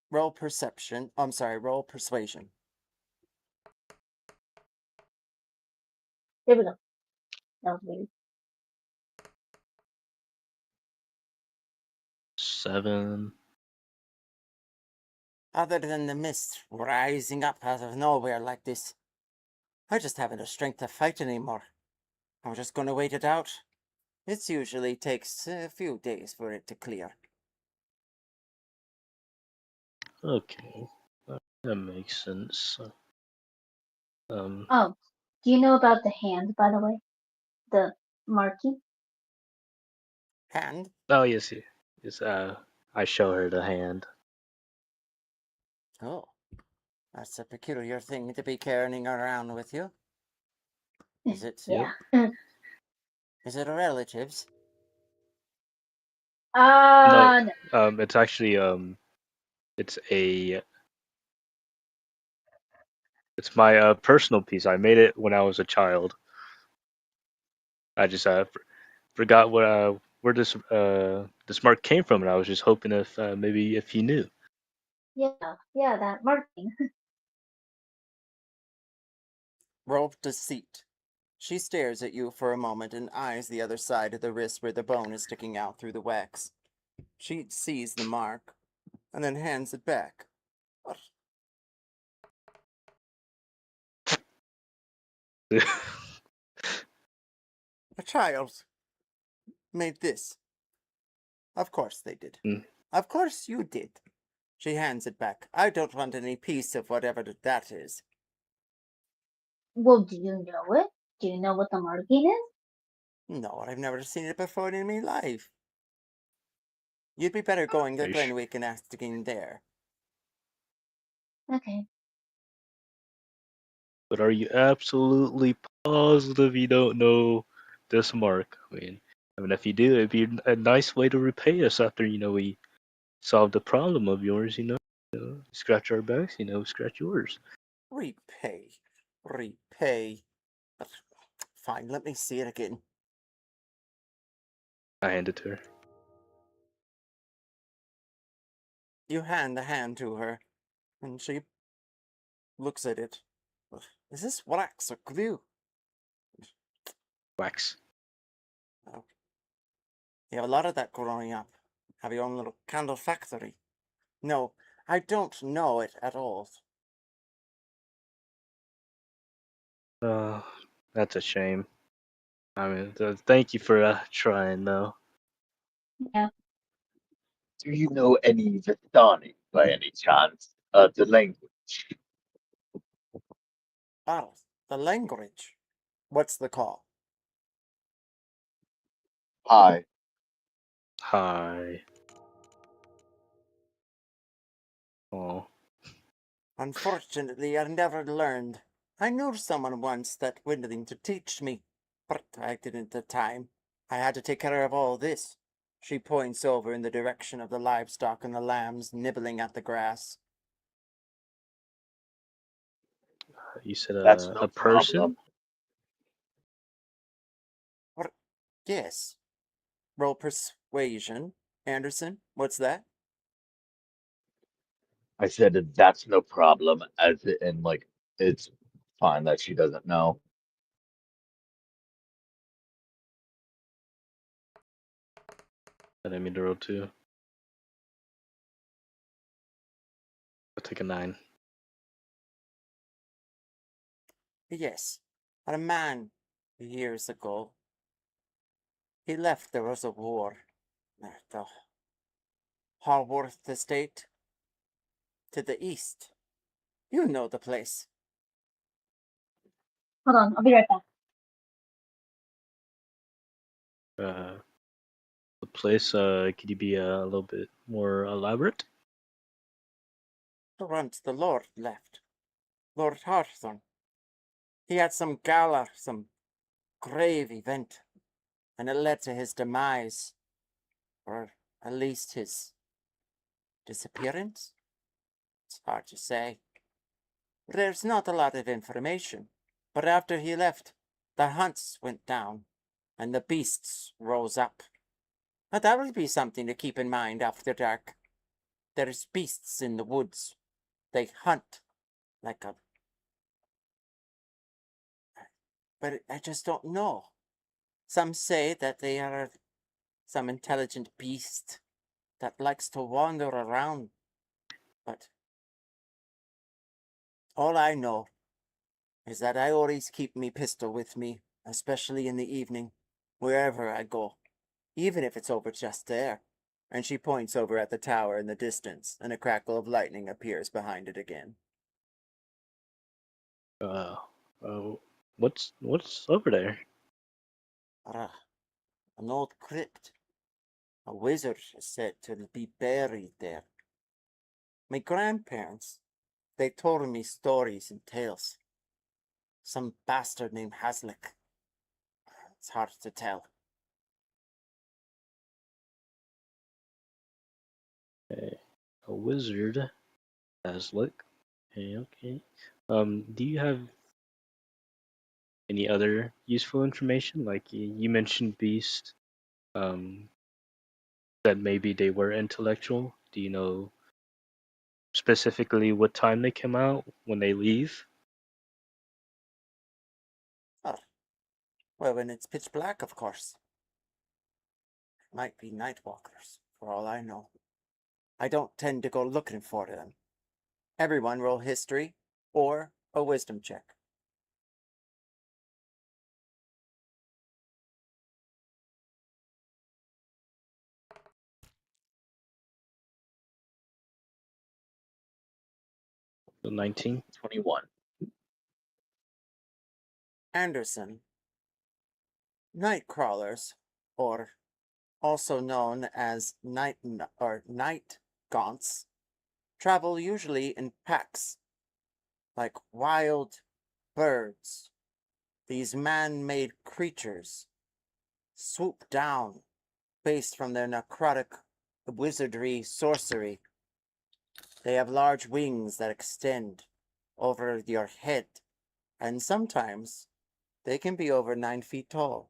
roll perception. I'm sorry, roll persuasion. There we go. That was weird. 7. Other than the mist rising up out of nowhere like this, I just haven't the strength to fight anymore. I'm just going to wait it out. It usually takes a few days for it to clear. Okay, that makes sense. Oh, do you know about the hand, by the way? The marking? Hand? Oh yes. I show her the hand. Oh, that's a peculiar thing to be carrying around with you. Is it? Yeah. Is it a relative's? No, No. it's actually it's my personal piece. I made it when I was a child. I just forgot where this mark came from, and I was just hoping if maybe if you knew. Yeah, that marking. Roll deceit. She stares at you for a moment and eyes the other side of the wrist where the bone is sticking out through the wax. She sees the mark and then hands it back. A child made this. Of course they did. Of course you did. She hands it back. I don't want any piece of whatever that is. Well, do you know it? Do you know what the marking is? No, I've never seen it before in my life. You'd be better going to Glenwick and asking there. Okay. But are you absolutely positive you don't know this mark? I mean, if you do, it'd be a nice way to repay us after we solved the problem of yours. Scratch our backs, scratch yours. Repay. Fine, let me see it again. I hand it to her. You hand the hand to her, and she looks at it. Is this wax or glue? Wax. Okay. You have a lot of that growing up. Have your own little candle factory. No, I don't know it at all. Oh, that's a shame. I mean, thank you for trying, though. Yeah. Do you know any Vistani by any chance? The language. Ah, the language. What's the call? Hi. Hi. Oh, Unfortunately, I never learned. I knew someone once that willing to teach me, but I didn't at the time. I had to take care of all this. She points over in the direction of the livestock and the lambs nibbling at the grass. you said That's no a problem. person? What? Yes. Roll persuasion. Anderson, what's that? I said that that's no problem, as in like it's fine that she doesn't know. I didn't mean to roll 2. I'll take a 9. Yes. A man years ago. He left. There was a war. At the Harworth estate. To the east. You know the place. Hold on, I'll be right back. The place, could you be a little bit more elaborate? Once the Lord left. Lord Harthorn. He had some gala, some grave event, and it led to his demise. Or at least his disappearance? It's hard to say. There's not a lot of information. But after he left, the hunts went down, and the beasts rose up. But that would be something to keep in mind after dark. There's beasts in the woods. They hunt like a... But I just don't know. Some say that they are some intelligent beast that likes to wander around. But all I know is that I always keep me pistol with me, especially in the evening, wherever I go, even if it's over just there. And she points over at the tower in the distance, and a crackle of lightning appears behind it again. Uh, what's over there? Ah, an old crypt. A wizard is said to be buried there. My grandparents, they told me stories and tales. Some bastard named Haslick. It's hard to tell. Okay. A wizard. As look. Okay, okay. Do you have any other useful information? Like you mentioned beast. Um, that maybe they were intellectual. Do you know specifically what time they come out when they leave? Oh, well, when it's pitch black, of course. Might be night walkers, for all I know. I don't tend to go looking for them. Everyone roll history or a wisdom check. So 19. 21. Anderson. Night crawlers, or also known as night gaunts, travel usually in packs, like wild birds. These man-made creatures swoop down based from their necrotic wizardry sorcery. They have large wings that extend over your head, and sometimes they can be over 9 feet tall.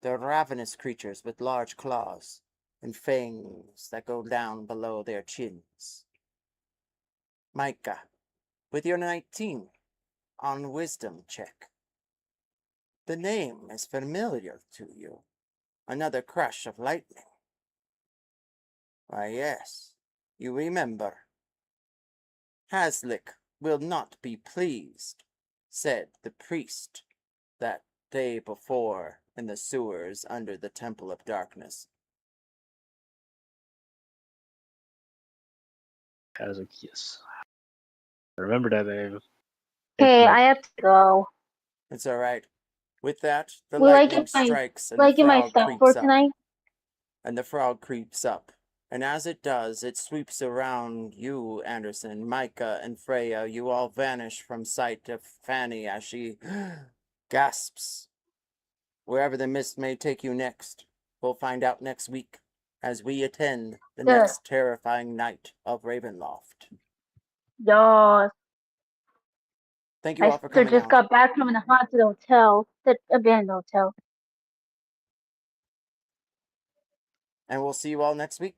They're ravenous creatures with large claws and fangs that go down below their chins. Mykah, with your 19 on wisdom check. The name is familiar to you. Another crush of lightning. Why, yes, you remember. Haslick will not be pleased, said the priest that day before in the sewers under the Temple of Darkness. Kazakias. I remember that name. Okay, I have to go. It's all right. With that, the Will I lightning get my strikes and will I the get my frog stuff creeps for up. tonight? And the frog creeps up. And as it does, it sweeps around you, Anderson, Mykah, and Freya. You all vanish from sight of Fanny as she gasps. Wherever the mist may take you next, we'll find out next week as we attend the Good. next terrifying night of Ravenloft. Yes. Thank you all My for sister coming just out. got back from the haunted hotel, the abandoned hotel. And we'll see you all next week.